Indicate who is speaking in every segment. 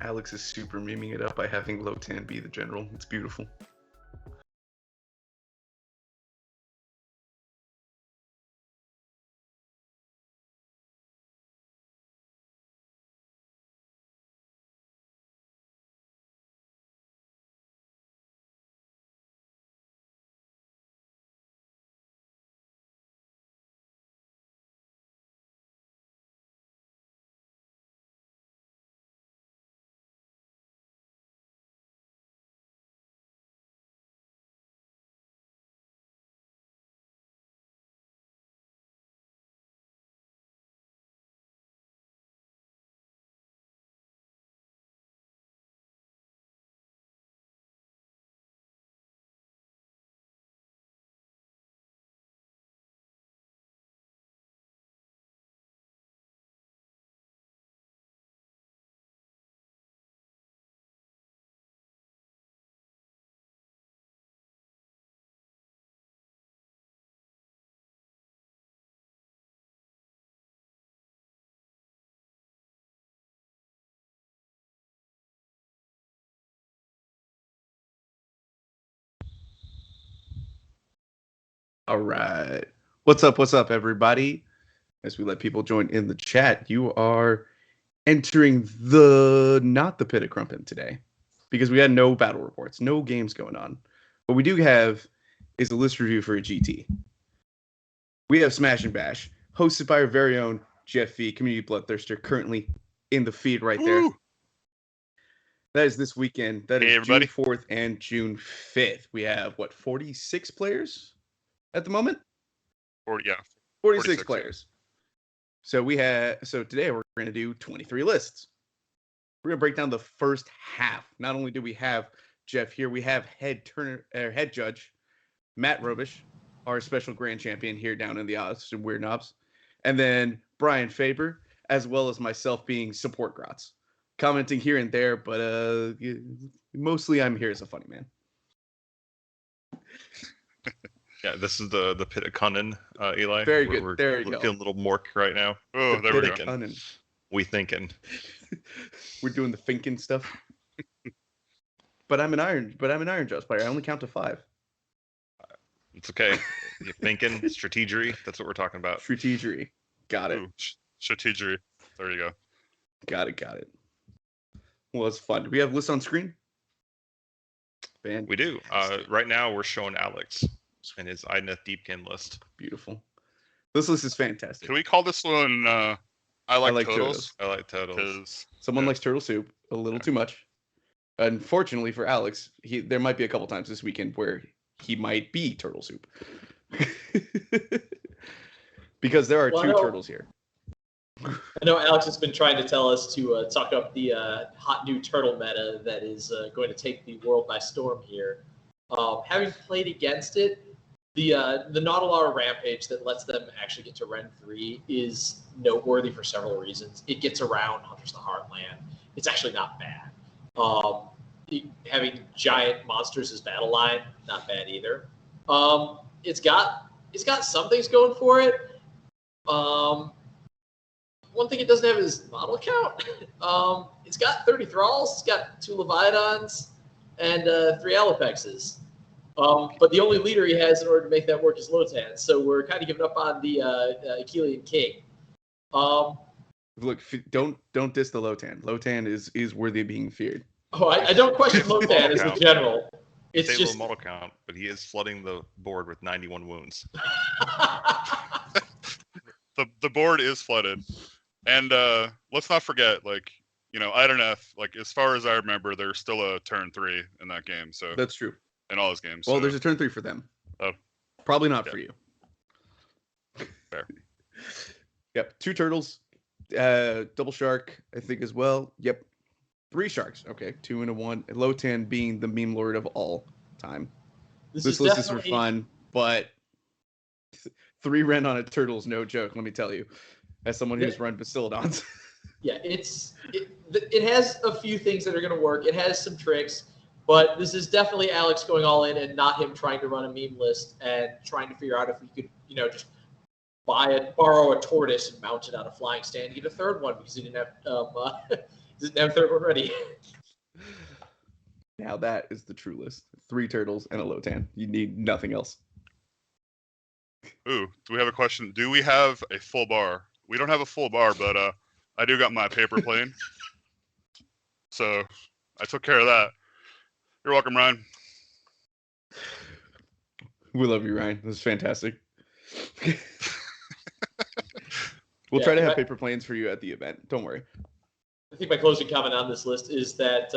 Speaker 1: Alex is super memeing it up by having Lofton be the general. It's beautiful. All right. What's up, everybody? As we let people join in the chat, you are entering not the pit of Crumpin today, because we had no battle reports, no games going on. What we do have is a list review for a GT. We have Smash and Bash, hosted by our very own Jeff V, Community Bloodthirster, currently in the feed right there.
Speaker 2: Woo!
Speaker 1: That is this weekend. That
Speaker 2: Hey,
Speaker 1: is
Speaker 2: everybody.
Speaker 1: June 4th and June 5th. We have, 46 players at the moment?
Speaker 2: 46
Speaker 1: 46 players. So today we're going to do 23 lists. We're going to break down the first half. Not only do we have Jeff here, we have head judge Matt Robish, our special grand champion here down in the Austin Weird Knobs, and then Brian Faber, as well as myself being support Grotz, commenting here and there, but mostly I'm here as a funny man.
Speaker 3: Yeah, this is the pit of Conan, Eli.
Speaker 1: Very good.
Speaker 3: We're
Speaker 1: there you go.
Speaker 3: feeling a little mork right now.
Speaker 2: Oh, there we go.
Speaker 1: Conan.
Speaker 3: We thinking.
Speaker 1: We're doing the thinking stuff. But I'm an Iron Joust player. I only count to 5.
Speaker 3: It's okay. You're thinking strategery. That's what we're talking about.
Speaker 1: Strategery. Got it.
Speaker 2: Ooh, strategery. There you go.
Speaker 1: Got it. Well, it's fun. Do we have lists on screen?
Speaker 3: We do. Right now, we're showing Alex and his Idneth Deepkin list.
Speaker 1: Beautiful. This list is fantastic.
Speaker 2: Can we call this one I like totals?
Speaker 3: I like totals.
Speaker 1: Someone likes turtle soup a little too much. Unfortunately for Alex, there might be a couple times this weekend where he might be turtle soup. Because there are two turtles here.
Speaker 4: I know Alex has been trying to tell us to talk up the hot new turtle meta that is going to take the world by storm here. Having played against it, the Nautilus Rampage that lets them actually get to Ren 3 is noteworthy for several reasons. It gets around Hunters of the Heartland. It's actually not bad. Having giant monsters as battle line, not bad either. It's got some things going for it. One thing it doesn't have is model count. It's got 30 thralls, it's got 2 Leviathans, and 3 Alopexes. But the only leader he has in order to make that work is Lotan, so we're kind of giving up on the Achillean King.
Speaker 1: Look, don't diss the Lotan. Lotan is worthy of being feared.
Speaker 4: Oh, I don't question Lotan as the general. It's just
Speaker 3: low model count, but he is flooding the board with 91 wounds.
Speaker 2: The board is flooded. And let's not forget, Idneth, as far as I remember, there's still a turn 3 in that game. So
Speaker 1: that's true.
Speaker 2: In all his games.
Speaker 1: Well,
Speaker 2: so.
Speaker 1: there's a turn 3 for them.
Speaker 2: Oh.
Speaker 1: Probably not for you.
Speaker 2: Fair.
Speaker 1: Yep. 2 turtles. Double shark, I think, as well. Yep. 3 sharks. Okay. 2 and a 1. And Lotan being the meme lord of all time. This list is for fun, but 3 Ren on a turtle is no joke, let me tell you. As someone who's run Bastiladons.
Speaker 4: Yeah, it has a few things that are going to work. It has some tricks, but this is definitely Alex going all in and not him trying to run a meme list and trying to figure out if we could, just borrow a tortoise and mount it on a flying stand and get a third one because he didn't have Didn't have third one ready.
Speaker 1: Now that is the true list. 3 turtles and a Lotan. You need nothing else.
Speaker 2: Ooh, do we have a question? Do we have a full bar? We don't have a full bar, but I do got my paper plane. So I took care of that. You're welcome, Ryan.
Speaker 1: We love you, Ryan. This is fantastic. We'll try to have paper planes for you at the event. Don't worry.
Speaker 4: I think my closing comment on this list is that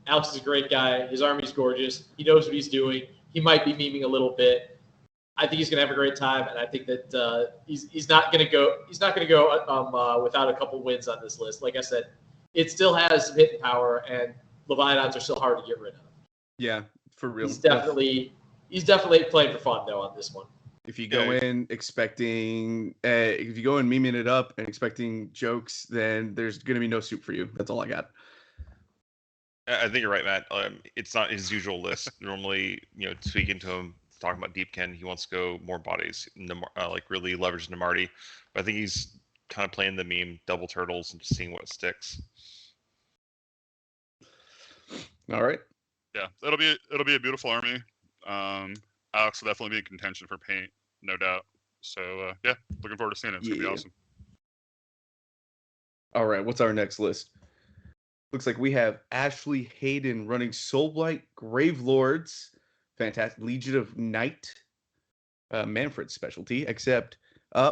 Speaker 4: Alex is a great guy. His army's gorgeous. He knows what he's doing. He might be memeing a little bit. I think he's gonna have a great time, and I think that he's not gonna go without a couple wins on this list. Like I said, it still has some hitting power, and Leviathans are still hard to get rid of.
Speaker 1: Yeah, for real.
Speaker 4: He's definitely playing for fun though on this one.
Speaker 1: If you go in expecting, if you go in memeing it up and expecting jokes, then there's gonna be no soup for you. That's all I got.
Speaker 3: I think you're right, Matt. It's not his usual list. Normally, speaking to him, talking about Deepkin, he wants to go more bodies, like really leverage Namarti. But I think he's kind of playing the meme double turtles and just seeing what sticks.
Speaker 1: All right.
Speaker 2: Yeah, it'll be a beautiful army. Alex will definitely be in contention for paint, no doubt. So yeah, looking forward to seeing it. It's gonna be awesome.
Speaker 1: All right, what's our next list? Looks like we have Ashley Hayden running Soulblight, Gravelords, fantastic Legion of Night, Manfred's specialty. Except,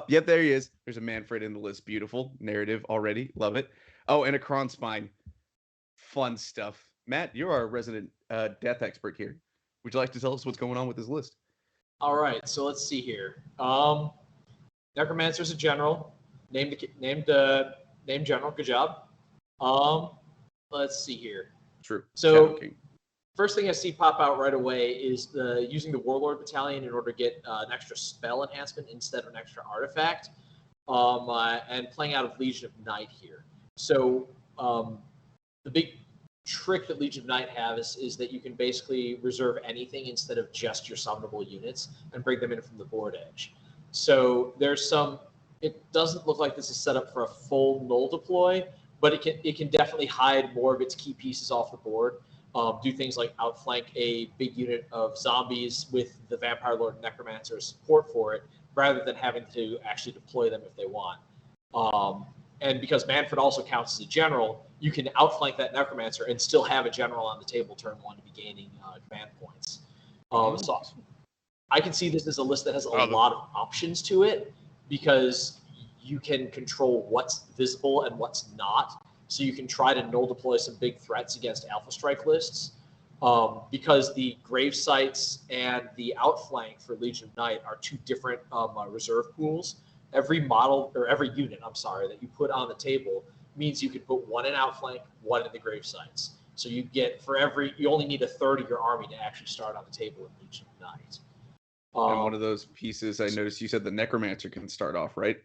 Speaker 1: yep, there he is. There's a Manfred in the list. Beautiful narrative already. Love it. Oh, and a Kron Spine. Fun stuff. Matt, you're our resident death expert here. Would you like to tell us what's going on with this list?
Speaker 4: All right, so let's see here. Necromancer's a general. Named general. Good job. Let's see here.
Speaker 1: True.
Speaker 4: So first thing I see pop out right away is using the Warlord Battalion in order to get an extra spell enhancement instead of an extra artifact, and playing out of Legion of Night here. So the big trick that Legion of Night has is that you can basically reserve anything instead of just your summonable units and bring them in from the board edge. So there's it doesn't look like this is set up for a full null deploy, but it can definitely hide more of its key pieces off the board. Do things like outflank a big unit of zombies with the Vampire Lord and Necromancer support for it, rather than having to actually deploy them if they want. And because Manfred also counts as a general, you can outflank that Necromancer and still have a general on the table turn 1 to be gaining command points. So I can see this as a list that has a lot of options to it, because you can control what's visible and what's not. So you can try to null deploy some big threats against Alpha Strike lists. Because the grave sites and the outflank for Legion of Night are 2 different reserve pools. Every unit, that you put on the table means you can put 1 in outflank, 1 in the grave sites. So you get you only need a third of your army to actually start on the table in Legion of Night.
Speaker 1: And one of those pieces, I noticed you said the Necromancer can start off, right?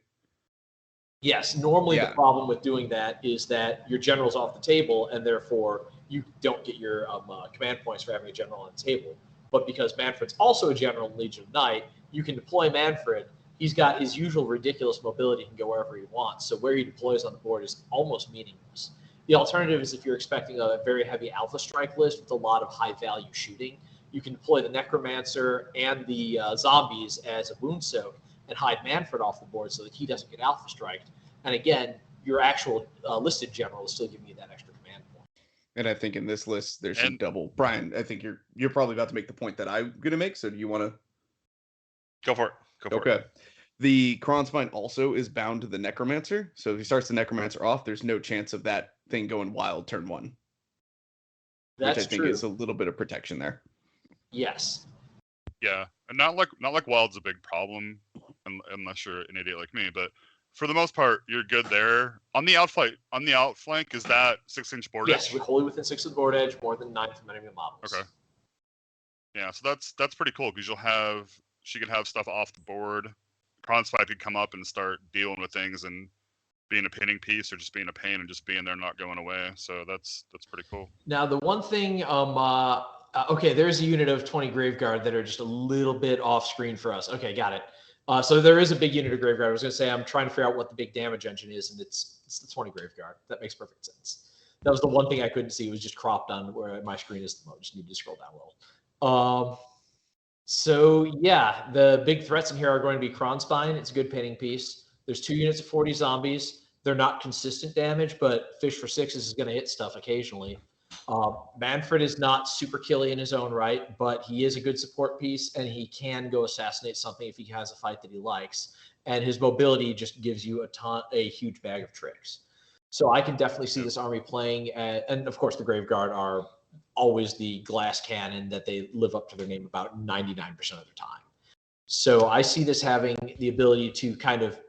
Speaker 4: Yes, normally the problem with doing that is that your general's off the table, and therefore you don't get your command points for having a general on the table. But because Manfred's also a general in Legion of Night, you can deploy Manfred. He's got his usual ridiculous mobility. He can go wherever he wants. So where he deploys on the board is almost meaningless. The alternative is if you're expecting a very heavy Alpha Strike list with a lot of high-value shooting, you can deploy the Necromancer and the zombies as a wound soak and hide Manfred off the board so that he doesn't get Alpha Striked. And again, your actual listed general is still giving you that extra command point.
Speaker 1: And I think in this list, there's some double. Brian, I think you're probably about to make the point that I'm going to make. So do you want to?
Speaker 3: Go for it.
Speaker 1: Okay. The Kron Spine also is bound to the Necromancer. So if he starts the Necromancer off, there's no chance of that thing going wild turn 1.
Speaker 4: That's
Speaker 1: which I think
Speaker 4: true.
Speaker 1: is a little bit of protection there.
Speaker 4: Yes.
Speaker 2: Yeah, and not like wild's a big problem, unless you're an idiot like me. But for the most part, you're good there. On the outflank, is that 6-inch board edge?
Speaker 4: Yes, we're wholly within 6 of the board edge, more than 9 from enemy models.
Speaker 2: Okay. Yeah, so that's pretty cool because she could have stuff off the board. Kron Spike could come up and start dealing with things and being a pinning piece or just being a pain and just being there, not going away. So that's pretty cool.
Speaker 4: Now the one thing, okay, there's a unit of 20 Graveguard that are just a little bit off screen for us. Okay, got it. So there is a big unit of Graveguard. I was going to say I'm trying to figure out what the big damage engine is, and it's It's the 20 Graveguard. That makes perfect sense. That was the one thing I couldn't see. It was just cropped on where my screen is the most. Just need to scroll down a little. So yeah, the big threats in here are going to be Kronspine. It's a good pinning piece. There's 2 units of 40 zombies. They're not consistent damage, but Fish for Sixes is going to hit stuff occasionally. Manfred is not super killy in his own right, but he is a good support piece, and he can go assassinate something if he has a fight that he likes. And his mobility just gives you a huge bag of tricks. So I can definitely see this army playing, and of course the Graveguard are always the glass cannon that they live up to their name about 99% of their time. So I see this having the ability to kind of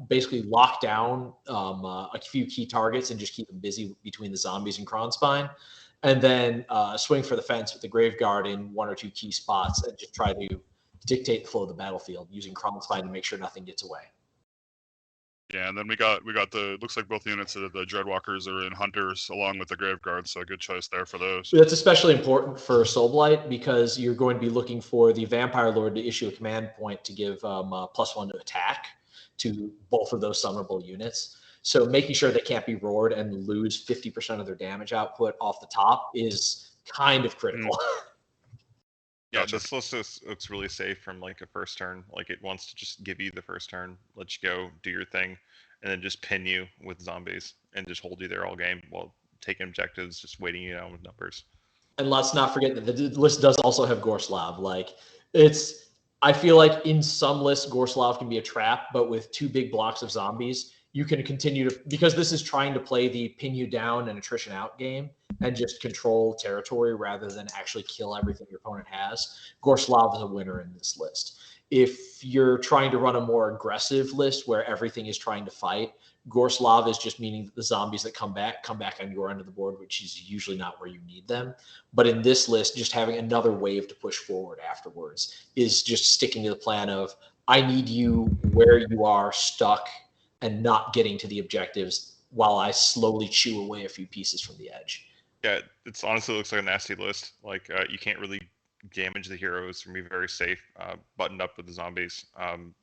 Speaker 4: basically lock down a few key targets and just keep them busy between the zombies and Kronspine, and then swing for the fence with the Graveguard in 1 or 2 key spots and just try to dictate the flow of the battlefield using Kronspine to make sure nothing gets away.
Speaker 2: Yeah, and then we got the looks like both units of the Dreadwalkers are in Hunters along with the Graveguard, so a good choice there for those.
Speaker 4: That's especially important for Soulblight because you're going to be looking for the Vampire Lord to issue a command point to give +1 to attack to both of those summonable units. So making sure they can't be roared and lose 50% of their damage output off the top is kind of critical.
Speaker 3: Yeah,
Speaker 2: Gotcha.
Speaker 3: this list looks really safe from like a first turn. Like it wants to just give you the first turn, let you go, do your thing, and then just pin you with zombies and just hold you there all game while taking objectives, just waiting you down with numbers.
Speaker 4: And let's not forget that the list does also have Gorslav. Like I feel like in some lists Gorslav can be a trap, but with 2 big blocks of zombies, you can continue to, because this is trying to play the pin you down and attrition out game and just control territory rather than actually kill everything your opponent has. Gorslav is a winner in this list. If you're trying to run a more aggressive list where everything is trying to fight, Gorslav is just meaning that the zombies that come back on your end of the board, which is usually not where you need them. But in this list, just having another wave to push forward afterwards is just sticking to the plan of, I need you where you are stuck and not getting to the objectives while I slowly chew away a few pieces from the edge.
Speaker 3: Yeah, it's honestly looks like a nasty list. Like you can't really damage the heroes and be very safe, buttoned up with the zombies. And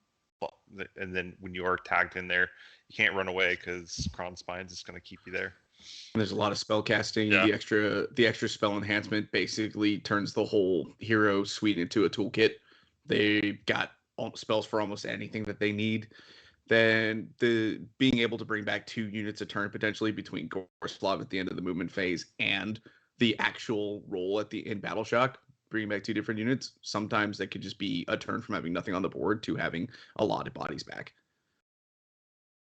Speaker 3: then when you are tagged in there, you can't run away because Kronspine's just going to keep you there.
Speaker 1: And there's a lot of spell casting.
Speaker 2: Yeah.
Speaker 1: The extra spell enhancement basically turns the whole hero suite into a toolkit. They got spells for almost anything that they need. Then the being able to bring back 2 units a turn potentially between Gorslav at the end of the movement phase and the actual roll in Battle Shock, bringing back 2 different units. Sometimes that could just be a turn from having nothing on the board to having a lot of bodies back.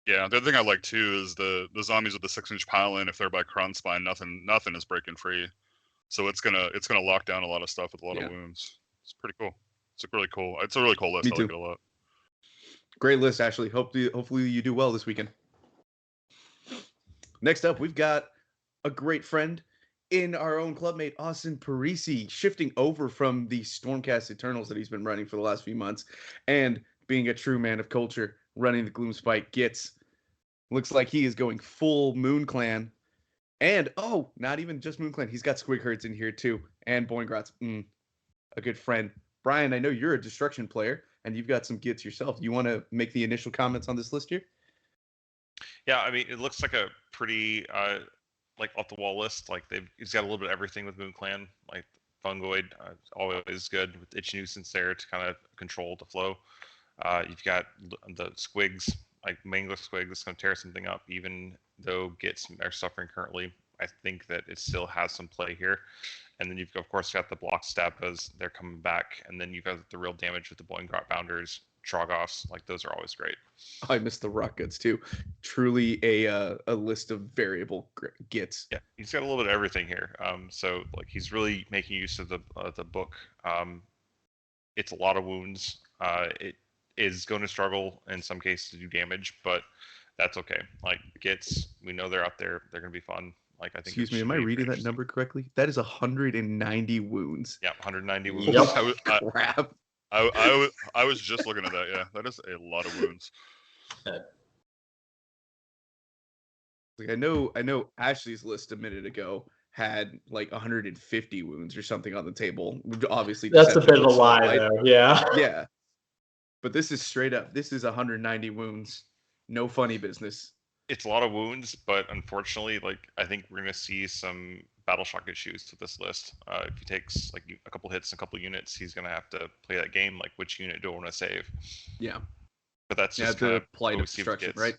Speaker 2: Yeah, the other thing I like too is the zombies with the 6-inch pile-in. If they're by Kronspine, nothing is breaking free, so it's gonna lock down a lot of stuff with a lot of wounds. It's pretty cool. It's a really cool list.
Speaker 1: Me
Speaker 2: I
Speaker 1: too.
Speaker 2: like it a lot.
Speaker 1: Great list, Ashley. Hopefully you do well this weekend. Next up, we've got a great friend in our own clubmate, Austin Parisi, shifting over from the Stormcast Eternals that he's been running for the last few months and being a true man of culture, running the Gloom Spike Gits. Looks like he is going full Moon Clan. And, not even just Moon Clan. He's got Squigherds in here too. And Boingrats. A good friend. Brian, I know you're a Destruction player, and you've got some Gits yourself. You want to make the initial comments on this list here?
Speaker 3: Yeah, I mean, it looks like a pretty like off the wall list. Like he's got a little bit of everything with Moon Clan. Like Fungoid, always good with Itch Nuisance there to kind of control the flow. You've got the Squigs, like Mangler Squig, that's going to tear something up. Even though Gits are suffering currently, I think that it still has some play here. And then you've of course got the block Stappas, they're coming back, and then you've got the real damage with the Boingrot Bounders, Trogoffs, like those are always great.
Speaker 1: I missed the Rock Guts too. Truly a list of variable Gits.
Speaker 3: Yeah, he's got a little bit of everything here. So like he's really making use of the book. It's a lot of wounds. It is going to struggle in some cases to do damage, but that's okay. Like Gits, we know they're out there. They're going to be fun. Like I think.
Speaker 1: Excuse me, am I reading that number correctly? That is 190 wounds.
Speaker 3: Yeah, 190 wounds.
Speaker 1: Yep. Crap.
Speaker 2: I was just looking at that. Yeah, that is a lot of wounds.
Speaker 1: Like I know Ashley's list a minute ago had like 150 wounds or something on the table. Obviously,
Speaker 4: that's a bit of a lie, though. Yeah.
Speaker 1: Yeah. But this is straight up. This is 190 wounds. No funny business.
Speaker 3: it's a lot of wounds, but unfortunately, like I think we're gonna see some battle shock issues with this list. If he takes like a couple hits and a couple units, he's gonna have to play that game. Like, which unit do I want to save?
Speaker 1: Yeah.
Speaker 3: But that's
Speaker 1: Yeah,
Speaker 3: just kind
Speaker 1: the
Speaker 3: of
Speaker 1: plight
Speaker 3: what we
Speaker 1: of
Speaker 3: see with
Speaker 1: destruction,
Speaker 3: Gits.
Speaker 1: right?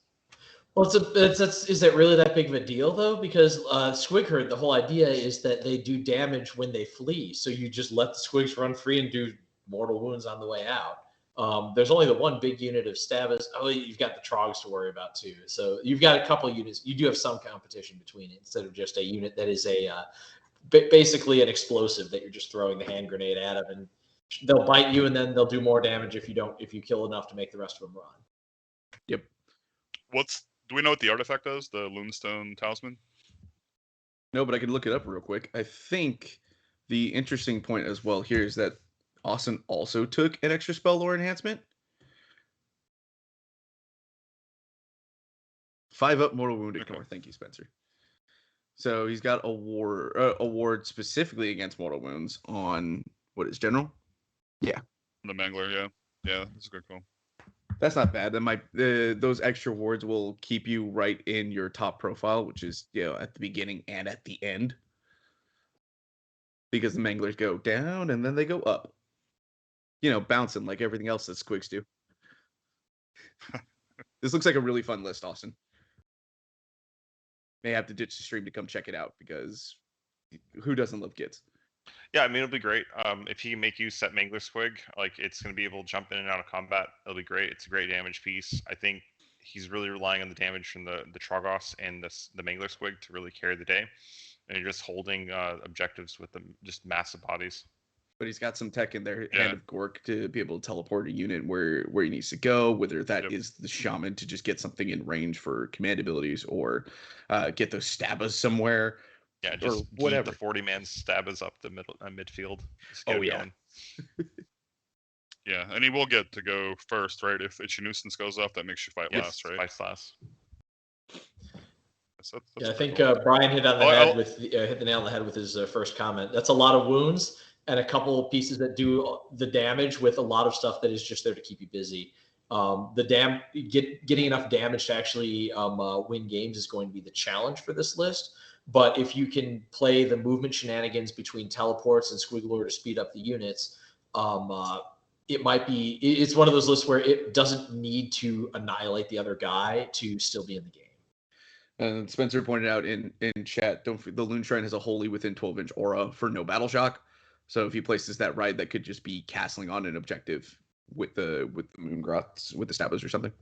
Speaker 4: Well, is it really that big of a deal though? Because Squigherd, the whole idea is that they do damage when they flee, so you just let the Squigs run free and do mortal wounds on the way out. There's only the one big unit of Stabbers. Oh, you've got the Trogs to worry about too. So you've got a couple units. You do have some competition between it instead of just a unit that is a basically an explosive that you're just throwing the hand grenade at them, and they'll bite you, and then they'll do more damage if you kill enough to make the rest of them run.
Speaker 1: Yep.
Speaker 2: Do we know what the artifact is? The Lunestone Talisman?
Speaker 1: No, but I can look it up real quick. I think the interesting point as well here is that Austin also took an extra spell lore enhancement. 5 up mortal wound ignore. Thank you, Spencer. So he's got award specifically against mortal wounds on what is general? Yeah.
Speaker 2: The Mangler, yeah. Yeah, that's a good call.
Speaker 1: That's not bad. That might those extra wards will keep you right in your top profile, which is at the beginning and at the end, because the manglers go down and then they go up. Bouncing like everything else that Squigs do. This looks like a really fun list, Austin. May have to ditch the stream to come check it out because who doesn't love Gits?
Speaker 3: Yeah, I mean, it'll be great. If he can make you set Mangler Squig, like it's going to be able to jump in and out of combat. It'll be great. It's a great damage piece. I think he's really relying on the damage from the Trogos and the Mangler Squig to really carry the day. And you're just holding objectives with them, just massive bodies.
Speaker 1: But he's got some tech in there, Hand of Gork, to be able to teleport a unit where he needs to go, whether that is the Shaman to just get something in range for command abilities or get those Stabbas somewhere.
Speaker 3: Yeah, just
Speaker 1: whatever.
Speaker 3: The 40-man Stabbas up the midfield.
Speaker 1: Oh, yeah.
Speaker 2: Yeah, and he will get to go first, right? If Itchy Nuisance goes up, that makes you fight last, right?
Speaker 3: Fight last.
Speaker 4: Yeah, I think Brian hit on the head with hit the nail on the head with his first comment. That's a lot of wounds and a couple of pieces that do the damage with a lot of stuff that is just there to keep you busy. Getting enough damage to actually win games is going to be the challenge for this list. But if you can play the movement shenanigans between teleports and Squiggler to speed up the units, it might be. It's one of those lists where it doesn't need to annihilate the other guy to still be in the game.
Speaker 1: And Spencer pointed out in chat, the Loon Shrine has a wholly within 12-inch aura for no battle shock. So if he places that right, that could just be castling on an objective with the Moongroths, with the Stabbas or something.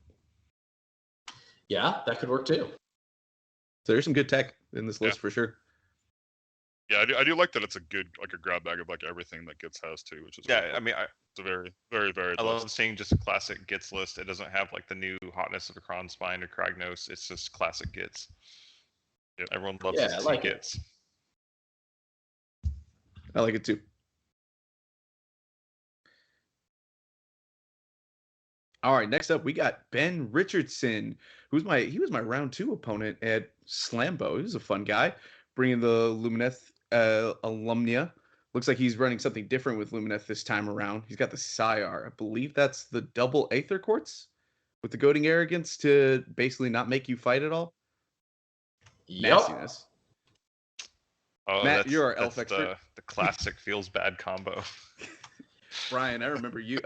Speaker 4: Yeah, that could work too.
Speaker 1: So there's some good tech in this list for sure.
Speaker 2: Yeah, I do like that it's a good, like a grab bag of like everything that Gits has too, which is
Speaker 3: I mean,
Speaker 2: it's a very, very varied
Speaker 3: I
Speaker 2: list.
Speaker 3: love seeing just a classic Gits list. It doesn't have like the new hotness of a Kron Spine or Kragnos. It's just classic Gits.
Speaker 2: Yep.
Speaker 3: Everyone loves
Speaker 4: to see
Speaker 3: Gits.
Speaker 1: I like it too. All right, next up we got Ben Richardson, he was my round 2 opponent at Slambo. He was a fun guy, bringing the Lumineth Alumnia. Looks like he's running something different with Lumineth this time around. He's got the Sciar. I believe that's the double Aether Quartz with the goading arrogance to basically not make you fight at all.
Speaker 4: Yep.
Speaker 1: Nastiness.
Speaker 3: Oh,
Speaker 1: Matt, you're our elf expert.
Speaker 3: The classic feels bad combo.
Speaker 1: Brian, I remember you.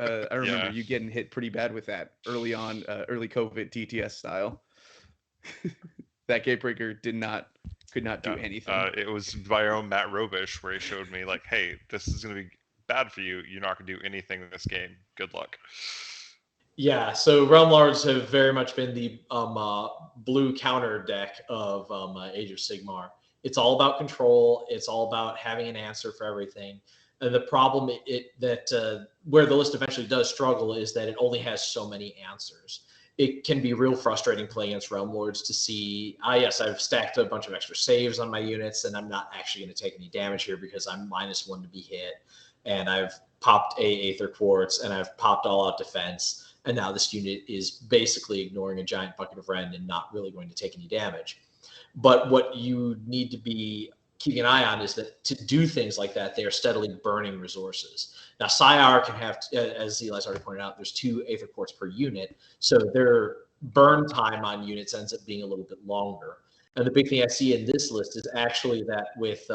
Speaker 1: You getting hit pretty bad with that early on, early COVID TTS style. That Gatebreaker could not do anything.
Speaker 3: It was by our own Matt Robish where he showed me like, hey, this is going to be bad for you. You're not going to do anything in this game. Good luck.
Speaker 4: Yeah, so Realm Lords have very much been the blue counter deck of Age of Sigmar. It's all about control. It's all about having an answer for everything. And the problem where the list eventually does struggle is that it only has so many answers. It can be real frustrating playing against Realm Lords to see, yes, I've stacked a bunch of extra saves on my units, and I'm not actually going to take any damage here because I'm -1 to be hit. And I've popped Aether Quartz, and I've popped all-out defense. And now this unit is basically ignoring a giant bucket of Rend and not really going to take any damage. But what you need to be keeping an eye on is that to do things like that, they are steadily burning resources. Now, Sciar can have, as Eli's already pointed out, there's 2 Aether Quartz per unit. So they're burn time on units ends up being a little bit longer. And the big thing I see in this list is actually that with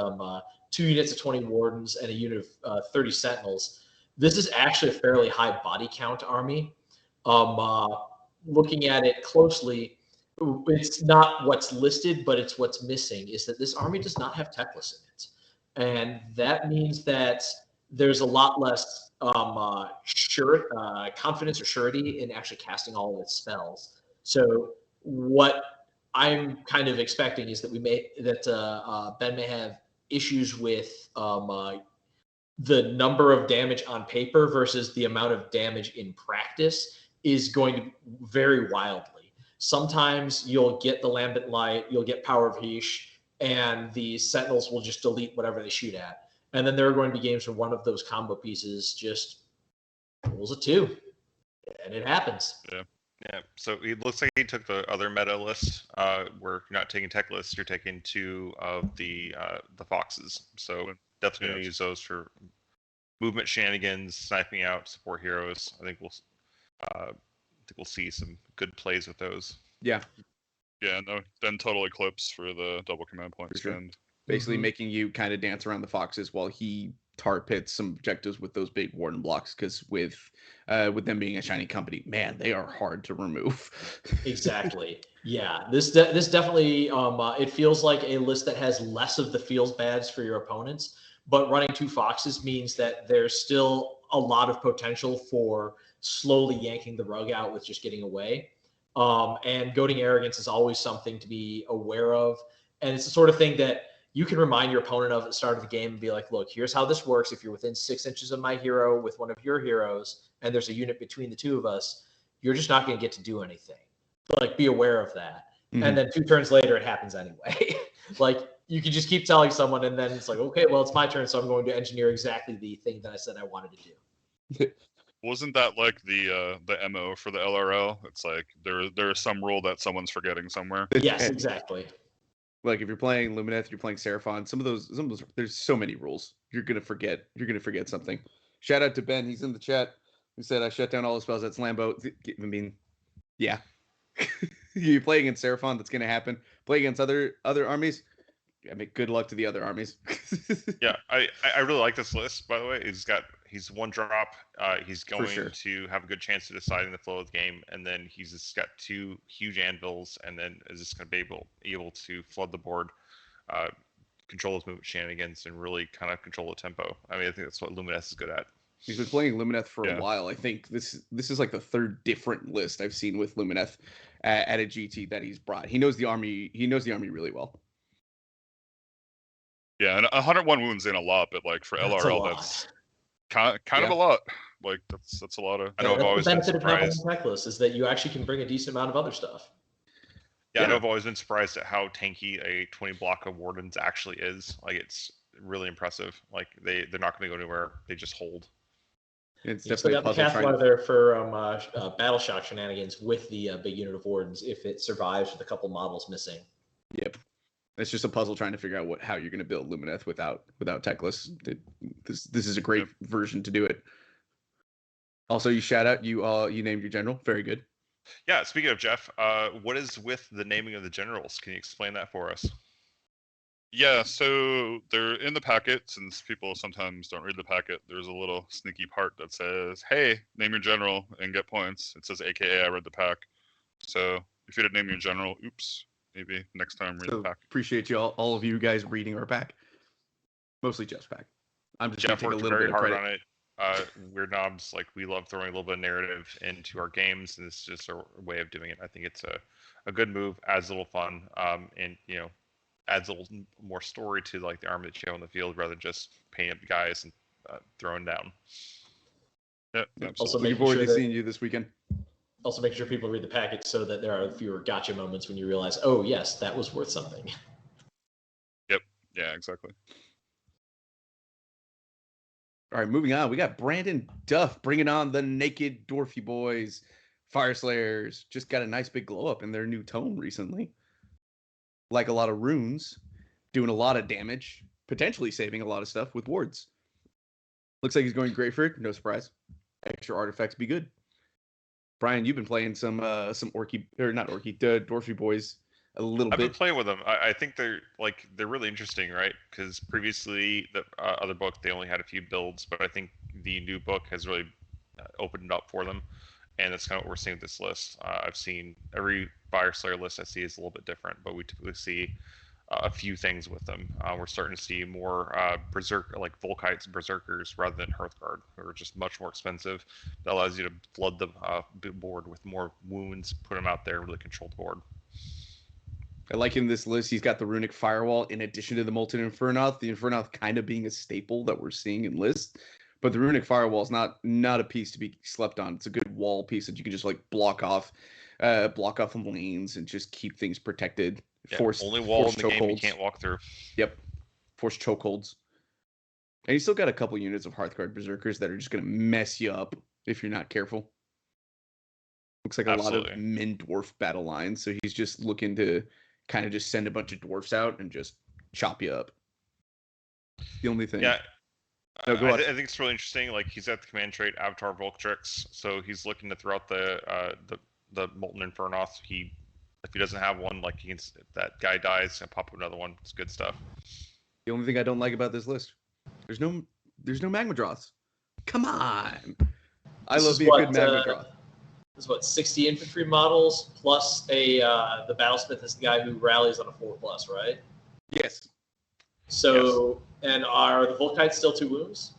Speaker 4: 2 units of 20 Wardens and a unit of 30 Sentinels, this is actually a fairly high body count army. Looking at it closely, it's not what's listed, but it's what's missing, is that this army does not have Techless in it. And that means that there's a lot less confidence or surety in actually casting all of its spells. So what I'm kind of expecting is that Ben may have issues with the number of damage on paper versus the amount of damage in practice is going to vary wildly. Sometimes you'll get the Lambent Light, you'll get Power of Heesh, and the Sentinels will just delete whatever they shoot at. And then there are going to be games where one of those combo pieces just rolls a 2. And it happens.
Speaker 3: Yeah, so it looks like he took the other meta list, where you're not taking tech lists, you're taking 2 of the foxes. So definitely going to use those for movement shenanigans, sniping out support heroes. I think we'll see some good plays with those.
Speaker 1: Yeah.
Speaker 2: Yeah, no, then Total Eclipse for the double command point
Speaker 1: For sure.
Speaker 2: spend.
Speaker 1: Basically making you kind of dance around the foxes while he tar pits some objectives with those big warden blocks, because with them being a shiny company, man, they are hard to remove.
Speaker 4: Exactly. Yeah, this definitely it feels like a list that has less of the feels bads for your opponents, but running 2 foxes means that there's still a lot of potential for slowly yanking the rug out with just getting away. And goading arrogance is always something to be aware of, and it's the sort of thing that you can remind your opponent of at the start of the game and be like, look, here's how this works. If you're within 6 inches of my hero with one of your heroes, and there's a unit between the 2 of us, you're just not going to get to do anything. Like, be aware of that. Mm-hmm. And then 2 turns later, it happens anyway. Like, you can just keep telling someone, and then it's like, okay, well, it's my turn, so I'm going to engineer exactly the thing that I said I wanted to do.
Speaker 2: Wasn't that like the MO for the LRL? It's like there is some rule that someone's forgetting somewhere.
Speaker 4: Yes, exactly.
Speaker 1: Like if you're playing Lumineth, you're playing Seraphon, some of those there's so many rules. You're gonna forget something. Shout out to Ben, he's in the chat, who said I shut down all the spells. That's Lambo. I mean, yeah. You play against Seraphon, that's gonna happen. Play against other armies. I mean, good luck to the other armies.
Speaker 3: Yeah, I really like this list, by the way. He's 1 drop. He's going to have a good chance of deciding the flow of the game, and then he's just got 2 huge anvils, and then is just going to be able to flood the board, control his movement shenanigans, and really kind of control the tempo. I mean, I think that's what Lumines is good at.
Speaker 1: He's been playing Lumineth for a while. I think this is like the 3rd different list I've seen with Lumineth at a GT that he's brought. He knows the army. He knows the army really well.
Speaker 2: Yeah, and 101 wounds in a lot, but like for LRL, that's kind of a lot. Like that's a lot of.
Speaker 3: I know I've always been surprised.
Speaker 4: The necklace is that you actually can bring a decent amount of other stuff.
Speaker 3: Yeah, I know I've always been surprised at how tanky a 20 block of Wardens actually is. Like, it's really impressive. Like, they're not going to go anywhere. They just hold.
Speaker 1: It's definitely
Speaker 4: got the Cathlar there for battle shock shenanigans with the big unit of Wardens if it survives with a couple models missing.
Speaker 1: Yep. It's just a puzzle trying to figure out how you're going to build Lumineth without Techless. This is a great version to do it. Also, you shout out you named your general. Very good.
Speaker 3: Yeah. Speaking of Jeff, what is with the naming of the generals? Can you explain that for us?
Speaker 2: Yeah. So they're in the packet. Since people sometimes don't read the packet, there's a little sneaky part that says, "Hey, name your general and get points." It says, "AKA I read the pack." So if you didn't name your general, oops. Maybe next time read the pack.
Speaker 1: Appreciate you all of you guys reading our pack. Mostly Jeff's pack. I'm just
Speaker 3: Jeff
Speaker 1: taking
Speaker 3: worked
Speaker 1: a little
Speaker 3: very
Speaker 1: bit of
Speaker 3: hard
Speaker 1: credit.
Speaker 3: on it. We're knobs, like, we love throwing a little bit of narrative into our games, and it's just a way of doing it. I think it's a good move, adds a little fun, and adds a little more story to like the army that you have on the field rather than just painting up guys and throwing down.
Speaker 2: Yeah,
Speaker 1: also looking forward to seeing you this weekend.
Speaker 4: Also, make sure people read the packet so that there are fewer gotcha moments when you realize, oh, yes, that was worth something.
Speaker 2: Yep. Yeah, exactly.
Speaker 1: All right, moving on. We got Brandon Duff bringing on the Naked Dwarfy Boys. Fire Slayers just got a nice big glow up in their new tome recently. Like a lot of runes, doing a lot of damage, potentially saving a lot of stuff with wards. Looks like he's going Greyford. No surprise. Extra artifacts be good. Brian, you've been playing some Orky or not Orky, Dwarfy Boys a little
Speaker 3: I've been
Speaker 1: bit.
Speaker 3: playing with them. I think they're really interesting, right? Because previously the other book they only had a few builds, but I think the new book has really opened it up for them, and that's kind of what we're seeing with this list. I've seen every Fire Slayer list I see is a little bit different, but we typically see a few things with them. We're starting to see more like Volkites and Berserkers rather than Hearthguard, who are just much more expensive. That allows you to flood the board with more wounds, put them out there, really control the board.
Speaker 1: I like in this list, he's got the Runic Firewall in addition to the Molten Infernoth. The Infernoth kind of being a staple that we're seeing in lists. But the Runic Firewall is not a piece to be slept on. It's a good wall piece that you can just like block off some lanes and just keep things protected.
Speaker 3: Yeah, only wall in the game you can't walk through.
Speaker 1: Yep. Force chokeholds. And you still got a couple units of Hearthguard Berserkers that are just going to mess you up if you're not careful. Looks like a lot of min dwarf battle lines. So he's just looking to kind of just send a bunch of dwarfs out and just chop you up. The only thing.
Speaker 3: Yeah.
Speaker 1: No, go
Speaker 3: I think it's really interesting. Like he's at the command trait Avatar Voltrix, so he's looking to throw out the Molten Infernoth. If he doesn't have one, like that guy dies and pop up another one. It's good stuff.
Speaker 1: The only thing I don't like about this list, there's no Magma Droths. Come on. I love being a good Magma Droth.
Speaker 4: This is what 60 infantry models plus the Battlesmith is the guy who rallies on a 4+, right?
Speaker 1: Yes.
Speaker 4: So and are the Volkites still 2 wounds?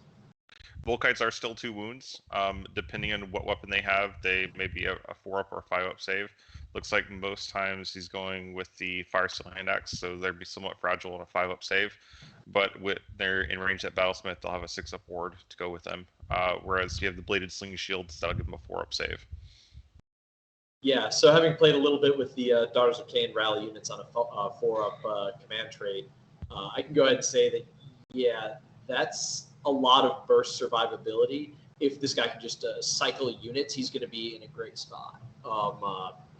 Speaker 3: Volkites are still 2 wounds. Depending on what weapon they have, they may be a 4-up or a 5-up save. Looks like most times he's going with the Fire Steel Hand Axe, so they'd be somewhat fragile on a 5-up save. But with they're in range at Battlesmith, they'll have a 6-up ward to go with them. Whereas you have the Bladed Sling Shields, that'll give them a 4-up save.
Speaker 4: Yeah, so having played a little bit with the Daughters of Cain rally units on a 4-up command trait, I can go ahead and say that, yeah, that's a lot of burst survivability. If this guy can just cycle units, he's going to be in a great spot.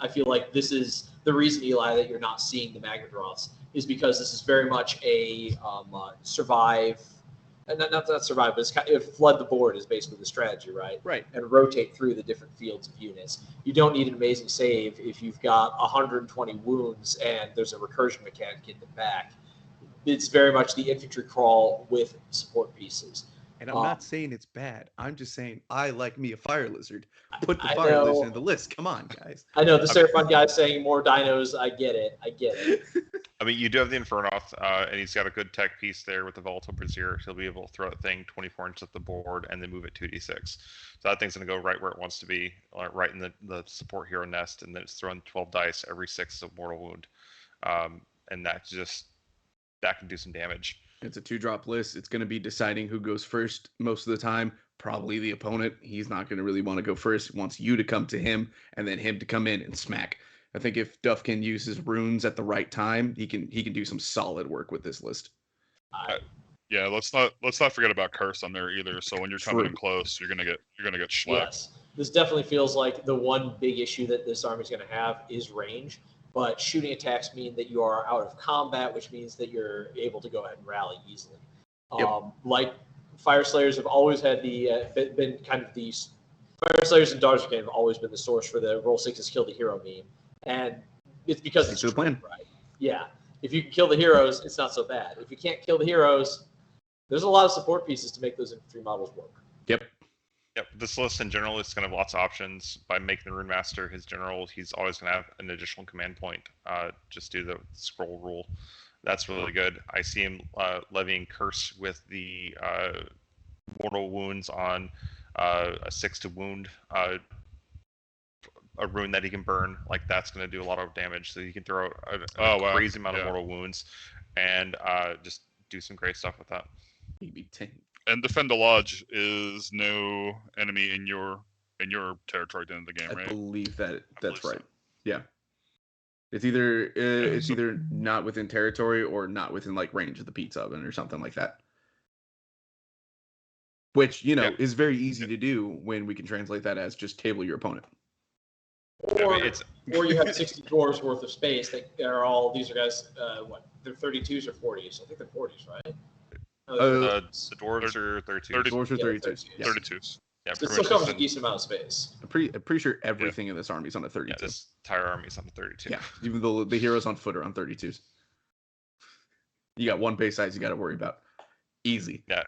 Speaker 4: I feel like this is the reason, Eli, that you're not seeing the Magma Droths is because this is very much a survive, not survive, but it's kind of flood the board is basically the strategy, right?
Speaker 1: Right.
Speaker 4: And rotate through the different fields of units. You don't need an amazing save if you've got 120 wounds and there's a recursion mechanic in the back. It's very much the infantry crawl with support pieces.
Speaker 1: And I'm not saying it's bad. I'm just saying I like me a Fire Lizard. Put the Fire Lizard in the list. Come on, guys.
Speaker 4: I know the Seraphon guy's saying more dinos. I get it.
Speaker 3: I mean, you do have the Infernoth, and he's got a good tech piece there with the Volatile Brazier. He'll be able to throw that thing 24 inches up the board and then move it 2d6. So that thing's going to go right where it wants to be, right in the support hero nest, and then it's throwing 12 dice every 6 of mortal wound. And that can do some damage.
Speaker 1: It's a 2-drop list. It's going to be deciding who goes first most of the time. Probably the opponent. He's not going to really want to go first. He wants you to come to him and then him to come in and smack. I think if Duff can use his runes at the right time, he can do some solid work with this list.
Speaker 2: Yeah, let's not forget about Curse on there either. So when you're coming in close, you're gonna get schlepped.
Speaker 4: Yes, this definitely feels like the one big issue that this army is going to have is range. But shooting attacks mean that you are out of combat, which means that you're able to go ahead and rally easily.
Speaker 1: Yep.
Speaker 4: Like Fire Slayers have always had been kind of these. Fire Slayers and Daughters of Cain have always been the source for the roll 6s kill the hero meme, and it's because it's
Speaker 1: the plan,
Speaker 4: right? Yeah. If you can kill the heroes, it's not so bad. If you can't kill the heroes, there's a lot of support pieces to make those infantry models work.
Speaker 1: Yep.
Speaker 3: Yep, this list in general is going to have lots of options. By making the Rune Master his general, he's always going to have an additional command point. Just do the scroll rule. That's really good. I see him levying Curse with the mortal wounds on a 6 to wound, a rune that he can burn. Like that's going to do a lot of damage. So you can throw a crazy amount of mortal wounds and just do some great stuff with that.
Speaker 1: Maybe 10.
Speaker 2: And Defend the Lodge is no enemy in your territory at the end of the game, right?
Speaker 1: I believe that's right. Yeah. It's either not within territory or not within like range of the pizza oven or something like that. Which, is very easy to do when we can translate that as just table your opponent.
Speaker 4: Or you have 60 dwarves worth of space that are all, these are guys, they're 32s or 40s? I think they're 40s, right?
Speaker 3: The dwarves are 32s.
Speaker 1: Dwarves are 32s.
Speaker 2: Yes. 32s.
Speaker 3: Yeah,
Speaker 4: It
Speaker 3: pretty
Speaker 4: still
Speaker 3: much
Speaker 4: covers a
Speaker 3: just
Speaker 4: decent amount of space.
Speaker 1: I'm pretty sure everything in this army is on a 32.
Speaker 3: yeah, this entire army's on the 32.
Speaker 1: Yeah, even though the heroes on foot are on 32s. You got one base size you got to worry about. Easy.
Speaker 3: Yeah.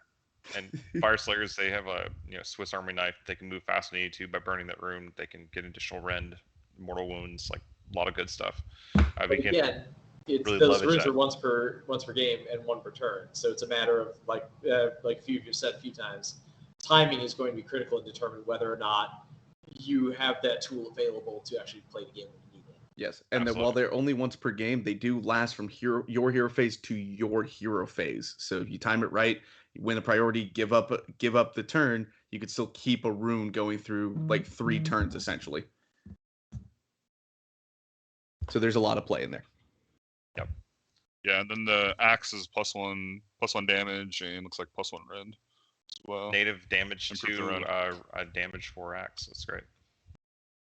Speaker 3: And Fire Slayers, they have a Swiss Army knife. They can move fast when they need to by burning that rune. They can get additional rend, mortal wounds, like a lot of good stuff.
Speaker 4: But again,
Speaker 3: really
Speaker 4: those runes
Speaker 3: that.
Speaker 4: are once per game and one per turn. So it's a matter of like a few of you said a few times, timing is going to be critical in determining whether or not you have that tool available to actually play the game when you need it.
Speaker 1: Yes, and then while they're only once per game, they do last from your hero phase to your hero phase. So if you time it right, you win a priority, give up the turn, you could still keep a rune going through like 3 turns essentially. So there's a lot of play in there.
Speaker 3: Yep.
Speaker 2: Yeah, and then the axe is +1 damage and looks like +1 rend as well.
Speaker 3: Native damage
Speaker 2: Improve the
Speaker 3: to
Speaker 2: rend.
Speaker 3: damage 4 axe. That's great.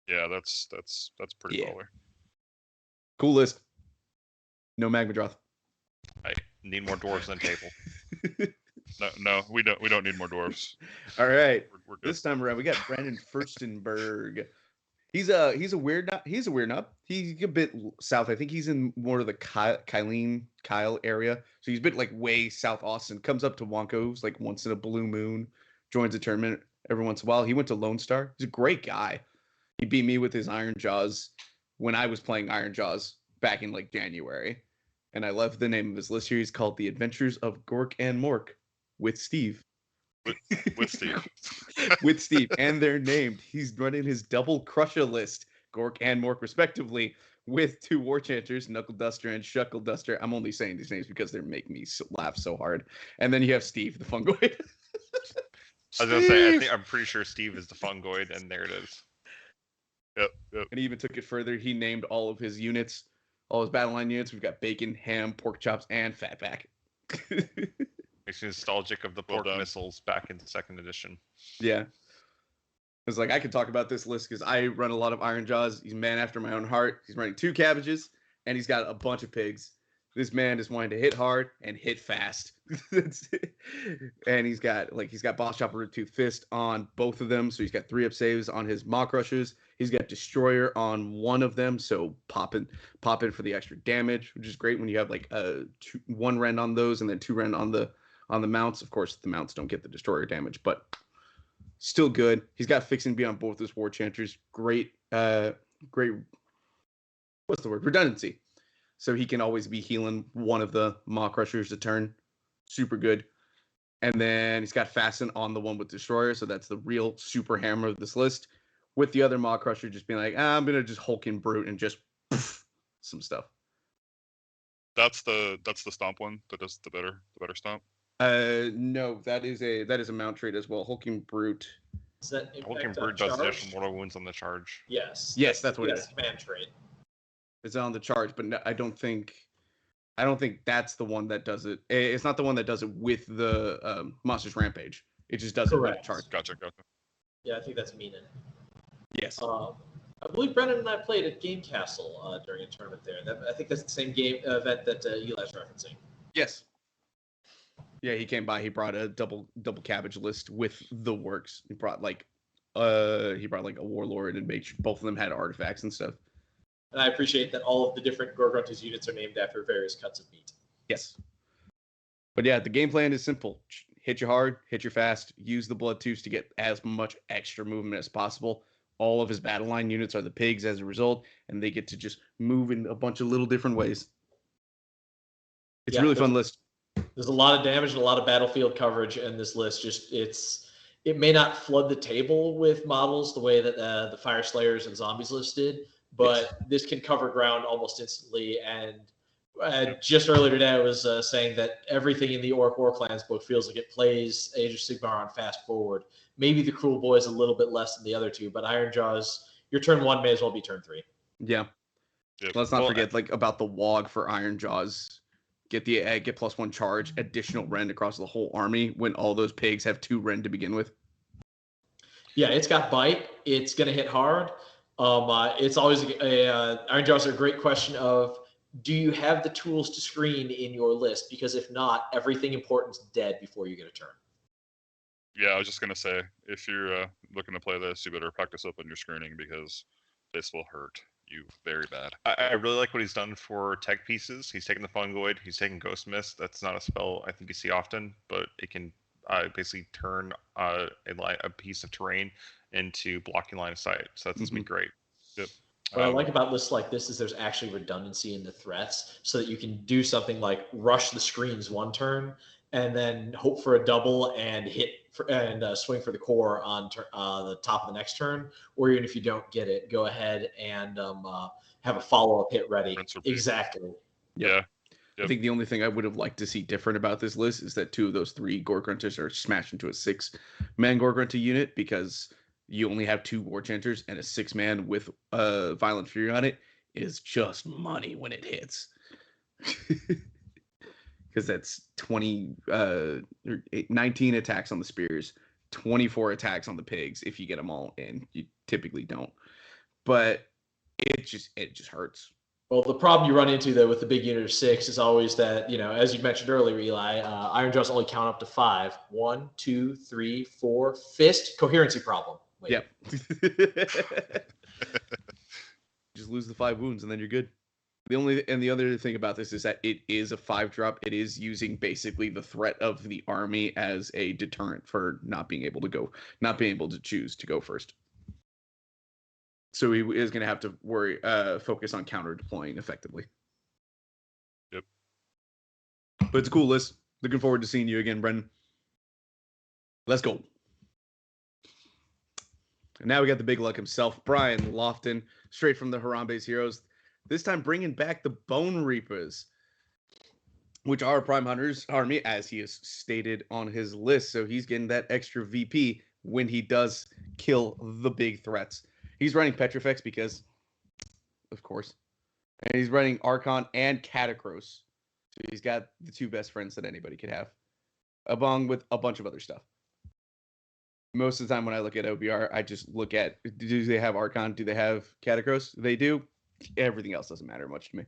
Speaker 2: Yeah, that's pretty baller.
Speaker 1: Cool list. No Magma Droth.
Speaker 3: I need more dwarves on the table.
Speaker 2: No, we don't need more dwarves.
Speaker 1: All right.
Speaker 2: We're good.
Speaker 1: This time around, we got Brendan Furstenberg. He's a weird nut. He's a weird nut. He's a bit south. I think he's in more of the Kyle area. So he's a bit like way south Austin. Comes up to Wonko's like once in a blue moon. Joins a tournament every once in a while. He went to Lone Star. He's a great guy. He beat me with his Iron Jaws when I was playing Iron Jaws back in like January. And I love the name of his list here. He's called The Adventures of Gork and Mork with Steve.
Speaker 2: With Steve.
Speaker 1: With Steve. And they're named. He's running his double Crusher list, Gork and Mork respectively, with 2 War Chanters, Knuckle Duster and Shuckle Duster. I'm only saying these names because they make me laugh so hard. And then you have Steve, the Fungoid.
Speaker 3: I was going to say, I'm pretty sure Steve is the Fungoid, and there it is.
Speaker 2: Yep.
Speaker 1: And he even took it further. He named all of his units, all his battle line units. We've got bacon, ham, pork chops, and fatback.
Speaker 3: Makes me nostalgic of the pork missiles back in the 2nd edition.
Speaker 1: Yeah. It's like I could talk about this list because I run a lot of Iron Jaws. He's a man after my own heart. He's running 2 cabbages, and he's got a bunch of pigs. This man is wanting to hit hard and hit fast. And he's got Boss Chopper Root Tooth Fist on both of them. So he's got 3 up saves on his Maw Crushers. He's got Destroyer on one of them. So pop in for the extra damage, which is great when you have like 1 rend on those and then 2 rend on the mounts. Of course, the mounts don't get the Destroyer damage, but still good. He's got Fix and Be on both his War Chanters. Great, what's the word? Redundancy. So he can always be healing one of the Maw Crushers a turn. Super good. And then he's got Fasten on the one with Destroyer. So that's the real super hammer of this list. With the other Maw Crusher just being like, I'm going to just Hulk and Brute and just some stuff.
Speaker 2: That's the stomp one that does the better stomp.
Speaker 1: No, that is a mount trait as well. Hulk and Brute.
Speaker 4: Is that
Speaker 3: Hulk and Brute does additional mortal wounds on the charge.
Speaker 4: Yes.
Speaker 1: Yes, that's what it is.
Speaker 4: Command trait.
Speaker 1: It's on the charge, but no, I don't think that's the one that does it. It's not the one that does it with the Monsters Rampage. It just does it with the charge.
Speaker 2: Gotcha.
Speaker 4: Yeah, I think that's Meenan.
Speaker 1: Yes.
Speaker 4: I believe Brendan and I played at Game Castle during a tournament there. I think that's the same game event that Eli's referencing.
Speaker 1: Yes. Yeah, he came by. He brought a double cabbage list with the works. He brought like a warlord and made sure both of them had artifacts and stuff.
Speaker 4: And I appreciate that all of the different Gorgruntas units are named after various cuts of meat.
Speaker 1: Yes. But yeah, the game plan is simple. Hit you hard, hit you fast, use the blood tubes to get as much extra movement as possible. All of his battle line units are the pigs as a result, and they get to just move in a bunch of little different ways. It's a really fun list.
Speaker 4: There's a lot of damage and a lot of battlefield coverage in this list. It may not flood the table with models the way that the Fire Slayers and Zombies list did, but this can cover ground almost instantly. And just earlier today, I was saying that everything in the Orc War Clans book feels like it plays Age of Sigmar on fast forward. Maybe the Cruel Boys a little bit less than the other two, but Iron Jaws, your turn 1 may as well be turn 3.
Speaker 1: Yeah.
Speaker 2: Yep.
Speaker 1: Let's not forget about the Wog for Iron Jaws. Get +1 charge, additional rend across the whole army when all those pigs have 2 rend to begin with.
Speaker 4: Yeah, it's got bite. It's going to hit hard. It's always Iron Jaws are a great question of, do you have the tools to screen in your list? Because if not, everything important's dead before you get a turn.
Speaker 2: Yeah, I was just gonna say, if you're looking to play this, you better practice up on your screening because this will hurt you very bad.
Speaker 3: I really like what he's done for tech pieces. He's taken the Fungoid, he's taken Ghost Mist. That's not a spell I think you see often, but it can basically turn a piece of terrain into blocking line of sight. So that's going to be great.
Speaker 2: Yep.
Speaker 4: What I like about lists like this is there's actually redundancy in the threats, so that you can do something like rush the screens one turn and then hope for a double and swing for the core on the top of the next turn, or even if you don't get it, go ahead and have a follow-up hit ready. Exactly.
Speaker 2: Yeah.
Speaker 1: Yep. I think the only thing I would have liked to see different about this list is that 2 of those 3 Gore Grunters are smashed into a 6-man Gore Grunter unit, because you only have 2 War Chanters, and a 6-man with Violent Fury on it is just money when it hits. Because that's 19 attacks on the spears, 24 attacks on the pigs if you get them all in. You typically don't. But it just hurts.
Speaker 4: Well, the problem you run into, though, with the big unit of 6 is always that, as you mentioned earlier, Eli, Iron Jaws only count up to 5. 1, 2, 3, 4. Fist, coherency problem. Wait.
Speaker 1: Yep. Just lose the 5 wounds and then you're good. The other thing about this is that it is a 5-drop. It is using basically the threat of the army as a deterrent for not being able to choose to go first. So he is going to have to focus on counter deploying effectively.
Speaker 2: Yep.
Speaker 1: But it's a cool list. Looking forward to seeing you again, Brendan. Let's go. And now we got the big luck himself, Brian Lofton, straight from the Harambe's Heroes. This time bringing back the Bone Reapers, which are Prime Hunter's army, as he has stated on his list. So he's getting that extra VP when he does kill the big threats. He's running Petrifex because, of course. And he's running Archon and Catacross. So he's got the 2 best friends that anybody could have, along with a bunch of other stuff. Most of the time when I look at OBR, I just look at, do they have Archon? Do they have Catacross? They do. Everything else doesn't matter much to me.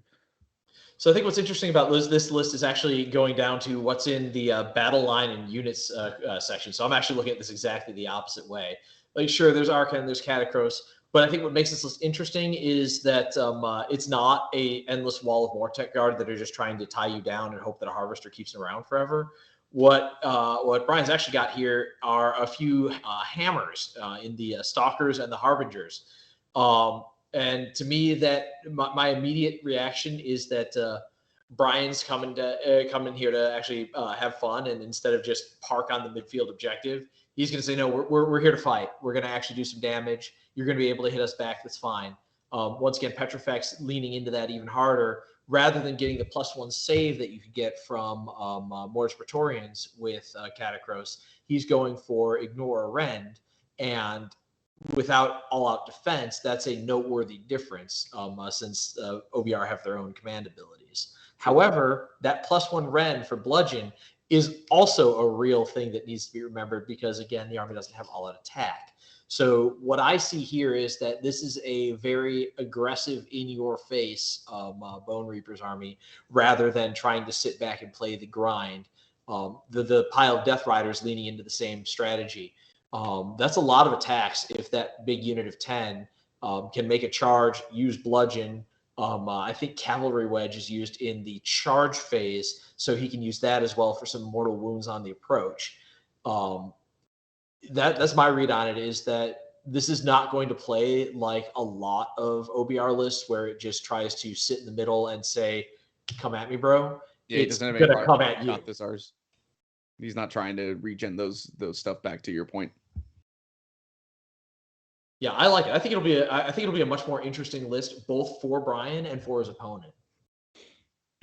Speaker 4: So I think what's interesting about this list is actually going down to what's in the battle line and units section. So I'm actually looking at this exactly the opposite way. Like, sure, there's Archon, there's Catacross, but I think what makes this list interesting is that it's not a endless wall of Mortec Guard that are just trying to tie you down and hope that a Harvester keeps them around forever. What Brian's actually got here are a few hammers in the Stalkers and the Harbingers. And to me, that my immediate reaction is that Brian's coming here to actually have fun, and instead of just park on the midfield objective, he's going to say, no, we're here to fight. We're going to actually do some damage. You're going to be able to hit us back. That's fine. Once again, Petrifex leaning into that even harder, rather than getting the +1 save that you could get from Mortis Praetorians with Catacross. He's going for Ignore or Rend, and without all-out defense, that's a noteworthy difference since OBR have their own command abilities. However, that +1 Rend for Bludgeon is also a real thing that needs to be remembered because, again, the army doesn't have all-out attack. So what I see here is that this is a very aggressive, in-your-face Bone Reaper's army, rather than trying to sit back and play the grind. The pile of Death Riders leaning into the same strategy. That's a lot of attacks if that big unit of 10 can make a charge, use Bludgeon. I think Cavalry Wedge is used in the charge phase, so he can use that as well for some mortal wounds on the approach. That's my read on it, is that this is not going to play like a lot of OBR lists where it just tries to sit in the middle and say, come at me, bro.
Speaker 1: Yeah,
Speaker 4: it's going to come at you.
Speaker 1: He's not trying to regen those stuff back, to your point.
Speaker 4: Yeah, I like it. I think it'll be a much more interesting list, both for Brian and for his opponent.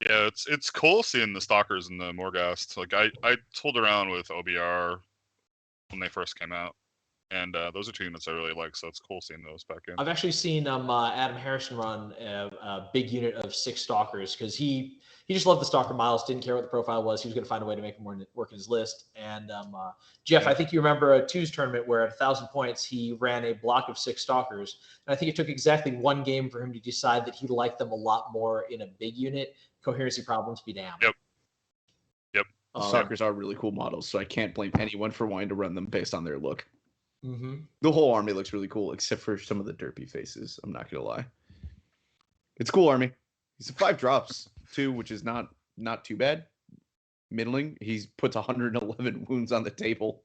Speaker 2: Yeah, it's cool seeing the Stalkers and the Morghast. Like I tooled around with OBR when they first came out, and those are 2 units I really like. So it's cool seeing those back in.
Speaker 4: I've actually seen Adam Harrison run a big unit of 6 Stalkers because he just loved the Stalker miles, didn't care what the profile was. He was going to find a way to make him work in his list. And Jeff, I think you remember a 2s tournament where at 1,000 points, he ran a block of 6 Stalkers. And I think it took exactly 1 game for him to decide that he liked them a lot more in a big unit. Coherency problems be damned.
Speaker 2: Yep.
Speaker 1: Stalkers are really cool models, so I can't blame anyone for wanting to run them based on their look.
Speaker 4: Mm-hmm.
Speaker 1: The whole army looks really cool, except for some of the derpy faces. I'm not gonna lie. It's a cool army. He's a 5 drops too, which is not too bad. Middling. He puts 111 wounds on the table.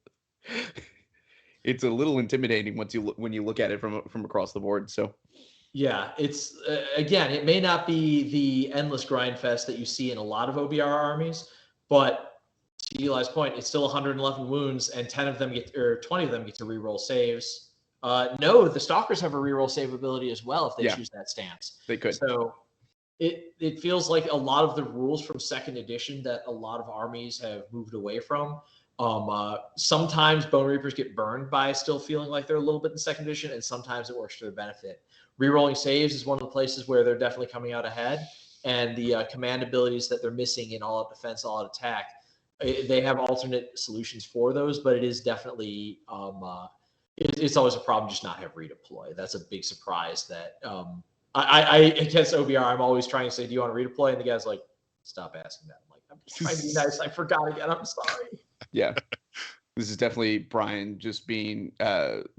Speaker 1: It's a little intimidating when you look at it from across the board. So
Speaker 4: yeah, it's again, it may not be the endless grind fest that you see in a lot of OBR armies, but to Eli's point, it's still 111 wounds, and 20 of them get to reroll saves. No, the Stalkers have a reroll save ability as well if they choose that stance.
Speaker 1: They could.
Speaker 4: So it feels like a lot of the rules from second edition that a lot of armies have moved away from. Sometimes Bone Reapers get burned by still feeling like they're a little bit in second edition, and sometimes it works to their benefit. Rerolling saves is one of the places where they're definitely coming out ahead, and the command abilities that they're missing in all-out defense, all-out attack, they have alternate solutions for those, but it is definitely it's always a problem just not have redeploy. That's a big surprise that I against OBR, I'm always trying to say, do you want to redeploy? And the guy's like, stop asking that. I'm like, I'm just trying to be nice. I forgot again. I'm sorry.
Speaker 1: Yeah. This is definitely Brian just being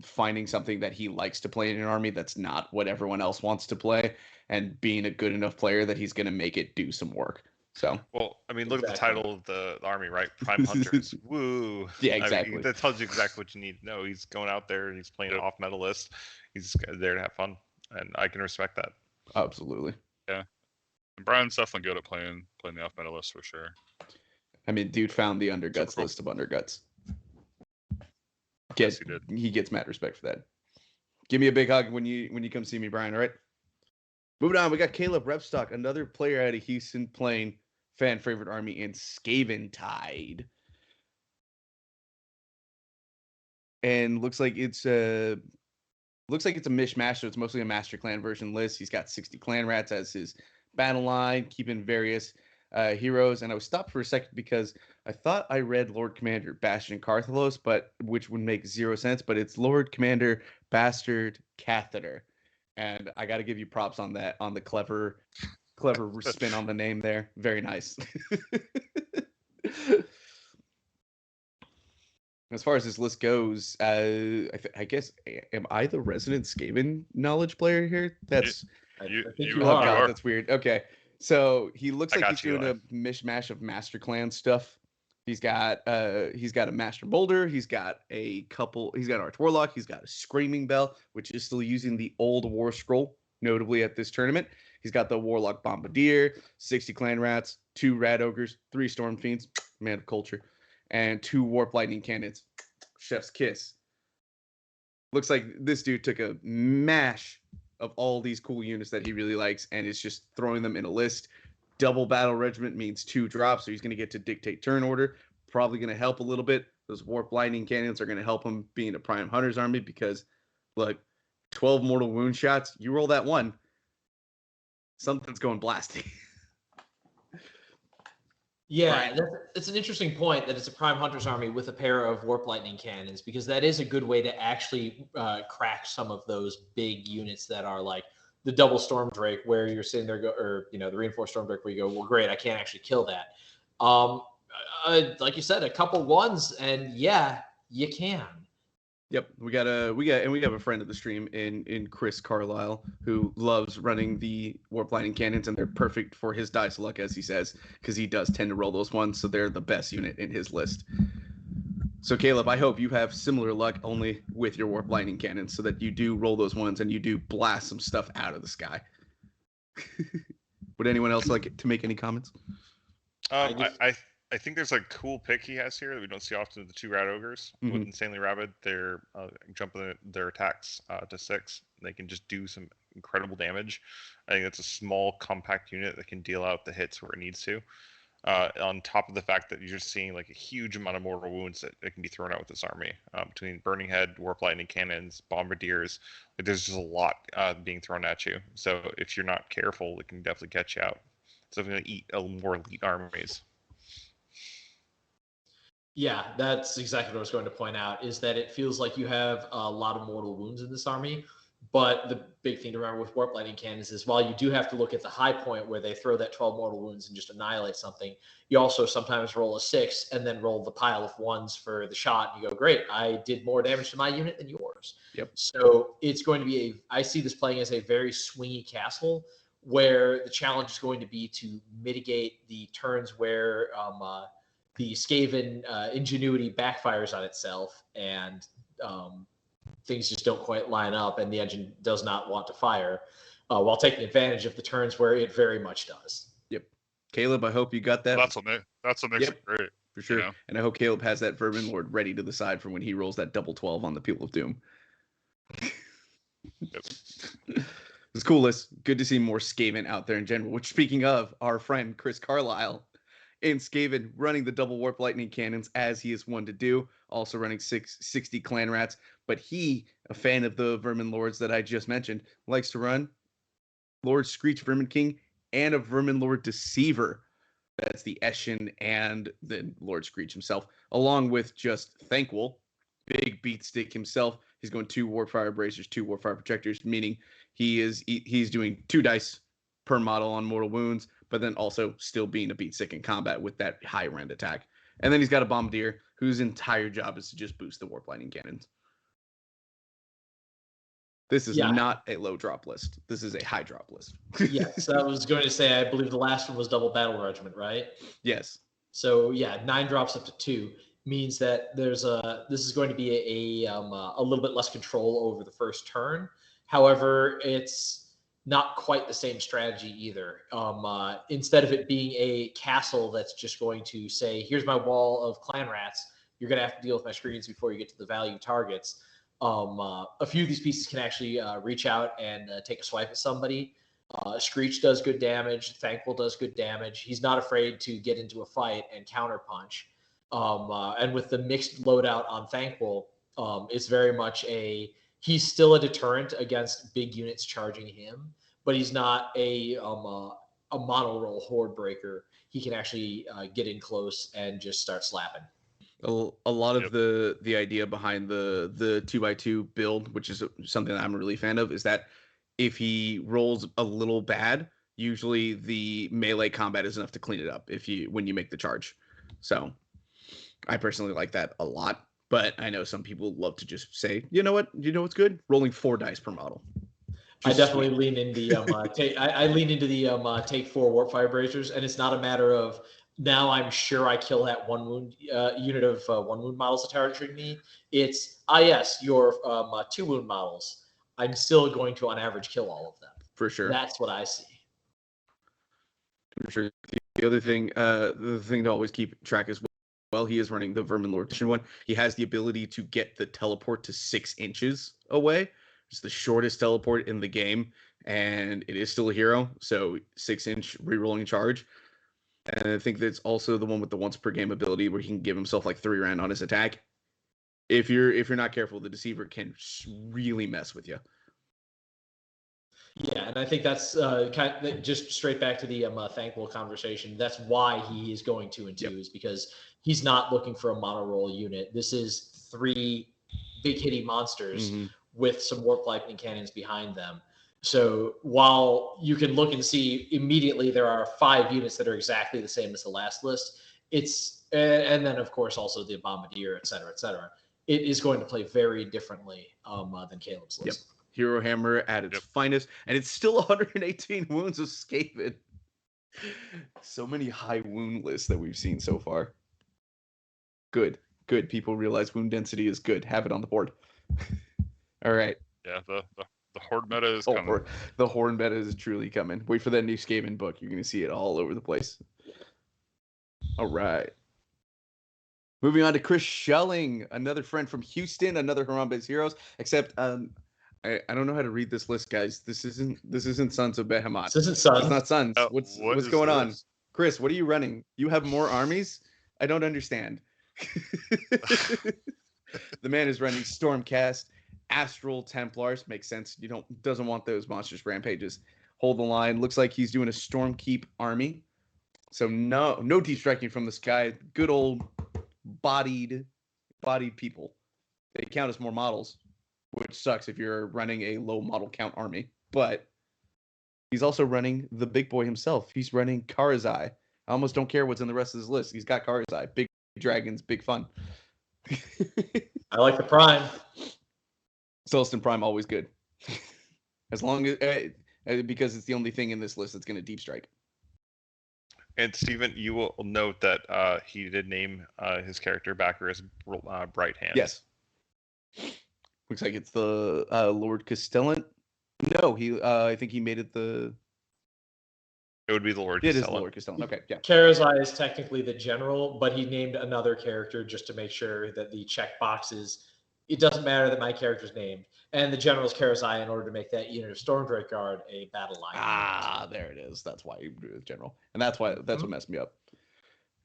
Speaker 1: finding something that he likes to play in an army that's not what everyone else wants to play, and being a good enough player that he's going to make it do some work. So,
Speaker 3: well, I mean, look at the title of the army, right? Prime Hunters. Woo.
Speaker 1: Yeah, exactly.
Speaker 3: I mean, that tells you exactly what you need to know. He's going out there and he's playing an off meta list. He's there to have fun, and I can respect that.
Speaker 1: Absolutely.
Speaker 2: Yeah. And Brian's definitely good at playing the off meta list for sure.
Speaker 1: I mean, dude found the Underguts list of Underguts.
Speaker 2: Yes,
Speaker 1: He gets mad respect for that. Give me a big hug when you come see me, Brian. All right. Moving on, we got Caleb Repstock, another player out of Houston playing fan favorite army in Skaven Tide, and looks like it's a mishmash. So it's mostly a Master Clan version list. He's got 60 clan rats as his battle line, keeping various heroes. And I was stopped for a second because I thought I read Lord Commander Bastion Carthalos, but which would make 0 sense. But it's Lord Commander Bastard Catheter, and I got to give you props on that, on the clever spin on the name there. Very nice. As far as this list goes, I guess, am I the resident Skaven knowledge player here? That's
Speaker 4: I think you
Speaker 1: oh
Speaker 4: are.
Speaker 1: God, that's weird. Okay, so he looks
Speaker 2: I
Speaker 1: like
Speaker 2: got
Speaker 1: he's
Speaker 2: you,
Speaker 1: doing a mishmash of Master Clan stuff. He's got a Master Boulder. He's got Arch Warlock. He's got a Screaming Bell, which is still using the old War Scroll, notably at this tournament. He's got the Warlock Bombardier, 60 Clan Rats, 2 Rat Ogres, 3 Storm Fiends, Man of Culture, and 2 Warp Lightning Cannons. Chef's kiss. Looks like this dude took a mash of all these cool units that he really likes and is just throwing them in a list. Double Battle Regiment means 2 drops, so he's going to get to dictate turn order. Probably going to help a little bit. Those Warp Lightning Cannons are going to help him being a Prime Hunter's army because, look, 12 mortal wound shots, you roll that one, something's going blasting.
Speaker 4: Yeah, that's an interesting point that it's a Prime Hunter's army with a pair of Warp Lightning Cannons, because that is a good way to actually crack some of those big units that are like the double Storm Drake, where you're sitting there, the reinforced Storm Drake, where you go, well, great, I can't actually kill that. Like you said, a couple ones, and yeah, you can.
Speaker 1: Yep, we have a friend of the stream in Chris Carlisle who loves running the Warp Lightning Cannons, and they're perfect for his dice luck, as he says, because he does tend to roll those ones, so they're the best unit in his list. So Caleb, I hope you have similar luck, only with your Warp Lightning Cannons, so that you do roll those ones and you do blast some stuff out of the sky. Would anyone else like to make any comments?
Speaker 3: I think there's a cool pick he has here that we don't see often. The 2 Rat Ogres with Insanely Rabid. They're jumping their attacks to 6. They can just do some incredible damage. I think it's a small, compact unit that can deal out the hits where it needs to. On top of the fact that you're just seeing like a huge amount of mortal wounds that can be thrown out with this army. Between Burning Head, Warp Lightning Cannons, Bombardiers, there's just a lot being thrown at you. So if you're not careful, it can definitely catch you out. So I'm going to eat more elite armies.
Speaker 4: Yeah, that's exactly what I was going to point out, is that it feels like you have a lot of mortal wounds in this army, But the big thing to remember with Warp Lightning Cannons is while you do have to look at the high point where they throw that 12 mortal wounds and just annihilate something, you also sometimes roll a 6 and then roll the pile of 1s for the shot. And you go, great, I did more damage to my unit than yours.
Speaker 1: Yep.
Speaker 4: So it's going to be I see this playing as a very swingy castle where the challenge is going to be to mitigate the turns where the Skaven ingenuity backfires on itself and things just don't quite line up and the engine does not want to fire while taking advantage of the turns where it very much does.
Speaker 1: Yep. Caleb, I hope you got that.
Speaker 2: That's what makes it great.
Speaker 1: For sure.
Speaker 2: You know?
Speaker 1: And I hope Caleb has that Vermin Lord ready to the side for when he rolls that double 12 on the Peel of Doom.
Speaker 2: Yep.
Speaker 1: It's cool. It's good to see more Skaven out there in general, which speaking of our friend Chris Carlisle in Skaven running the double warp lightning cannons as he is one to do, also running 60 clan rats. But he, a fan of the Vermin Lords that I just mentioned, likes to run Lord Screech Vermin King and a Vermin Lord Deceiver. That's the Eshin and then Lord Screech himself, along with just Thankful, big beat stick himself. He's going 2 Warpfire Bracers, 2 Warpfire Protectors, meaning he's doing 2 dice per model on mortal wounds, but then also still being a beat stick in combat with that high rend attack. And then he's got a Bombardier whose entire job is to just boost the Warp Lightning Cannons. This is not a low drop list. This is a high drop list.
Speaker 4: Yes, I was going to say, I believe the last one was double battle regiment, right?
Speaker 1: Yes.
Speaker 4: So yeah, 9 drops up to 2 means that this is going to be a little bit less control over the first turn. However, it's not quite the same strategy either. Instead of it being a castle that's just going to say, here's my wall of clan rats, you're going to have to deal with my screens before you get to the value targets. A few of these pieces can actually reach out and take a swipe at somebody. Screech does good damage. Thankful does good damage. He's not afraid to get into a fight and counterpunch. And with the mixed loadout on Thankful, it's very much he's still a deterrent against big units charging him, but he's not a mono roll horde breaker. He can actually get in close and just start slapping.
Speaker 1: A lot of the idea behind the 2x2 build, which is something that I'm a really fan of, is that if he rolls a little bad, usually the melee combat is enough to clean it up when you make the charge. So I personally like that a lot, but I know some people love to just say, you know what's good? Rolling 4 dice per model.
Speaker 4: I definitely lean into the I lean into the take 4 Warpfire Bracers, and it's not a matter of now I'm sure I kill that 1 wound unit of 1 wound models that targeting me. It's yes, your 2 wound models. I'm still going to on average kill all of them.
Speaker 1: For sure.
Speaker 4: That's what I see.
Speaker 1: For sure. The other thing, the thing to always keep track as well, he is running the Vermin Lord one. He has the ability to get the teleport to 6 inches away. It's the shortest teleport in the game, and it is still a hero, so 6-inch rerolling charge. And I think that's also the one with the once per game ability where he can give himself like 3 rand on his attack. If you're not careful, the Deceiver can really mess with you.
Speaker 4: Yeah, and I think that's kind of just straight back to the Thankful conversation. That's why he is going 2 and 2 is because he's not looking for a mono roll unit. This is 3 big hitty monsters with some Warp Lightning Cannons behind them. So while you can look and see immediately there are 5 units that are exactly the same as the last list, and then of course also the Bombardier, et cetera, et cetera. It is going to play very differently than Caleb's list.
Speaker 1: Yep. Hero Hammer at its finest, and it's still 118 wounds of Skaven. So many high wound lists that we've seen so far. Good. People realize wound density is good. Have it on the board. All right.
Speaker 2: Yeah, the horde meta is coming.
Speaker 1: The horde meta is truly coming. Wait for that new Skaven book. You're going to see it all over the place. All right. Moving on to Chris Schelling, another friend from Houston, another Harambe's Heroes, except I don't know how to read this list, guys. This isn't Sons of Behemoth.
Speaker 4: This isn't Sons.
Speaker 1: It's not Sons. What's going on? Chris, what are you running? You have more armies? I don't understand. The man is running Stormcast, Astral Templars. Makes sense. Doesn't want those monstrous rampages. Hold the line. Looks like he's doing a Stormkeep army. So no deep striking from the sky. Good old bodied people. They count as more models. which sucks if you're running a low model count army. But he's also running the big boy himself. He's running Carlisle. I almost don't care what's in the rest of his list. He's got Carlisle. Big dragons, big fun.
Speaker 4: I like the Prime.
Speaker 1: Celestin Prime, always good. As long as because it's the only thing in this list that's going to deep strike.
Speaker 3: And Steven, you will note that he did name his character backer as Bright Hand.
Speaker 1: Yes. Looks like it's the Lord Castellan. No, I think he made it the.
Speaker 3: It would be the Lord
Speaker 1: It
Speaker 3: Castellan.
Speaker 1: is the Lord Castellan. Okay, yeah.
Speaker 4: Carlisle is technically the general, but he named another character just to make sure that the checkboxes. It doesn't matter that my character's named, and the general's Carlisle in order to make that unit of Stormdrake Guard a battle line.
Speaker 1: Ah, there it is. That's why you do it general, and that's what messed me up.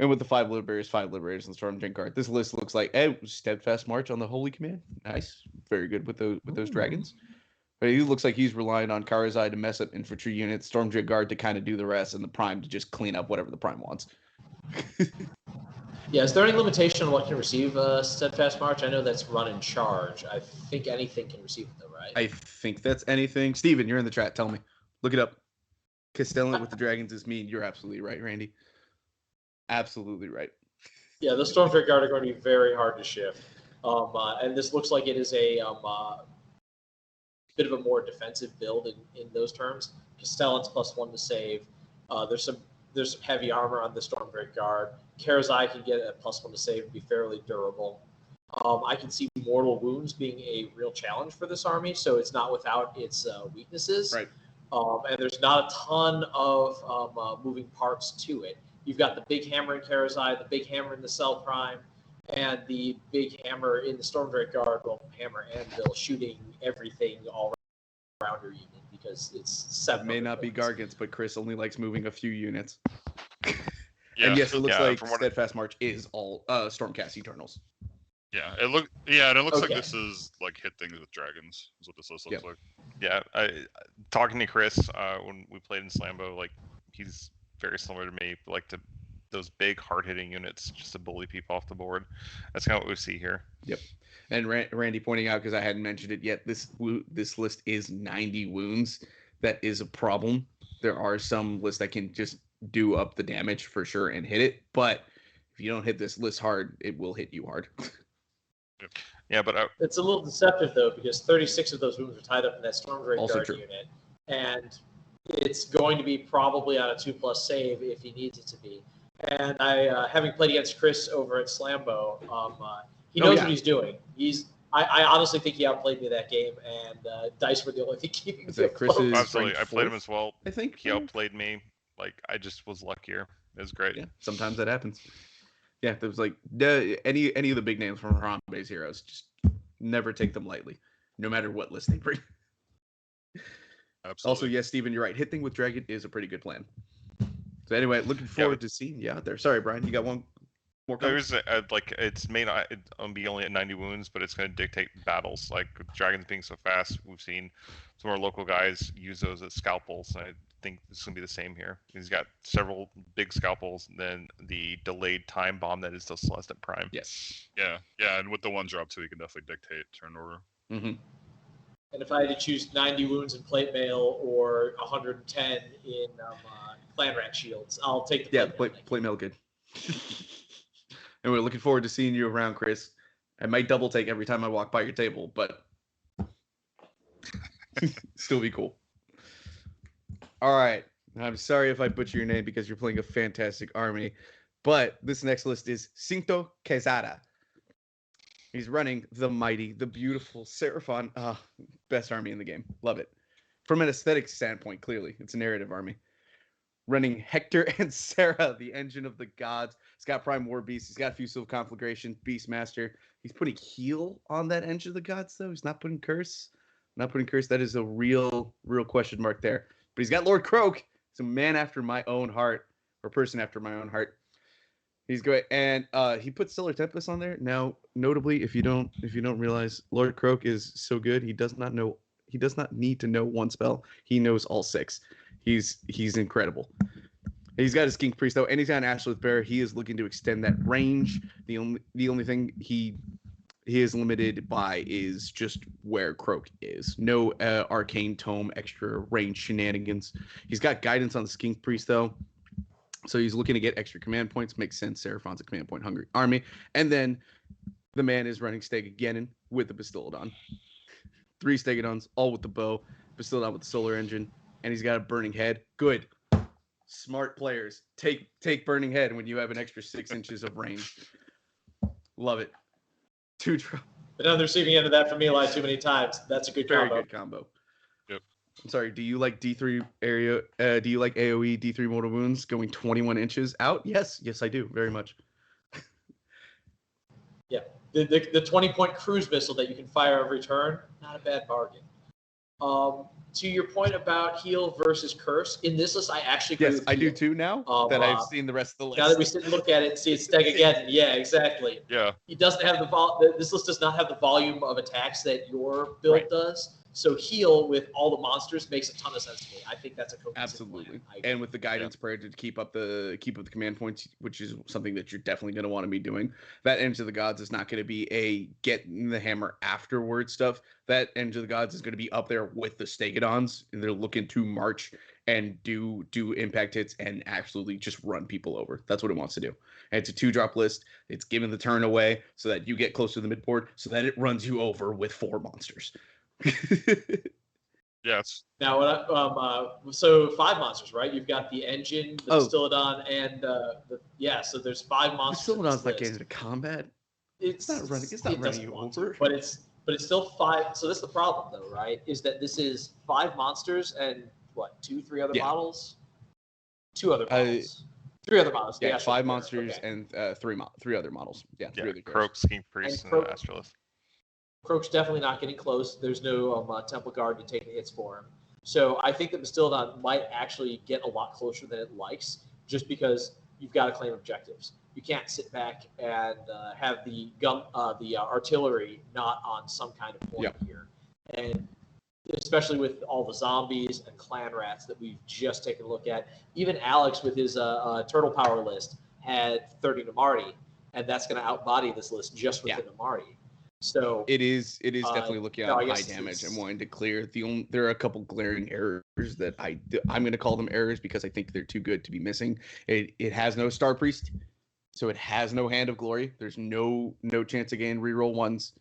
Speaker 1: And with the 5 Liberators, and the Stormdrake Guard, this list looks like Steadfast March on the Holy Command. Nice, very good with those dragons. But he looks like he's relying on Carlisle to mess up infantry units, Stormdrake Guard to kind of do the rest, and the Prime to just clean up whatever the Prime wants.
Speaker 4: Yeah, is there any limitation on what can receive Steadfast March? I know that's run in charge. I think anything can receive it, though, right?
Speaker 1: I think that's anything. Steven, you're in the chat. Tell me. Look it up. Castellan with the dragons is mean. You're absolutely right, Randy. Absolutely right.
Speaker 4: Yeah, the Stormdrake Guard are going to be very hard to shift. And this looks like it is a bit of a more defensive build in those terms. Castellan's +1 to save. There's some heavy armor on the Stormdrake Guard. Carlisle can get a +1 to save and be fairly durable. I can see mortal wounds being a real challenge for this army, so it's not without its weaknesses.
Speaker 1: Right.
Speaker 4: And there's not a ton of moving parts to it. You've got the big hammer in Carlisle, the big hammer in the Cell Prime, and the big hammer in the Stormdrake Guard, well, hammer anvil, shooting everything all around your unit because it's 7.
Speaker 1: May not be Gargants, but Chris only likes moving a few units.
Speaker 2: Yeah.
Speaker 1: And yes, it looks like
Speaker 2: from what
Speaker 1: Steadfast March is all Stormcast Eternals.
Speaker 2: Yeah, it looks like
Speaker 4: Okay.
Speaker 2: this is like hit things with dragons. Is what this list looks
Speaker 1: Yep.
Speaker 2: like.
Speaker 3: Yeah, talking to Chris when we played in Slambo, like he's very similar to me. Like those big hard-hitting units just to bully people off the board. That's kind of what we see here.
Speaker 1: Yep. And Randy pointing out, because I hadn't mentioned it yet, this list is 90 wounds. That is a problem. There are some lists that can just do up the damage for sure and hit it, but if you don't hit this list hard, it will hit you hard.
Speaker 3: Yeah, but
Speaker 4: It's a little deceptive, though, because 36 of those wounds are tied up in that Stormdrake
Speaker 1: Also
Speaker 4: Guard
Speaker 1: true.
Speaker 4: unit. And it's going to be probably on a 2+ save if he needs it to be. And I, having played against Chris over at Slambo, he knows what he's doing. I honestly think he outplayed me that game, and dice were the only thing keeping me
Speaker 1: Chris
Speaker 4: afloat.
Speaker 1: is
Speaker 3: absolutely,
Speaker 1: ranked
Speaker 3: I played him
Speaker 1: fourth,
Speaker 3: as well.
Speaker 1: I think.
Speaker 3: He outplayed me. Like I just was luckier. It was great.
Speaker 1: Yeah, sometimes that happens. Yeah, there was like any of the big names from Harambe's heroes. Just never take them lightly, no matter what list they bring.
Speaker 2: Absolutely.
Speaker 1: Also, yes, Steven, you're right. Hitting with Dragon is a pretty good plan. So anyway, looking forward to seeing you out there. Sorry, Brian, you got one more comment?
Speaker 3: There's like it's may not be only at 90 wounds, but it's going to dictate battles. Like with dragons being so fast, we've seen some of our local guys use those as scalpels. And I think it's going to be the same here. He's got several big scalpels, and then the delayed time bomb that is the Celestin Prime.
Speaker 1: Yes.
Speaker 2: Yeah, and with the 1-drop too, he can definitely dictate turn order.
Speaker 1: Mm-hmm.
Speaker 4: And if I had to choose 90 wounds in plate mail or 110 in clan rank shields, I'll take the plate mail.
Speaker 1: Play mail good. And we're looking forward to seeing you around, Chris. I might double take every time I walk by your table, but still be cool. All right. I'm sorry if I butcher your name because you're playing a fantastic army, but this next list is Conan Quezada. He's running the mighty, the beautiful Seraphon. Best army in the game. Love it. From an aesthetic standpoint, clearly, it's a narrative army. Running Hector and Sarah, the engine of the gods. He's got Prime War Beast. He's got Fusil of Conflagration, Beastmaster. He's putting heal on that engine of the gods, though. He's not putting curse. Not putting curse. That is a real question mark there. But he's got Lord Croak. He's a man after my own heart, or person after my own heart. He's great, and he put Stellar Tempest on there. Now, notably, if you don't realize, Lord Croak is so good, he does not need to know one spell. He knows all 6. He's incredible. He's got his Skink Priest though. Anytime Ashleth Bear, he is looking to extend that range. The only thing he he is limited by is just where Croak is. No arcane tome, extra range shenanigans. He's got guidance on the Skink Priest though, so he's looking to get extra command points. Makes sense. Seraphon's a command point hungry army, and then the man is running Stegageddon with the Bastillodon. 3 Stegadons, all with the bow. Bastillodon with the solar engine, and he's got a burning head. Good. Smart players take burning head when you have an extra 6 inches of range. Love it. 2 drop.
Speaker 4: Been on the receiving end of that from Eli too many times. That's a good
Speaker 1: Very
Speaker 4: combo.
Speaker 1: good combo.
Speaker 2: Yep.
Speaker 1: I'm sorry. Do you like D3 area? Do you like AOE D3 mortal wounds going 21 inches out? Yes, I do very much.
Speaker 4: Yeah, the 20-point cruise missile that you can fire every turn, not a bad bargain. To your point about heal versus curse, in this list, I actually agree
Speaker 1: Yes,
Speaker 4: with
Speaker 1: I
Speaker 4: heal.
Speaker 1: do too now that I've seen the rest of the list.
Speaker 4: Now that we sit and look at it and see it's Stegageddon, yeah, exactly.
Speaker 2: Yeah.
Speaker 4: He doesn't have this list does not have the volume of attacks that your build does. So heal with all the monsters makes a ton of sense to me. I think that's a cohesive
Speaker 1: Absolutely.
Speaker 4: plan.
Speaker 1: And with the guidance prayer to keep up the command points, which is something that you're definitely going to want to be doing. That End of the Gods is not going to be a get the hammer afterward stuff. That End of the Gods is going to be up there with the Stegadons, and they're looking to march and do impact hits and absolutely just run people over. That's what it wants to do. And it's a 2-drop list. It's giving the turn away so that you get close to the midboard so that it runs you over with 4 monsters.
Speaker 2: Yes.
Speaker 4: Now, so 5 monsters, right? You've got the engine, the Bastillodon, and so there's 5 monsters.
Speaker 1: Bastillodon's not getting into combat. It's not running you over.
Speaker 4: But it's still 5. So that's the problem, though, right? Is that this is 5 monsters and what? 2-3 other models? 2 other models. 3 other models.
Speaker 1: Yeah, 5 monsters and 3 other models. Yeah, 3 other
Speaker 3: Croak, Skink Priest, and Astrolith.
Speaker 4: Croak's definitely not getting close. There's no Temple Guard to take the hits for him. So I think that Bastillodon might actually get a lot closer than it likes, just because you've got to claim objectives. You can't sit back and have the artillery not on some kind of point here. And especially with all the zombies and clan rats that we've just taken a look at. Even Alex with his turtle power list had 30 Namarti, and that's going to outbody this list just with the Namarti. So
Speaker 1: it is definitely looking at high damage. I'm wanting to clear there are a couple glaring errors that I'm going to call them errors because I think they're too good to be missing. It has no Star Priest, so it has no Hand of Glory. There's no chance of getting reroll ones.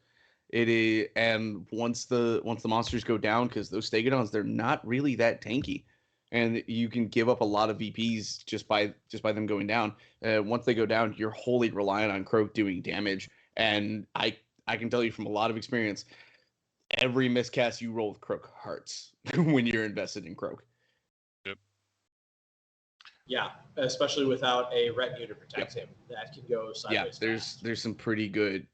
Speaker 1: It is, and once the monsters go down, because those Stegadons, they're not really that tanky, and you can give up a lot of VPs just by them going down. Once they go down, you're wholly reliant on Croak doing damage, and I can tell you from a lot of experience, every miscast you roll with Croak hurts when you're invested in Croak.
Speaker 2: Yep.
Speaker 4: Yeah, especially without a retinue to protect him. That can go sideways.
Speaker 1: Yeah, there's some pretty good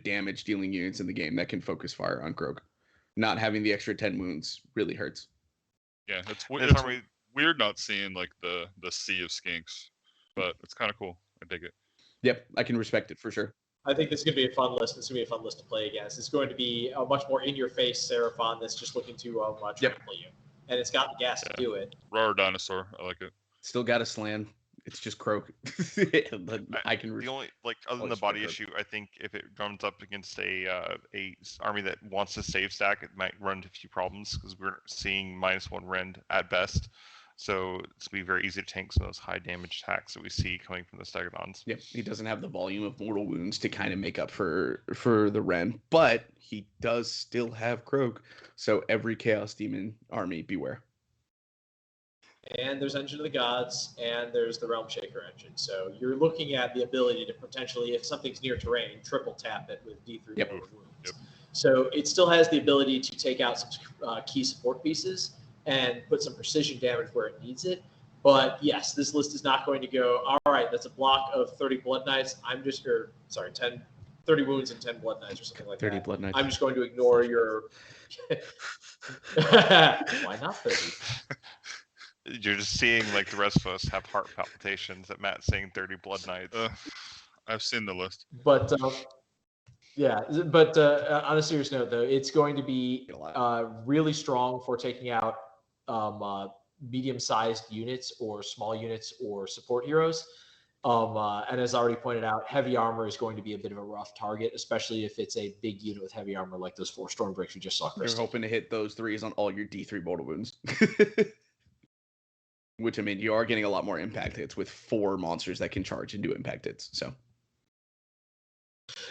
Speaker 1: damage dealing units in the game that can focus fire on Croak. Not having the extra 10 wounds really hurts.
Speaker 2: Yeah, it's weird not seeing like the sea of skinks, but it's kind of cool. I dig it.
Speaker 1: Yep, I can respect it for sure.
Speaker 4: I think this is going to be a fun list. It's going to be a fun list to play against. It's going to be a much more in-your-face Seraphon that's just looking to trample you. And it's got the gas to do it.
Speaker 2: Raw dinosaur. I like it.
Speaker 1: Still got a slam. It's just Croak. I can.
Speaker 3: The only other than the body issue, I think if it runs up against a army that wants to save stack, it might run into a few problems because we're seeing -1 rend at best. So it's going to be very easy to tank some of those high damage attacks that we see coming from the Stegadons.
Speaker 1: Yep, he doesn't have the volume of mortal wounds to kind of make up for the Ren, but he does still have Croak. So every Chaos Demon army, beware.
Speaker 4: And there's Engine of the Gods, and there's the Realm Shaker engine. So you're looking at the ability to potentially, if something's near terrain, triple tap it with D3 mortal wounds. Yep. So it still has the ability to take out some key support pieces and put some precision damage where it needs it. But yes, this list is not going to go, all right, that's a block of 30 Blood Knights. 30 wounds and 10 Blood Knights or something like
Speaker 1: 30
Speaker 4: that.
Speaker 1: Blood Knights.
Speaker 4: I'm just going to ignore your... Why not 30?
Speaker 3: You're just seeing like the rest of us have heart palpitations at Matt saying 30 Blood Knights.
Speaker 2: I've seen the list.
Speaker 4: But on a serious note, though, it's going to be really strong for taking out medium-sized units or small units or support heroes. And as already pointed out, heavy armor is going to be a bit of a rough target, especially if it's a big unit with heavy armor like those 4 Stormbreaks we just saw.
Speaker 1: You're hoping to hit those 3s on all your D3 mortal wounds. Which, I mean, you are getting a lot more impact hits with 4 monsters that can charge and do impact hits. So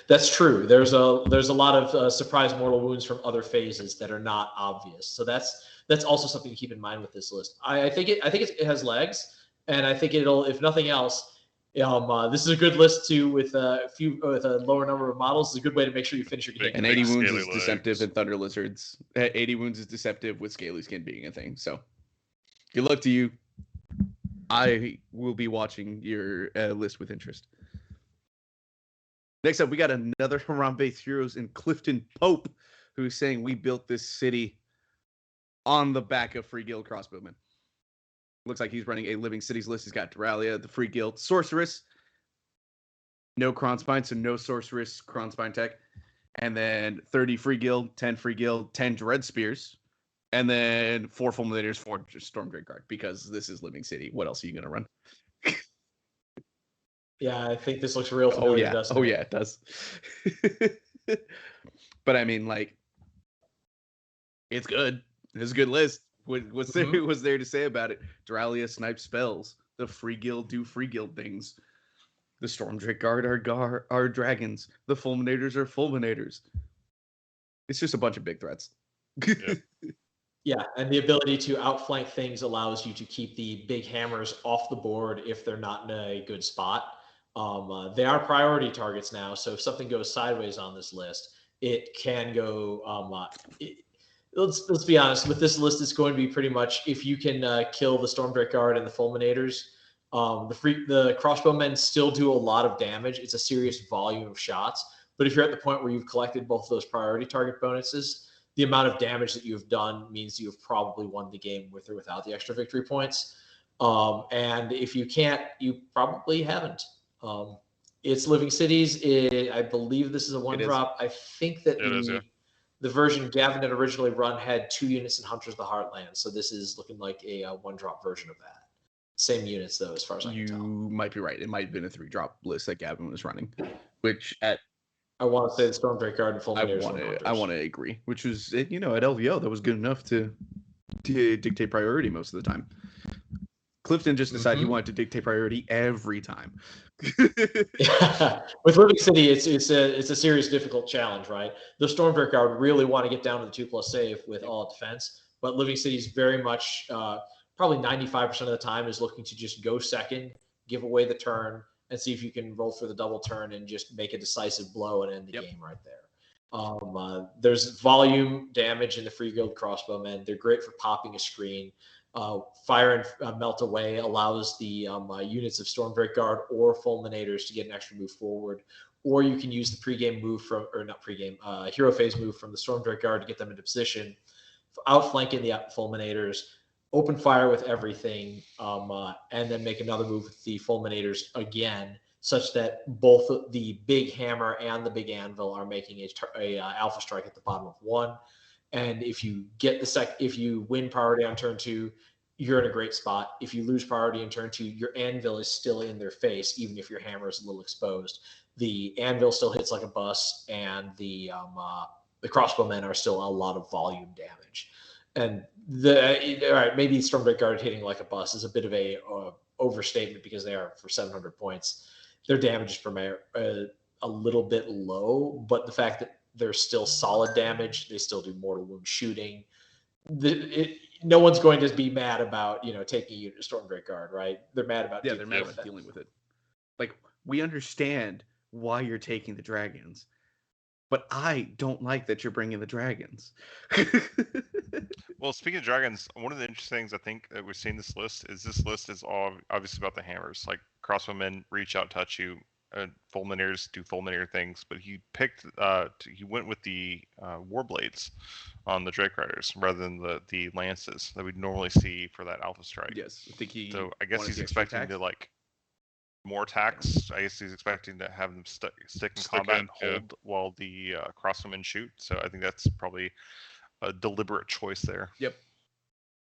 Speaker 4: that's true. There's a lot of surprise mortal wounds from other phases that are not obvious. So that's also something to keep in mind with this list. I think it has legs, and I think it'll, if nothing else, this is a good list too with a lower number of models. It's a good way to make sure you finish your game.
Speaker 1: And 80 wounds is deceptive in Thunder Lizards. 80 wounds is deceptive with Scaly Skin being a thing. So good luck to you. I will be watching your list with interest. Next up, we got another Harambe Heroes in Clifton Pope, who's saying we built this city on the back of Free Guild Crossbowmen. Looks like he's running a Living Cities list. He's got Duralia, the Free Guild, Sorceress, no Kronspine, so no Sorceress, Kronspine tech, and then 30 Free Guild, 10 Free Guild, 10 Dread Spears, and then 4 Fulminators, 4 Stormdrake Guard, because this is Living City. What else are you going to run?
Speaker 4: Yeah, I think this looks real familiar.
Speaker 1: Oh, yeah, it does. But I mean, like, it's good. It's a good list. What's there to say about it? Duralia snipes spells. The Free Guild do Free Guild things. The Stormdrake Guard are dragons. The Fulminators are Fulminators. It's just a bunch of big threats.
Speaker 2: Yeah.
Speaker 4: Yeah, and the ability to outflank things allows you to keep the big hammers off the board if they're not in a good spot. They are priority targets now, so if something goes sideways on this list, it can go. Let's be honest. With this list, it's going to be pretty much if you can kill the Stormdrake Guard and the Fulminators. The crossbowmen still do a lot of damage. It's a serious volume of shots. But if you're at the point where you've collected both those priority target bonuses, the amount of damage that you've done means you've probably won the game with or without the extra victory points. And if you can't, you probably haven't. It's Living Cities. I believe this is a 1-drop. I think that the version Gavin had originally run had 2 units in Hunters of the Heartland. So this is looking like a 1-drop version of that. Same units, though, as far as I can tell.
Speaker 1: You might be right. It might have been a 3-drop list that Gavin was running, which
Speaker 4: I want to say the Stormdrake Guard and Fulminators.
Speaker 1: I want to agree, which was, at LVO, that was good enough to dictate priority most of the time. Clifton just decided he wanted to dictate priority every time.
Speaker 4: Yeah. With Living City, it's a serious, difficult challenge, right? The Stormdrake Guard really want to get down to the 2+ save with all defense, but Living City is very much, probably 95% of the time, is looking to just go second, give away the turn, and see if you can roll for the double turn and just make a decisive blow and end the game right there. There's volume damage in the Free Guild Crossbowmen. They're great for popping a screen. Fire and Melt Away allows the units of Stormdrake Guard or Fulminators to get an extra move forward, or you can use the pregame move hero phase move from the Stormdrake Guard to get them into position, outflanking the Fulminators, open fire with everything, and then make another move with the Fulminators again, such that both the big hammer and the big anvil are making a alpha strike at the bottom of 1. And if you get if you win priority on turn 2, you're in a great spot. If you lose priority in turn 2, your anvil is still in their face, even if your hammer is a little exposed. The anvil still hits like a bus, and the crossbowmen are still a lot of volume damage. And all right, maybe Stormdrake Guard hitting like a bus is a bit of a overstatement because they are for 700 points. Their damage is per a little bit low, but the fact that they're still solid damage, they still do mortal wound shooting. No one's going to be mad about taking a unit of Stormdrake Guard, right? They're mad about
Speaker 1: they're mad about dealing with it. Like, we understand why you're taking the dragons, but I don't like that you're bringing the dragons.
Speaker 3: Well, speaking of dragons, one of the interesting things I think that we've seen this list is all obviously about the hammers. Like, crossbowmen reach out, touch you. Fulminators do Fulminator things, but he went with the Warblades on the Drake Riders rather than the lances that we'd normally see for that alpha strike.
Speaker 1: Yes, I think
Speaker 3: I guess he's expecting to more attacks. I guess he's expecting to have them stick in combat and hold while the crossbowmen shoot. So I think that's probably a deliberate choice there.
Speaker 1: Yep.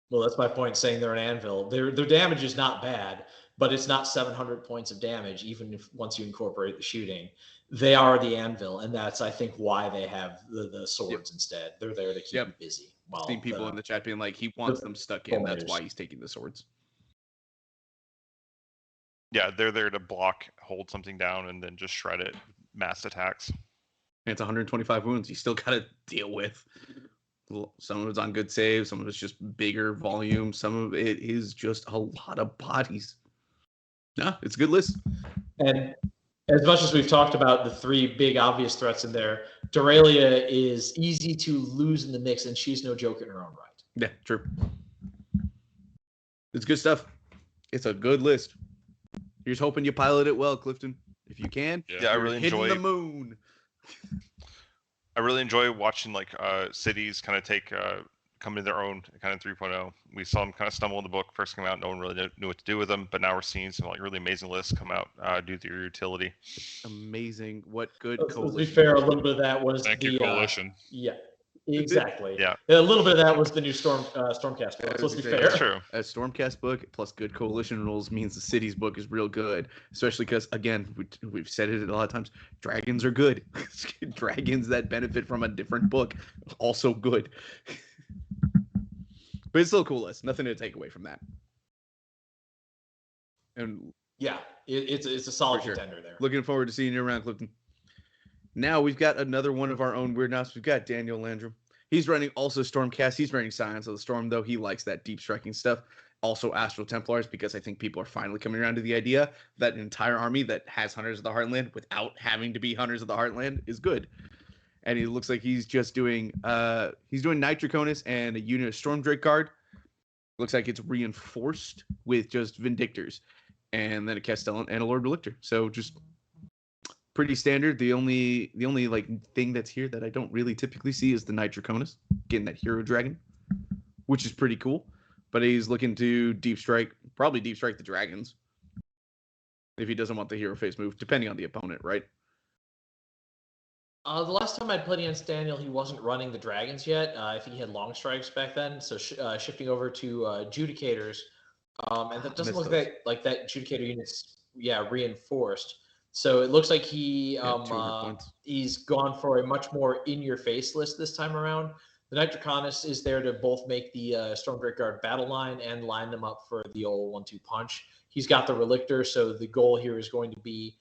Speaker 4: Well, that's my point, saying they're an anvil. Their damage is not bad, but it's not 700 points of damage, even if once you incorporate the shooting. They are the anvil, and that's, I think, why they have the swords instead. They're there to keep you busy.
Speaker 1: I've seen people in the chat being like, he wants them stuck in. That's why he's taking the swords.
Speaker 3: Yeah, they're there to block, hold something down, and then just shred it. Mass attacks.
Speaker 1: And it's 125 wounds. You still got to deal with. Some of it's on good saves. Some of it's just bigger volume. Some of it is just a lot of bodies. No, it's a good list.
Speaker 4: And as much as we've talked about the 3 big obvious threats in there, Dorelia is easy to lose in the mix, and she's no joke in her own right.
Speaker 1: Yeah, true. It's good stuff. It's a good list. You're just hoping you pilot it well, Clifton. If you can,
Speaker 3: I really enjoy
Speaker 1: the moon.
Speaker 3: I really enjoy watching like cities kind of come into their own kind of 3.0. We saw them kind of stumble in the book first came out. No one really knew what to do with them, but now we're seeing some like really amazing lists come out due to their utility.
Speaker 1: Amazing. What good
Speaker 4: coalition. To be fair, a little bit of that was
Speaker 2: Thank you, coalition.
Speaker 4: Yeah. Exactly.
Speaker 3: Yeah.
Speaker 4: A little bit of that was the new Stormcast book. Let's be fair.
Speaker 3: That's true.
Speaker 1: A Stormcast book plus good coalition rules means the city's book is real good, especially because, again, we've said it a lot of times, dragons are good. Dragons that benefit from a different book, also good. But it's still a cool list. Nothing to take away from that. And
Speaker 4: yeah, it's a solid contender there.
Speaker 1: Looking forward to seeing you around, Clifton. Now we've got another one of our own weird nods. We've got Daniel Landrum. He's running also Stormcast. He's running Science of the Storm, though. He likes that deep striking stuff. Also Astral Templars, because I think people are finally coming around to the idea that an entire army that has Hunters of the Heartland without having to be Hunters of the Heartland is good. And he looks like he's just doing Nitroconus and a unit of Stormdrake Guard. Looks like it's reinforced with just Vindictors. And then a Castellan and a Lord Relictor. So just pretty standard. The only like thing that's here that I don't really typically see is the Nitroconus, getting that hero dragon, which is pretty cool. But he's looking to probably deep strike the dragons if he doesn't want the hero phase move, depending on the opponent, right?
Speaker 4: The last time I played against Daniel, he wasn't running the dragons yet. I think he had long strikes back then. So shifting over to Adjudicators, and that doesn't look like that Adjudicator unit's reinforced. So it looks like he's gone for a much more in-your-face list this time around. The Nitroconus is there to both make the Stormdrake Guard battle line and line them up for the old 1-2 punch. He's got the Relictor, so the goal here is going to be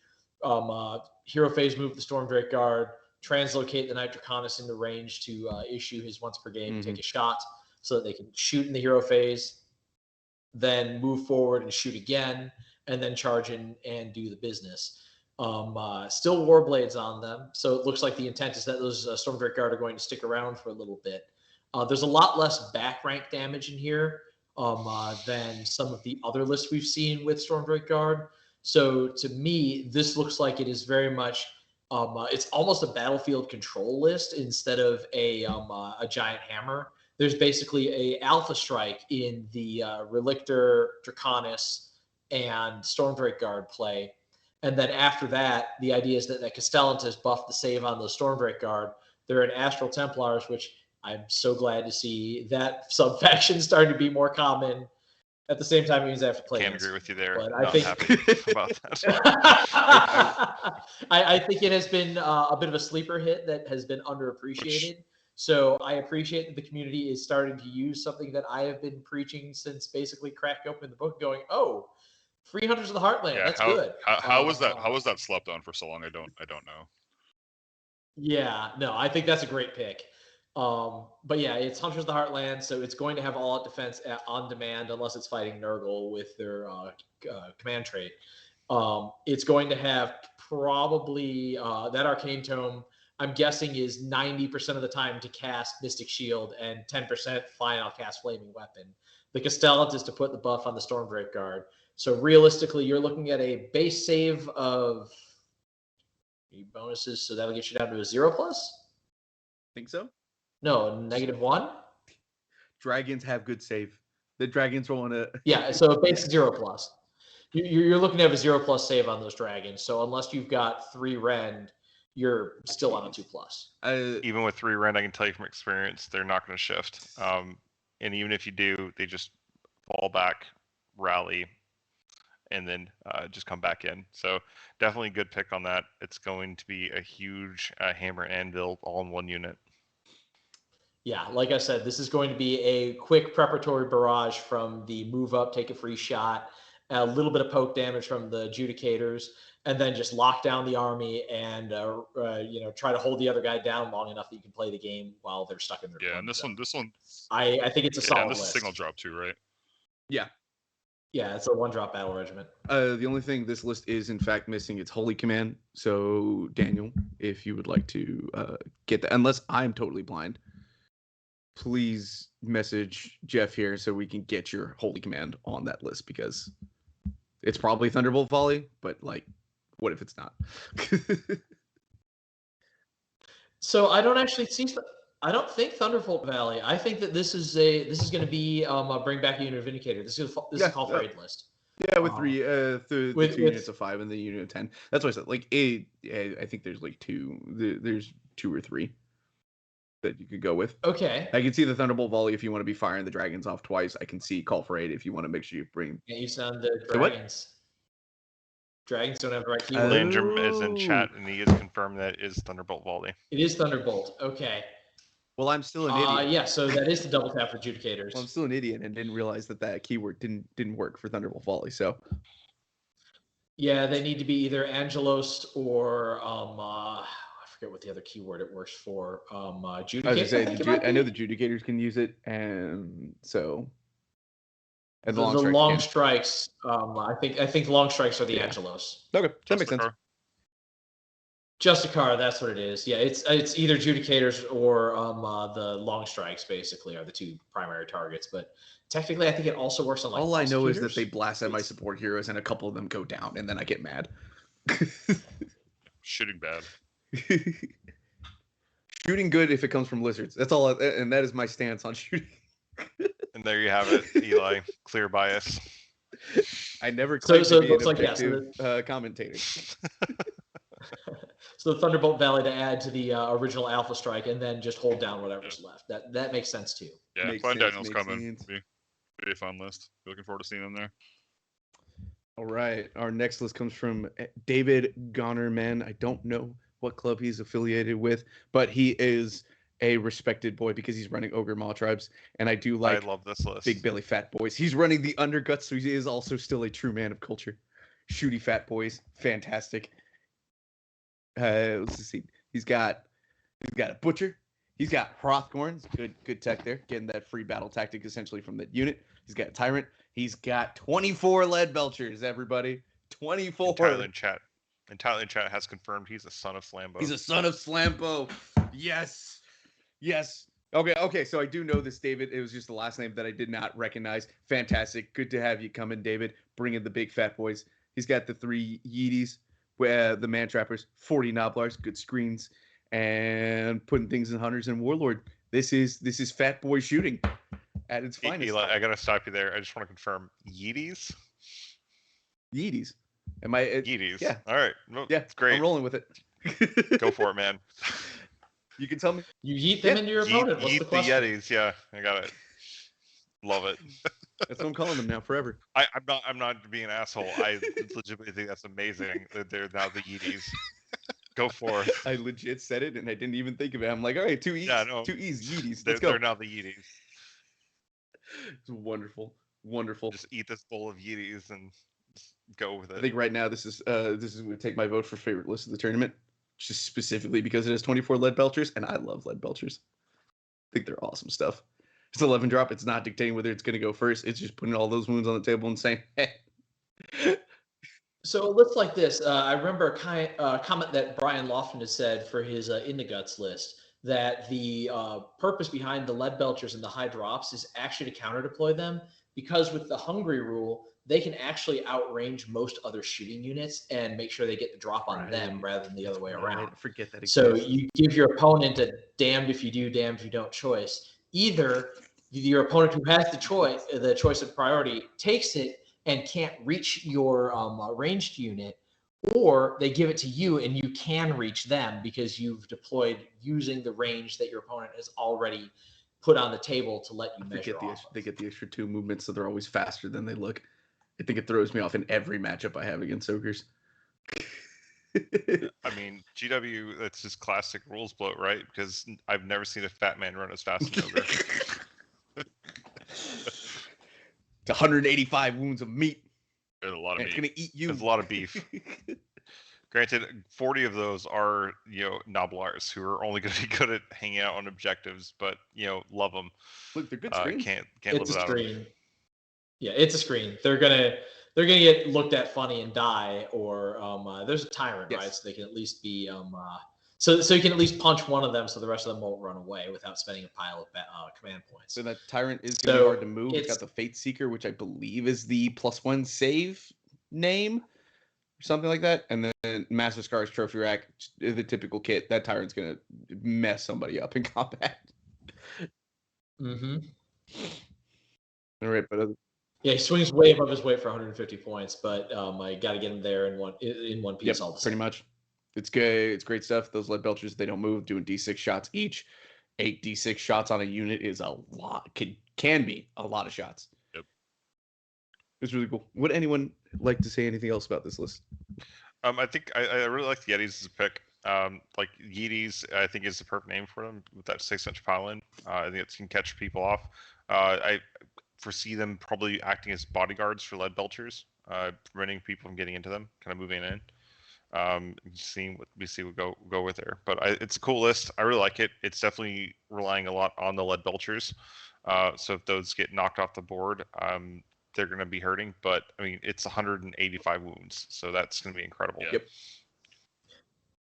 Speaker 4: hero phase move the Stormdrake Guard, translocate the Nitroconus into range to issue his once per game, take a shot so that they can shoot in the hero phase, then move forward and shoot again, and then charge in and do the business. Still Warblades on them, so it looks like the intent is that those Stormdrake Guard are going to stick around for a little bit. There's a lot less back rank damage in here than some of the other lists we've seen with Stormdrake Guard. So to me, this looks like it is very much it's almost a battlefield control list instead of a giant hammer. There's basically a alpha strike in the Relictor, Draconis, and Stormdrake Guard play. And then after that, the idea is that Castellantis buff the save on the Stormdrake Guard. They're in Astral Templars, which I'm so glad to see that sub-faction starting to be more common. At the same time, it means I have to play.
Speaker 3: Can't agree with you there.
Speaker 4: But
Speaker 3: I think happy about
Speaker 4: that. I think it has been a bit of a sleeper hit that has been underappreciated. So I appreciate that the community is starting to use something that I have been preaching since basically cracking open the book, going, "Oh, free Hunters of the Heartland.
Speaker 2: Yeah,
Speaker 4: that's good."
Speaker 2: How was that? How was that slept on for so long? I don't know.
Speaker 4: Yeah, no, I think that's a great pick. But yeah, it's Hunters of the Heartland, so it's going to have all-out defense on demand unless it's fighting Nurgle with their command trait. It's going to have probably that Arcane Tome, I'm guessing, is 90% of the time to cast Mystic Shield and 10% fine, I'll cast Flaming Weapon. The Castellant is to put the buff on the Stormdrake Guard. So realistically, you're looking at a base save of bonuses, so that'll get you down to a 0+?
Speaker 1: Think so?
Speaker 4: No, -1?
Speaker 1: Dragons have good save. The dragons will want to...
Speaker 4: Yeah, so a base 0+. You're looking to have a 0+ save on those dragons. So unless you've got 3 rend, you're still on a 2+.
Speaker 3: Even with 3 rend, I can tell you from experience, they're not going to shift. And even if you do, they just fall back, rally, and then just come back in. So definitely a good pick on that. It's going to be a huge hammer anvil all in one unit.
Speaker 4: Yeah, like I said, this is going to be a quick preparatory barrage from the move up, take a free shot, a little bit of poke damage from the adjudicators, and then just lock down the army and try to hold the other guy down long enough that you can play the game while they're stuck in their
Speaker 2: Yeah, and this one,
Speaker 4: I think it's a
Speaker 2: yeah,
Speaker 4: solid
Speaker 2: and this is
Speaker 4: list.
Speaker 2: signal drop too, right?
Speaker 1: Yeah.
Speaker 4: Yeah, it's a one-drop battle regiment.
Speaker 1: The only thing this list is in fact missing its holy command. So Daniel, if you would like to get that, unless I'm totally blind, please message Jeff here so we can get your holy command on that list, because it's probably Thunderbolt Volley, but like, what if it's not?
Speaker 4: So I don't actually see. I don't think Thunderbolt Valley. I think that this is going to be a bring back a unit of Vindicator. This is a call for aid list.
Speaker 1: Yeah, with the two units of 5 and the unit of 10. That's what I said. Like I think there's like there's 2 or 3 that you could go with.
Speaker 4: Okay.
Speaker 1: I can see the Thunderbolt Volley if you want to be firing the dragons off twice. I can see Call for Aid if you want to make sure you bring.
Speaker 4: Can't you sound the
Speaker 1: The what?
Speaker 4: dragons? Dragons don't have the right keyword.
Speaker 3: Landrum is in chat, and he has confirmed that it is Thunderbolt Volley.
Speaker 4: It is Thunderbolt. Okay.
Speaker 1: Well, I'm still an idiot.
Speaker 4: Yeah, so that is the double tap for adjudicators.
Speaker 1: Well, I'm still an idiot and didn't realize that keyword didn't work for Thunderbolt Volley. So
Speaker 4: yeah, they need to be either Angelos or I forget what the other keyword it works for. Adjudicator.
Speaker 1: I was gonna say, I know the adjudicators can use it, and so. And
Speaker 4: the long strikes. I think long strikes are the Angelos.
Speaker 1: Okay, that makes sense.
Speaker 4: Justicar, that's what it is. Yeah, it's either adjudicators or the long strikes. Basically, are the 2 primary targets. But technically, I think it also works on like.
Speaker 1: All I know is that they blast at my support heroes, and a couple of them go down, and then I get mad.
Speaker 2: Shooting bad.
Speaker 1: Shooting good if it comes from lizards. That's all, and that is my stance on shooting.
Speaker 3: And there you have it, Eli. Clear bias.
Speaker 1: I never claimed to be an
Speaker 4: like,
Speaker 1: objective commentator.
Speaker 4: So the Thunderbolt Valley to add to the original Alpha Strike, and then just hold down whatever's left. That makes sense too.
Speaker 2: Yeah, Glenn Daniel's coming. Be a fun list. Looking forward to seeing him there.
Speaker 1: All right, our next list comes from David Gonerman. I don't know what club he's affiliated with, but he is a respected boy because he's running Ogre Maw Tribes, and I love this list. Big belly fat boys. He's running the Underguts, so he is also still a true man of culture. Shooty fat boys, fantastic. Let's see. He's got a Butcher. He's got Hrothgorn. Good tech there, getting that free battle tactic essentially from that unit. He's got a Tyrant. He's got 24 lead belchers. Everybody, 24.
Speaker 3: And Tyler in chat has confirmed he's a son of Slambo.
Speaker 1: He's a son of Slambo. Yes. Okay. So I do know this, David. It was just the last name that I did not recognize. Fantastic. Good to have you come in, David. Bring in the big fat boys. He's got the 3 Yeeties, where the Man Trappers, 40 Noblars, good screens, and putting things in Hunters and Warlord. This is fat boy shooting at its finest.
Speaker 3: Eli, I gotta stop you there. I just want to confirm, Yeeties.
Speaker 1: Am I?
Speaker 3: Yeeties.
Speaker 1: Yeah.
Speaker 3: All right. Well,
Speaker 1: yeah.
Speaker 3: It's great.
Speaker 1: I'm rolling with it.
Speaker 3: Go for it, man.
Speaker 1: You can tell me.
Speaker 4: You yeet them into your opponent. What's the question?
Speaker 3: The Yetis. Yeah, I got it. Love it.
Speaker 1: That's what I'm calling them now, forever.
Speaker 3: I'm not being an asshole. I legitimately think that's amazing that they're now the Yetis. Go for it.
Speaker 1: I legit said it, and I didn't even think of it. I'm like, all right, 2 E's.
Speaker 3: Yeah, no.
Speaker 1: 2 E's, Yeeties.
Speaker 3: Let's
Speaker 1: Let's go.
Speaker 3: They're now the Yetis.
Speaker 1: It's wonderful.
Speaker 3: Just eat this bowl of Yetis and just go with it.
Speaker 1: I think right now this is going to take my vote for favorite list of the tournament, just specifically because it has 24 lead belchers, and I love lead belchers. I think they're awesome stuff. It's 11 drop. It's not dictating whether it's going to go first. It's just putting all those wounds on the table and saying, hey.
Speaker 4: So it looks like this. I remember a comment that Brian Lofton had said for his In the Guts list, that the purpose behind the lead belchers and the high drops is actually to counter deploy them, because with the hungry rule, they can actually outrange most other shooting units and make sure they get the drop on them rather than the other way around.
Speaker 1: Forget that.
Speaker 4: So you give your opponent a damned if you do, damned if you don't choice. Either your opponent who has the choice of priority takes it and can't reach your ranged unit, or they give it to you and you can reach them because you've deployed using the range that your opponent has already put on the table to let you measure off.
Speaker 1: They get the extra 2 movements, so they're always faster than they look. I think it throws me off in every matchup I have against ogres.
Speaker 3: I mean, GW, that's just classic rules bloat, right? Because I've never seen a fat man run as fast as an ogre.
Speaker 1: It's 185 wounds of meat.
Speaker 2: There's a lot of
Speaker 1: And it's
Speaker 2: meat.
Speaker 1: gonna eat you.
Speaker 3: There's a lot of beef. Granted, 40 of those are, Noblars who are only going to be good at hanging out on objectives, but, love them.
Speaker 1: Look, they're good screens.
Speaker 3: Can't
Speaker 4: It's
Speaker 3: live
Speaker 4: a
Speaker 3: without them.
Speaker 4: screen. Yeah, it's a screen. They're gonna get looked at funny and die, or there's a tyrant,
Speaker 1: Yes.
Speaker 4: right? So they can at least be so you can at least punch one of them, so the rest of them won't run away without spending a pile of command points.
Speaker 1: So that tyrant is gonna be
Speaker 4: So
Speaker 1: hard to move. It's got the Fate Seeker, which I believe is the +1 save name, or something like that. And then Master Scar's Trophy Rack, the typical kit. That tyrant's gonna mess somebody up in combat.
Speaker 4: Mm-hmm.
Speaker 1: All right, but
Speaker 4: Yeah, he swings way above his weight for 150 points, but I got to get him there in one piece.
Speaker 1: yep,
Speaker 4: all the
Speaker 1: pretty
Speaker 4: same.
Speaker 1: much. It's good. It's great stuff. Those lead belchers, they don't move, doing D6 shots each. 8 D6 shots on a unit is a lot. Can be a lot of shots.
Speaker 2: Yep.
Speaker 1: It's really cool. Would anyone like to say anything else about this list?
Speaker 3: I think I really like the Yetis as a pick. Like Yetis, I think is the perfect name for them with that 6-inch pylon. I think it can catch people off. I foresee them probably acting as bodyguards for lead belchers, preventing people from getting into them, kind of moving in. Seeing what we see would go with there. But it's a cool list. I really like it. It's definitely relying a lot on the lead belchers. So if those get knocked off the board, they're going to be hurting. But I mean, it's 185 wounds, so that's going to be incredible.
Speaker 2: Yeah.
Speaker 1: Yep.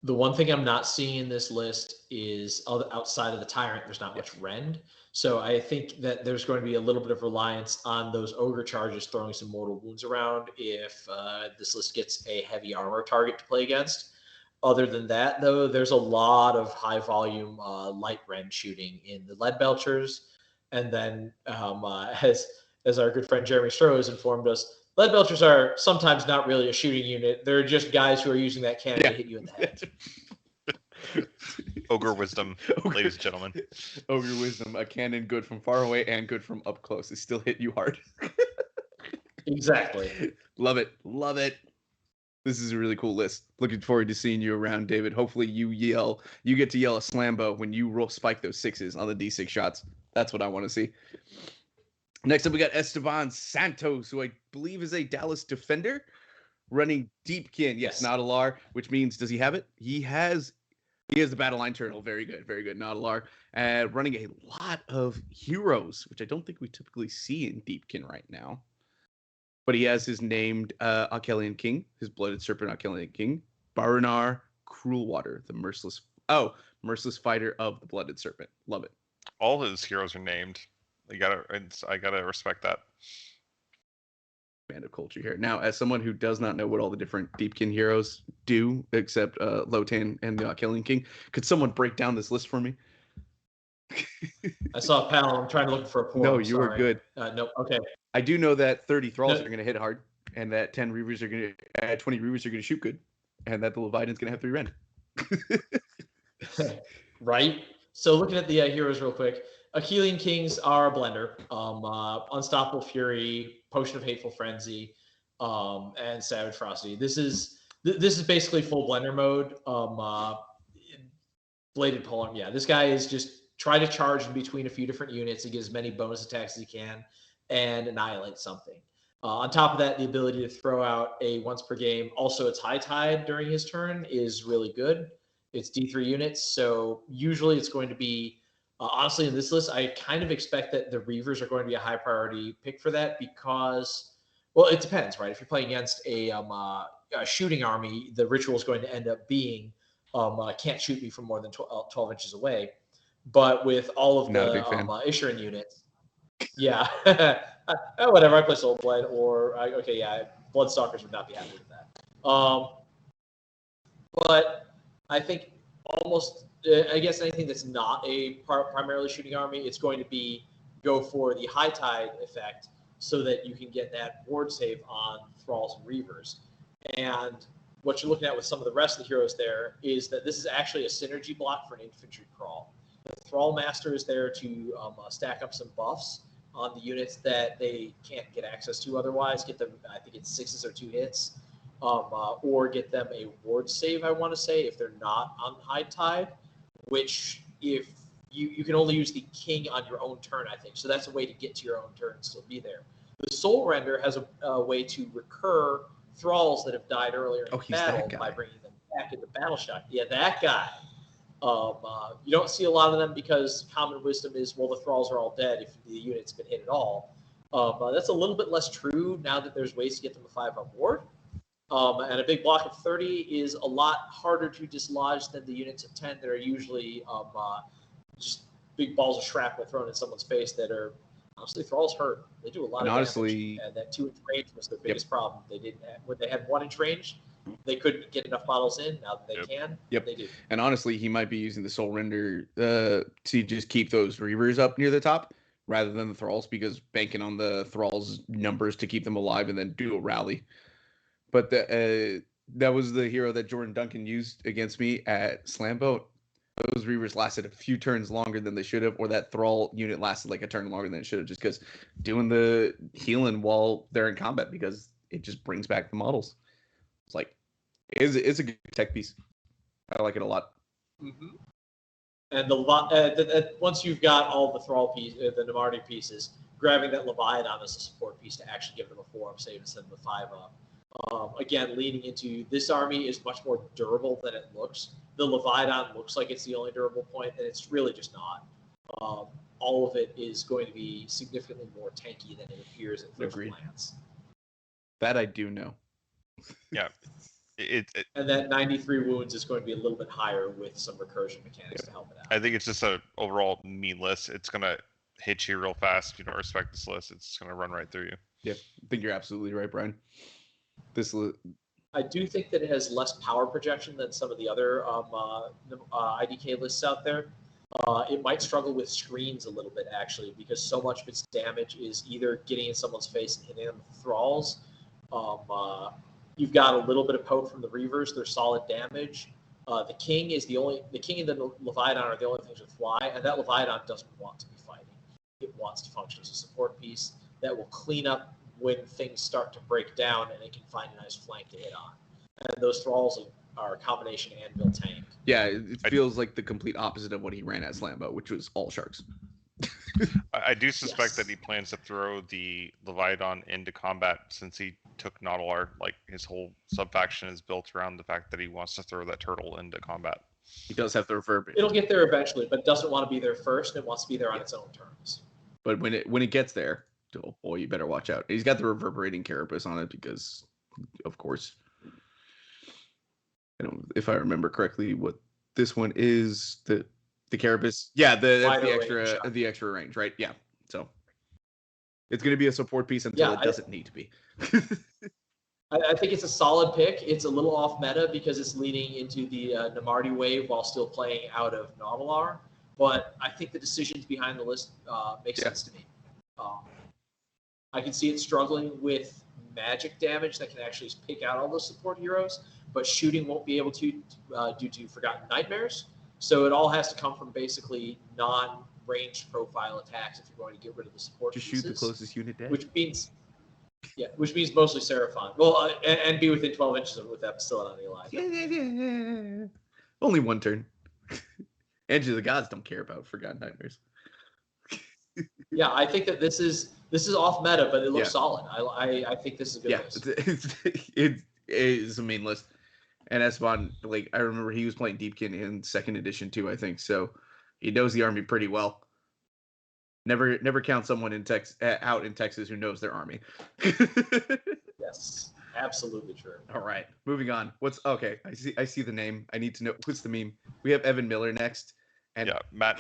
Speaker 4: The one thing I'm not seeing in this list is outside of the tyrant, there's not much rend. So I think that there's going to be a little bit of reliance on those ogre charges throwing some mortal wounds around if this list gets a heavy armor target to play against. Other than that, though, there's a lot of high volume light rend shooting in the lead belchers. And then as our good friend Jeremy Stroh has informed us, lead belchers are sometimes not really a shooting unit. They're just guys who are using that cannon to hit you in the head.
Speaker 3: Ogre wisdom, ladies and gentlemen.
Speaker 1: Ogre wisdom, a cannon good from far away and good from up close. It still hit you hard.
Speaker 4: Exactly.
Speaker 1: Love it. Love it. This is a really cool list. Looking forward to seeing you around, David. Hopefully you get to yell a slambo when you spike those 6s on the D6 shots. That's what I want to see. Next up, we got Esteban Santos, who I believe is a Dallas defender, running Deepkin. Yes, not Alar, which means, does he have it? He has the Battle Line Turtle. Very good, not Alar. Running a lot of heroes, which I don't think we typically see in Deepkin right now. But he has his named Arkelian King, his Blooded Serpent Arkelian King, Barunar Cruelwater, the merciless fighter of the Blooded Serpent. Love it.
Speaker 3: All his heroes are named. I gotta respect that.
Speaker 1: Band of culture here. Now, as someone who does not know what all the different Deepkin heroes do, except Lotan and the Arkelian King, could someone break down this list for me?
Speaker 4: I saw a panel. I'm trying to look for a poem.
Speaker 1: No, you are good.
Speaker 4: No, okay.
Speaker 1: I do know that 30 thralls are going to hit hard, and that 10 reavers are going to 20 reavers are going to shoot good, and that the Leviathan's going to have 3 rend.
Speaker 4: Right. So looking at the heroes real quick, Achillean Kings are a blender. Unstoppable Fury, Potion of Hateful Frenzy, and Savage Ferocity. This is basically full blender mode. Bladed Polearm. Yeah, this guy is just try to charge in between a few different units and get as many bonus attacks as he can and annihilate something. On top of that, the ability to throw out a once per game. Also, it's High Tide during his turn is really good. It's D3 units, so usually it's going to be, honestly, in this list, I kind of expect that the Reavers are going to be a high priority pick for that because, well, it depends, right? If you're playing against a shooting army, the ritual is going to end up being can't shoot me from more than 12 inches away. But with all of the Isherin units, yeah, whatever. I play Soulblade Bloodstalkers would not be happy with that. But I think almost, I guess anything that's not a primarily shooting army, it's going to be go for the High Tide effect so that you can get that ward save on Thralls and Reavers. And what you're looking at with some of the rest of the heroes there is that this is actually a synergy block for an infantry crawl. The Thrall Master is there to stack up some buffs, on the units that they can't get access to otherwise. Get them, I think it's 6s or 2 hits, or get them a ward save, I want to say, if they're not on High Tide, which if you can only use the king on your own turn, I think. So that's a way to get to your own turn and still be there. The Soul Render has a way to recur thralls that have died earlier in battle by bringing them back into battle shock. Yeah, that guy. You don't see a lot of them because common wisdom is, well, the thralls are all dead if the unit's been hit at all. That's a little bit less true now that there's ways to get them a 5-up ward. And a big block of 30 is a lot harder to dislodge than the units of 10 that are usually just big balls of shrapnel thrown in someone's face that are, honestly, thralls hurt. They do a lot of damage. And that 2-inch range was their biggest problem. They didn't when they had 1-inch range, they couldn't get enough models in. Now that they can, they do.
Speaker 1: And honestly, he might be using the Soul Render to just keep those Reavers up near the top rather than the Thralls, because banking on the Thralls' numbers to keep them alive and then do a rally. But that was the hero that Jordan Duncan used against me at Slamboat. Those Reavers lasted a few turns longer than they should have, or that Thrall unit lasted like a turn longer than it should have, just because doing the healing while they're in combat, because it just brings back the models. It's like, it's a good tech piece. I like it a lot.
Speaker 4: Mm-hmm. And once you've got all the Thrall pieces, the Namardi pieces, grabbing that Leviathan as a support piece to actually give them a 4-up save instead of the 5-up. Again, leading into this army is much more durable than it looks. The Leviathan looks like it's the only durable point, and it's really just not. All of it is going to be significantly more tanky than it appears at first glance.
Speaker 1: That I do know.
Speaker 3: Yeah.
Speaker 4: And that 93 wounds is going to be a little bit higher with some recursion mechanics to help it out.
Speaker 3: I think it's just an overall mean list. It's going to hit you real fast if you don't respect this list. It's going to run right through you.
Speaker 1: Yeah, I think you're absolutely right, Brian.
Speaker 4: I do think that it has less power projection than some of the other IDK lists out there. It might struggle with screens a little bit, actually, because so much of its damage is either getting in someone's face and hitting them with thralls. You've got a little bit of poke from the Reavers. They're solid damage. The King and the Leviathan are the only things that fly, and that Leviathan doesn't want to be fighting. It wants to function as a support piece that will clean up when things start to break down, and it can find a nice flank to hit on. And those thralls are a combination anvil tank.
Speaker 1: Yeah, it feels like the complete opposite of what he ran at Slambo, which was all sharks.
Speaker 3: I do suspect that he plans to throw the Leviathan into combat since he took Nautilus. Like, his whole sub-faction is built around the fact that he wants to throw that turtle into combat.
Speaker 1: He does have the reverb.
Speaker 4: It'll get there eventually, but doesn't want to be there first. It wants to be there on its own terms.
Speaker 1: But when it gets there, oh boy, you better watch out. He's got the reverberating carapace on it because, of course, if I remember correctly, what this one is, the carapace. Yeah, the extra range, right? Yeah. So it's going to be a support piece until it doesn't need to be.
Speaker 4: I think it's a solid pick. It's a little off meta because it's leaning into the Namardi wave while still playing out of Nautilus. But I think the decisions behind the list make sense to me. I can see it struggling with magic damage that can actually pick out all those support heroes, but shooting won't be able to due to Forgotten Nightmares. So it all has to come from basically non-ranged profile attacks if you're going to get rid of the support
Speaker 1: Just
Speaker 4: pieces.
Speaker 1: Shoot the closest unit dead.
Speaker 4: Which means mostly Seraphon. Well, and be within 12 inches of with that still on the alive.
Speaker 1: Yeah. Only one turn. Edge of the Gods don't care about Forgotten Nightmares.
Speaker 4: Yeah, I think that this is off meta, but it looks solid. I think this is a good list.
Speaker 1: It is a main list. And Esteban, like, I remember he was playing Deepkin in 2nd edition too, I think. So he knows the army pretty well. Never count someone out in Texas who knows their army.
Speaker 4: Yes, absolutely true.
Speaker 1: All right, moving on. Okay? I see the name. I need to know what's the meme. We have Evan Miller next. And
Speaker 3: yeah, Matt,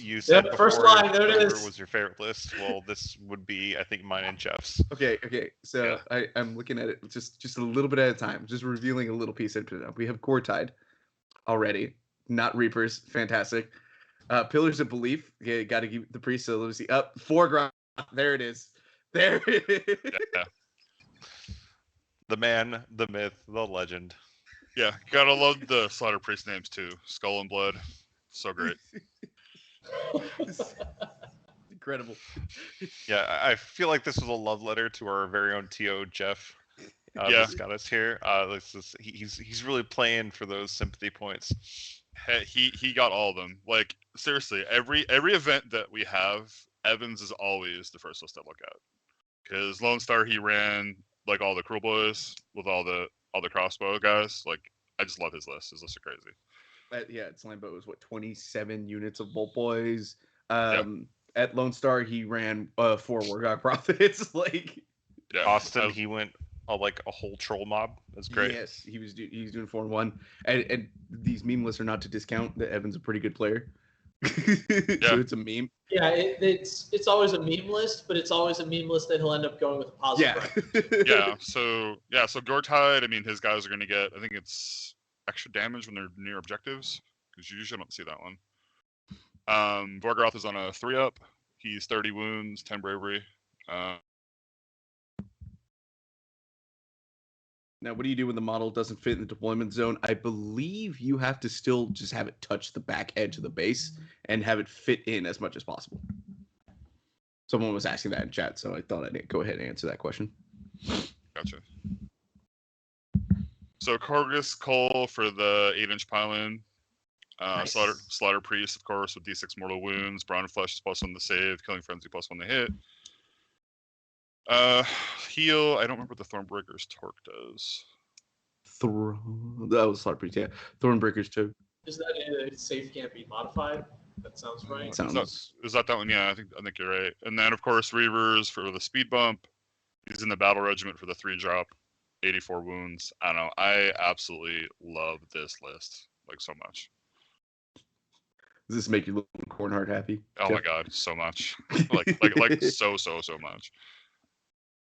Speaker 3: you said before
Speaker 4: first line, there it is.
Speaker 3: Was your favorite list? Well, this would be, I think, mine and Jeff's.
Speaker 1: Okay. So I'm looking at it just a little bit at a time, just revealing a little piece into it. We have Core Tide already, not Reapers. Fantastic. Pillars of Belief. Okay, got to give the priest a little see up. Foreground. There it is. There it is.
Speaker 3: Yeah. The man, the myth, the legend.
Speaker 2: Yeah, gotta love the Slaughter Priest names too. Skull and Blood. So great.
Speaker 1: incredible.
Speaker 3: Yeah, I feel like this was a love letter to our very own TO Jeff.
Speaker 2: Yeah.
Speaker 3: That's got us here. He's really playing for those sympathy points.
Speaker 2: He got all of them. Like seriously, every event that we have, Evans is always the first list I look at. Because Lone Star, he ran like all the Cruel Boys with all the crossbow guys. Like I just love his list. His lists are crazy.
Speaker 1: Yeah, at Slambo was what 27 units of Bolt Boys.
Speaker 2: Yep.
Speaker 1: At Lone Star, he ran 4 Wargog Prophets. Like,
Speaker 2: Yeah.
Speaker 3: Austin, he went like a whole troll mob. That's great.
Speaker 1: yes, he was doing 4 and 1. And these meme lists are not to discount that Evan's a pretty good player. So it's a meme.
Speaker 4: Yeah, it's always a meme list, but it's always a meme list that he'll end up going with a positive.
Speaker 1: Yeah.
Speaker 2: So Gortide, I mean, his guys are going to get, I think it's extra damage when they're near objectives, because you usually don't see that one. Vorgaroth is on a 3-up. He's 30 wounds, 10 bravery.
Speaker 1: Now, what do you do when the model doesn't fit in the deployment zone? I believe you have to still just have it touch the back edge of the base and have it fit in as much as possible. Someone was asking that in chat, so I thought I'd go ahead and answer that question.
Speaker 2: Gotcha. So Corgus Cole for the 8-inch pylon.
Speaker 1: Nice.
Speaker 2: Slaughter Priest, of course, with D6 mortal wounds. Brown Flesh is +1 to save. Killing Frenzy +1 to hit. Heal. I don't remember what the Thornbreaker's Torque does.
Speaker 1: That was Slaughter Priest, yeah. Thornbreakers too.
Speaker 4: Is that a safe can't be modified? That sounds right.
Speaker 2: Is that one? Yeah, I think you're right. And then of course Reavers for the speed bump. He's in the battle regiment for the 3-drop, 84 wounds. I don't know. I absolutely love this list like so much.
Speaker 1: Does this make you little Cornheart happy?
Speaker 2: Oh my god, so much. like so much.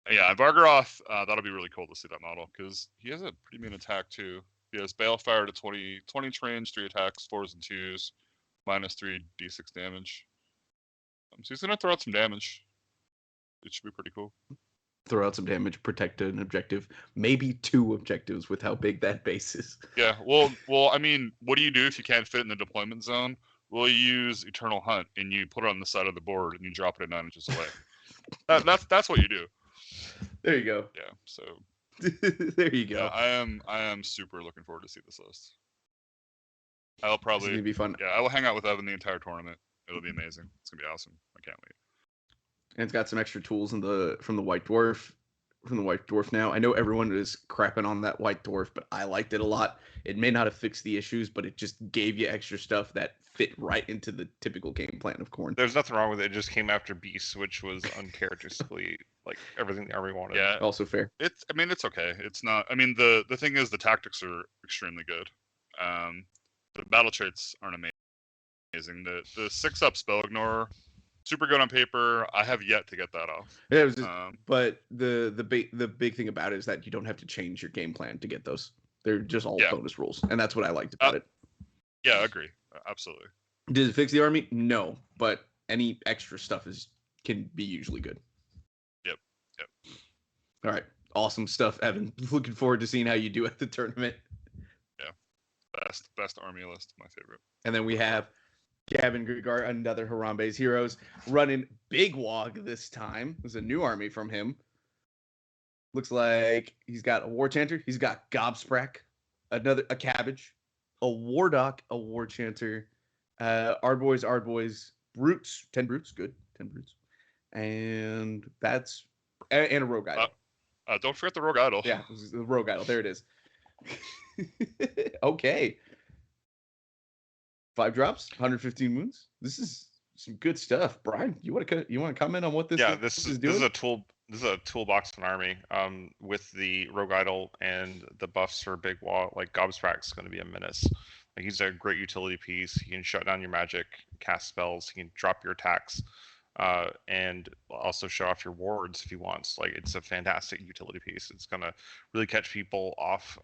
Speaker 2: Yeah, Vargaroth, that'll be really cool to see that model because he has a pretty mean attack too. He has Balefire to 20 range, 3 attacks, 4s and 2s, -3 d6 damage. So he's gonna throw out some damage. It should be pretty cool.
Speaker 1: Throw out some damage, protect an objective, maybe 2 objectives with how big that base is.
Speaker 2: Yeah, well, I mean, what do you do if you can't fit in the deployment zone? Well, you use Eternal Hunt and you put it on the side of the board and you drop it at 9 inches away. That's what you do.
Speaker 1: There you go.
Speaker 2: Yeah, so
Speaker 1: there you go.
Speaker 2: Yeah, I am super looking forward to see this list. I'll probably
Speaker 1: It's gonna be fun.
Speaker 2: Yeah, I will hang out with Evan the entire tournament. It'll be amazing. It's gonna be awesome. I can't wait.
Speaker 1: And it's got some extra tools from the White Dwarf. Now, I know everyone is crapping on that White Dwarf, but I liked it a lot. It may not have fixed the issues, but it just gave you extra stuff that fit right into the typical game plan of Khorne.
Speaker 3: There's nothing wrong with it. It just came after Beast, which was uncharacteristically like everything the army wanted.
Speaker 2: Yeah,
Speaker 1: Also fair.
Speaker 2: it's okay. It's not. I mean, the thing is, the tactics are extremely good. The battle traits aren't amazing. The 6-up spell ignore, super good on paper. I have yet to get that off.
Speaker 1: Yeah, it was just, but the big thing about it is that you don't have to change your game plan to get those. They're just all bonus rules, and that's what I liked about it.
Speaker 2: Yeah, I agree. Absolutely.
Speaker 1: Did it fix the army? No, but any extra stuff can be usually good.
Speaker 2: Yep.
Speaker 1: All right, awesome stuff, Evan. Looking forward to seeing how you do at the tournament.
Speaker 2: Yeah, best army list, my favorite.
Speaker 1: And then we have Gavin Grigar, another Harambe's Heroes, running Big Wog this time. There's a new army from him. Looks like he's got a War Chanter. He's got Gobsprak, a Cabbage, a Wardock, a War Chanter, Ardboys, Brutes, 10 Brutes, good, 10 Brutes. And a Rogue Idol.
Speaker 2: Don't forget the Rogue Idol.
Speaker 1: Yeah, the Rogue Idol. There it is. Okay. 5 drops, 115 wounds. This is some good stuff. Brian, you want to comment on what this is doing?
Speaker 3: This is a toolbox of an army. With the Rogue Idol and the buffs for Big Wall, like Gobsprak's going to be a menace. Like he's a great utility piece. He can shut down your magic, cast spells. He can drop your attacks, and also show off your wards if he wants. Like it's a fantastic utility piece. It's going to really catch people off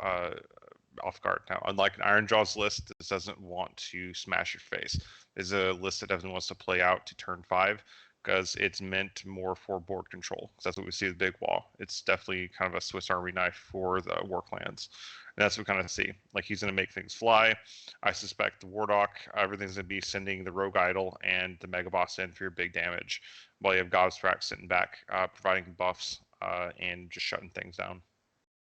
Speaker 3: guard. Now, unlike an Iron Jaws list, this doesn't want to smash your face. It's a list that doesn't want to play out to turn 5. because it's meant more for board control. Because that's what we see with Big Wall. It's definitely kind of a Swiss Army knife for the war clans. And that's what we kind of see. Like, he's going to make things fly. I suspect the Warlock, everything's going to be sending the Rogue Idol and the Mega Boss in for your big damage, while you have Gobstrack sitting back, providing buffs and just shutting things down.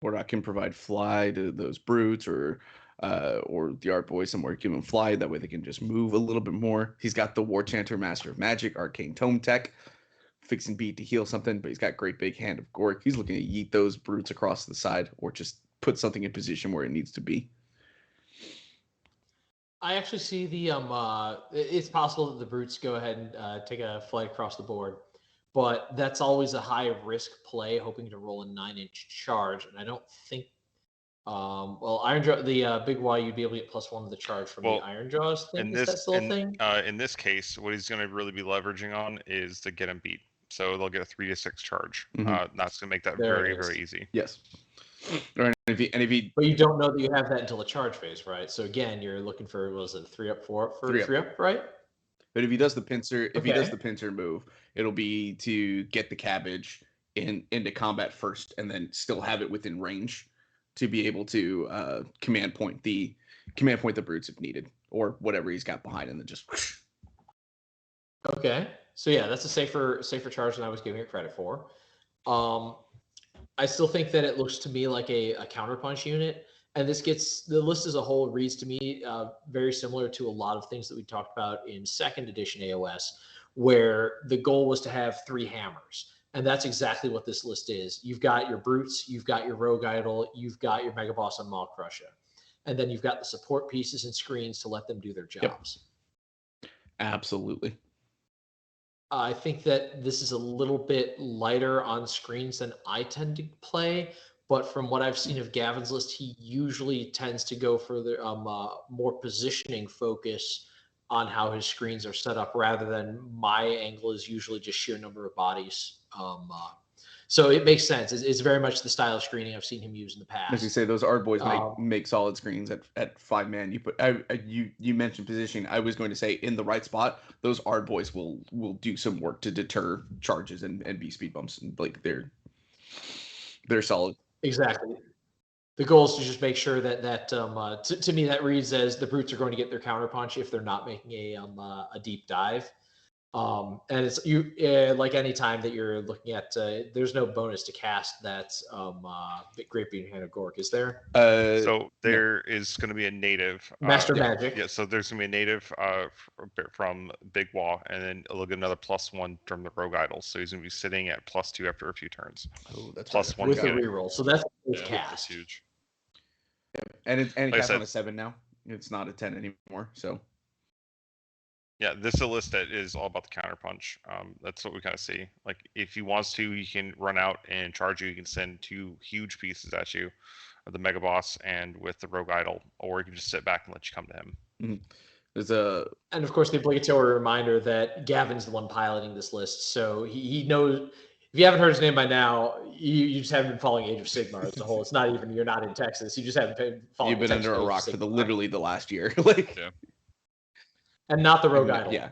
Speaker 1: Warlock can provide fly to those brutes, or the Art Boy somewhere give them fly. That way they can just move a little bit more. He's got the War Chanter, Master of Magic, Arcane Tome Tech, fixing beat to heal something, but he's got great big hand of Gork. He's looking to yeet those brutes across the side, or just put something in position where it needs to be.
Speaker 4: I actually see the it's possible that the brutes go ahead and take a flight across the board, but that's always a high risk play, hoping to roll a 9-inch charge, and I don't think. Well, Iron Jaw, the Big Y, you'd be able to get +1 to the charge from the Iron Jaws thing. Is that still a thing?
Speaker 3: In this case, what he's going to really be leveraging on is to get him beat. So they'll get a 3 to 6 charge.
Speaker 1: Mm-hmm.
Speaker 3: That's going to make that very easy.
Speaker 1: Yes. Or if he,
Speaker 4: but you don't know that you have that until the charge phase, right? So again, you're looking for, what was it, 3-up, 4-up for 3-up, right?
Speaker 1: But if he does the pincer, he does the pincer move, it'll be to get the cabbage into combat first, and then still have it within range to be able to command point the brutes if needed, or whatever he's got behind, and then just.
Speaker 4: Okay, so yeah, that's a safer charge than I was giving it credit for. I still think that it looks to me like a counterpunch unit, and the list as a whole reads to me very similar to a lot of things that we talked about in 2nd edition AOS, where the goal was to have 3 hammers. And that's exactly what this list is. You've got your brutes, you've got your Rogue Idol, you've got your Mega Boss and Maw Crusher. And then you've got the support pieces and screens to let them do their jobs.
Speaker 1: Yep. Absolutely.
Speaker 4: I think that this is a little bit lighter on screens than I tend to play. But from what I've seen of Gavin's list, he usually tends to go for the more positioning focus on how his screens are set up, rather than my angle is usually just sheer number of bodies. So it makes sense. It's very much the style of screening I've seen him use in the past.
Speaker 1: As you say, those Art Boys make solid screens at 5-man. You mentioned positioning. I was going to say, in the right spot, those Art Boys will do some work to deter charges and be speed bumps, and like they're solid.
Speaker 4: Exactly. The goal is to just make sure that to me that reads as the brutes are going to get their counterpunch if they're not making a deep dive. And it's like any time that you're looking at, there's no bonus to cast that Great Beating Hand of Gork, is there?
Speaker 3: So there is going to be a native
Speaker 4: Master Magic.
Speaker 3: Yeah, so there's going to be a native from Big Wall, and then it'll get another +1 from the Rogue Idol. So he's going to be sitting at +2 after a few turns.
Speaker 1: Oh, that's
Speaker 3: +1
Speaker 4: with a reroll. So that's cast.
Speaker 2: That's huge.
Speaker 1: Yeah. And it
Speaker 3: Like
Speaker 1: casts on a 7 now. It's not a 10 anymore. So.
Speaker 3: Yeah, this is a list that is all about the counterpunch. That's what we kind of see. Like, if he wants to, he can run out and charge you. He can send 2 huge pieces at you, the Mega Boss and with the Rogue Idol, or he can just sit back and let you come to him.
Speaker 1: Mm-hmm.
Speaker 4: And of course, the obligatory reminder that Gavin's the one piloting this list, so he knows. If you haven't heard his name by now, you just haven't been following Age of Sigmar as a whole. It's not even you're not in Texas. You just haven't been following.
Speaker 1: You've been under a rock for literally the last year, like.
Speaker 2: Yeah.
Speaker 4: And not the Rogue Idol.
Speaker 1: Yeah,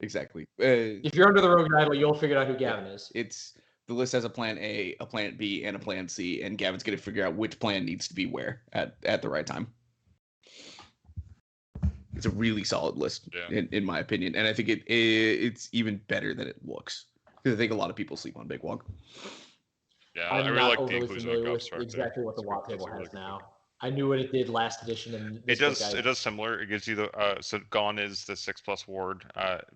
Speaker 1: exactly.
Speaker 4: If you're under the Rogue Idol, you'll figure out who Gavin is.
Speaker 1: It's the list has a plan A, a plan B, and a plan C, and Gavin's going to figure out which plan needs to be where at the right time. It's a really solid list, in my opinion, and I think it's even better than it looks, because I think a lot of people sleep on Big Wog.
Speaker 2: Yeah,
Speaker 4: I'm
Speaker 2: I really
Speaker 4: not
Speaker 2: like the
Speaker 4: overly
Speaker 2: inclusion
Speaker 4: familiar
Speaker 2: of
Speaker 4: with
Speaker 2: Gobstrack.
Speaker 4: exactly what the
Speaker 2: That's
Speaker 4: Watt table
Speaker 2: really
Speaker 4: has
Speaker 2: cool.
Speaker 4: now. I knew what it did last edition, and
Speaker 3: It does similar. It gives you the so Gone is the 6+ ward.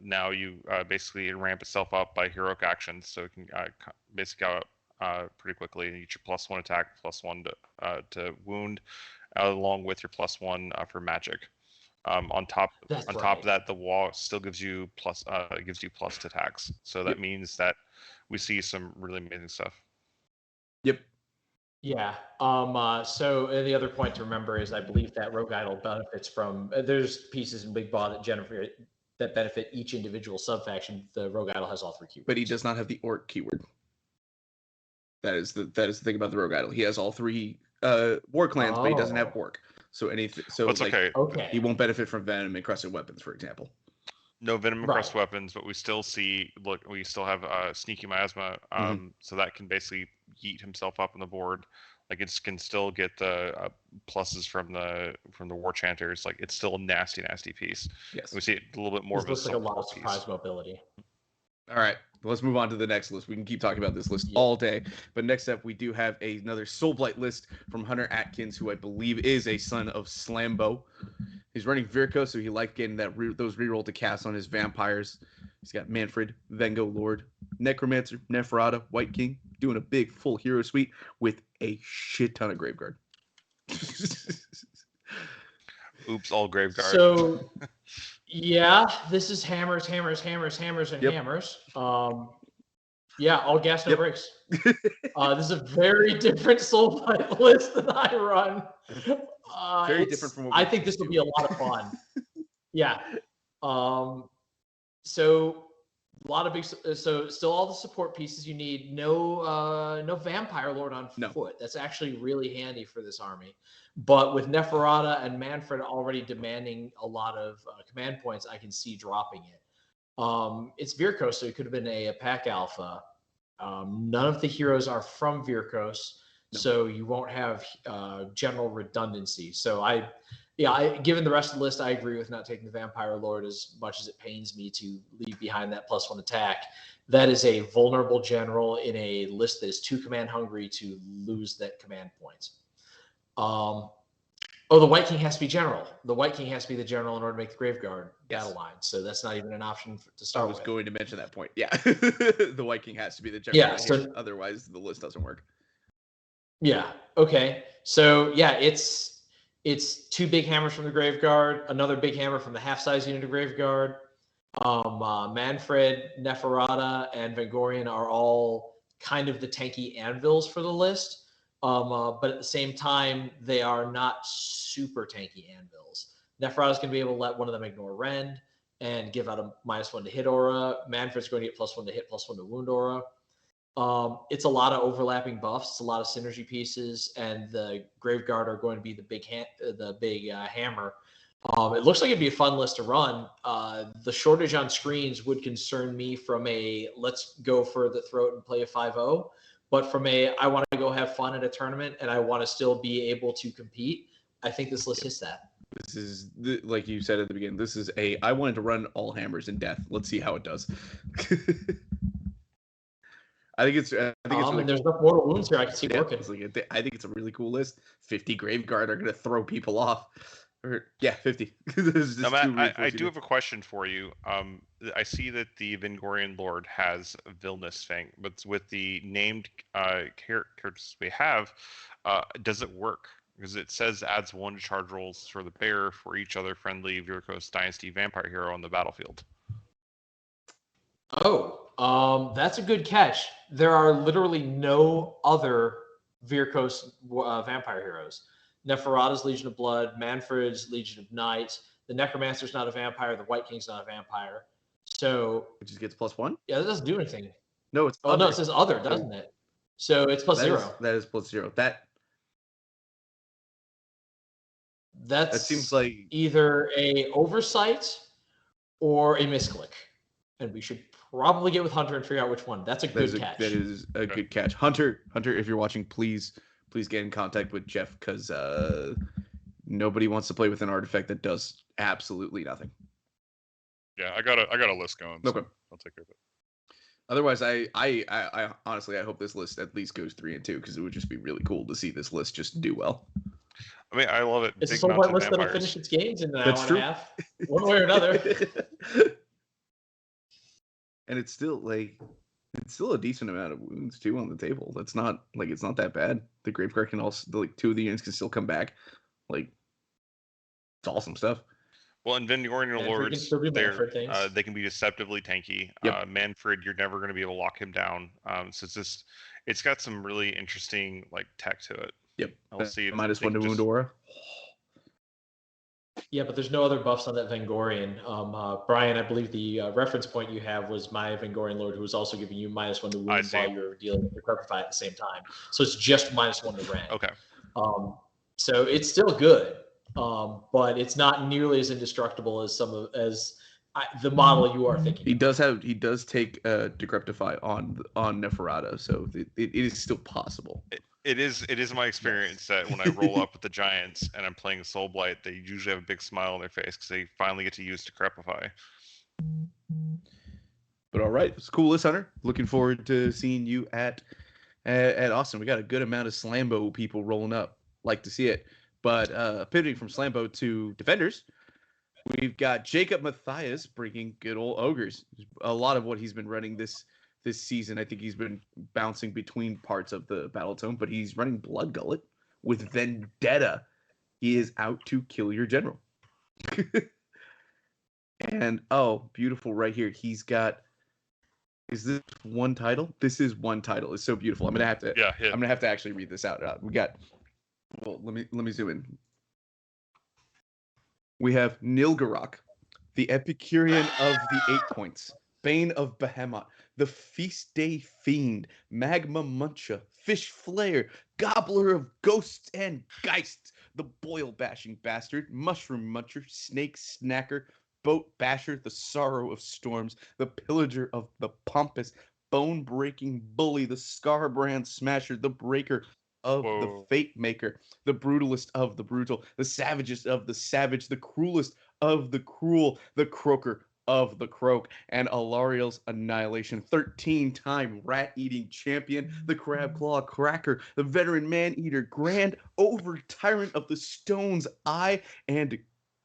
Speaker 3: Now you basically ramp itself up by heroic actions, so it can basically go up pretty quickly. And you get your +1 attack, +1 to wound, along with your +1 for magic. On top of that, the wall still gives you plus to attacks. So that means that we see some really amazing stuff.
Speaker 1: Yep.
Speaker 4: Yeah. So the other point to remember is I believe that Rogue Idol benefits from there's pieces in Big Baw that benefit each individual subfaction. The Rogue Idol has all 3 keywords.
Speaker 1: But he does not have the Orc keyword. That is the thing about the Rogue Idol. He has all 3 war clans, but he doesn't have Orc. So anything. So
Speaker 3: That's
Speaker 1: like,
Speaker 3: okay.
Speaker 4: Okay.
Speaker 1: He won't benefit from venom and crescent weapons, for example.
Speaker 3: No venom
Speaker 4: Right.
Speaker 3: across weapons, but we still have sneaky miasma, so that can basically yeet himself up on the board. Like it can still get the pluses from the war chanters. Like it's still a nasty piece.
Speaker 1: Yes.
Speaker 3: We see it a little bit more
Speaker 4: This
Speaker 3: of a
Speaker 4: looks like a lot of
Speaker 3: support
Speaker 4: surprise
Speaker 3: piece.
Speaker 4: mobility.
Speaker 1: All right, let's move on to the next list. We can keep talking about this list
Speaker 4: Yeah.
Speaker 1: all day. But next up, we do have another Soulblight list from Hunter Atkins, who I believe is a son of Slambo. He's running Virko, so he liked getting those reroll to cast on his vampires. He's got Manfred, Vengo Lord, Necromancer, Neferata, White King, doing a big full hero suite with a shit ton of Graveguard.
Speaker 3: Oops, all Graveguard.
Speaker 4: So, yeah, this is hammers, and
Speaker 1: Yep.
Speaker 4: hammers. Yeah, all gas, no
Speaker 1: Yep.
Speaker 4: brakes. This is a very different Soulblight list than I run.
Speaker 1: Very different from what
Speaker 4: I
Speaker 1: we're
Speaker 4: think this
Speaker 1: used
Speaker 4: will
Speaker 1: to.
Speaker 4: be a lot of fun. Yeah. So a lot of big. So still all the support pieces you need. No Vampire Lord on
Speaker 1: No.
Speaker 4: foot. That's actually really handy for this army. But with Neferata and Manfred already demanding a lot of command points, I can see dropping it. It's Virkos, so it could have been a pack alpha. None of the heroes are from Virkos, so you won't have general redundancy. So given the rest of the list, I agree with not taking the Vampire Lord as much as it pains me to leave behind that +1 attack. That is a vulnerable general in a list that is too command hungry to lose that command points. The White King has to be general. The White King has to be the general in order to make the Graveguard battle line. So that's not even an option to start with.
Speaker 1: I was going to mention that point. Yeah. The White King has to be the general.
Speaker 4: Yeah, so
Speaker 1: otherwise the list doesn't work.
Speaker 4: Yeah. Okay. So yeah, it's two big hammers from the Graveguard, another big hammer from the half-size unit of Graveguard. Manfred, Neferata, and Vengorian are all kind of the tanky anvils for the list. But at the same time, they are not super tanky anvils. Neferata's going to be able to let one of them ignore Rend and give out a -1 to hit aura. Manfred's going to get +1 to hit, +1 to wound aura. It's a lot of overlapping buffs. It's a lot of synergy pieces, and the Graveguard are going to be the big hammer. It looks like it'd be a fun list to run. The shortage on screens would concern me from a let's go for the throat and play a 5-0, but from a I want to go have fun at a tournament and I want to still be able to compete. I think this list hits that.
Speaker 1: This is like you said at the beginning. This is I wanted to run all hammers in death. Let's see how it does. I think it's really
Speaker 4: and there's enough mortal wounds here. I can see working.
Speaker 1: I think it's a really cool list. 50 Graveguard are going to throw people off. 50.
Speaker 3: Now, Matt, I do have a question for you. I see that the Vengorian Lord has Vilnius Fang, but with the named characters we have, does it work? Because it says adds 1 to charge rolls for the bear for each other friendly Virkos Dynasty vampire hero on the battlefield.
Speaker 4: Oh, that's a good catch. There are literally no other Virkos vampire heroes. Neferata's Legion of Blood, Manfred's Legion of Night. The Necromancer's not a vampire. The White King's not a vampire. So
Speaker 1: it just gets +1.
Speaker 4: Yeah, that doesn't do anything.
Speaker 1: No, it's
Speaker 4: other. No, it says other, doesn't it? So it's +0.
Speaker 1: That is +0.
Speaker 4: That
Speaker 1: seems like
Speaker 4: either a oversight or a misclick, and we should probably get with Hunter and figure out which one. That's a good catch.
Speaker 1: That is a good catch. Hunter, if you're watching, please get in contact with Jeff, because nobody wants to play with an artifact that does absolutely nothing.
Speaker 2: Yeah, I got a list going. So
Speaker 1: okay,
Speaker 2: I'll take care of it.
Speaker 1: Otherwise, I honestly I hope this list at least goes 3 and 2, because it would just be really cool to see this list just do well.
Speaker 3: I mean, I love it.
Speaker 4: It's a Soulblight list that'll finish its games in an hour and a half, one way or another.
Speaker 1: And it's still a decent amount of wounds too on the table. That's not it's not that bad. The Graveguard can also 2 of the units can still come back. It's awesome stuff.
Speaker 3: Well, and Vengorian Lords, they can be deceptively tanky.
Speaker 1: Yep.
Speaker 3: Manfred, you're never going to be able to lock him down. So it's got some really interesting tech to it.
Speaker 1: Yep.
Speaker 3: We'll see.
Speaker 1: -1 to wound aura.
Speaker 4: Yeah, but there's no other buffs on that Vengorian. Brian, I believe the reference point you have was my Vengorian Lord, who was also giving you -1 to wound while you're dealing with the Crepify at the same time. So it's just -1 to rank.
Speaker 3: Okay.
Speaker 4: So it's still good, but it's not nearly as indestructible as the model you are thinking.
Speaker 1: He does take Decrepify on Neferata, so it is still possible.
Speaker 3: It is my experience that when I roll up with the Giants and I'm playing Soul Blight, they usually have a big smile on their face because they finally get to use Decrepify.
Speaker 1: But all right, it's cool, Hunter. Looking forward to seeing you at Austin. We got a good amount of Slambo people rolling up. Like to see it. But pivoting from Slambo to Defenders, we've got Jacob Matthias bringing good old Ogres. A lot of what he's been running this season, I think he's been bouncing between parts of the Battle Tome, but he's running Blood Gullet with Vendetta. He is out to kill your general. And beautiful right here. He's got. Is this one title? This is one title. It's so beautiful. I'm gonna have to.
Speaker 2: Yeah.
Speaker 1: I'm gonna have to actually read this out. We got. Well, let me zoom in. We have Nilgarok, the Epicurean of the 8 points, Bane of Behemoth, the Feast Day Fiend, Magma Muncher, Fish Flayer, Gobbler of Ghosts and Geists, the Boil Bashing Bastard, Mushroom Muncher, Snake Snacker, Boat Basher, the Sorrow of Storms, the Pillager of the Pompous, Bone Breaking Bully, the Scarbrand Smasher, the Breaker of the Fate Maker, the Brutalist of the Brutal, the Savagest of the Savage, the Cruelest of the Cruel, the Croaker of the Croak, and Alariel's Annihilation, 13-time rat-eating champion, the Crab Claw Cracker, the Veteran Man-Eater, Grand Over Tyrant of the Stone's Eye, and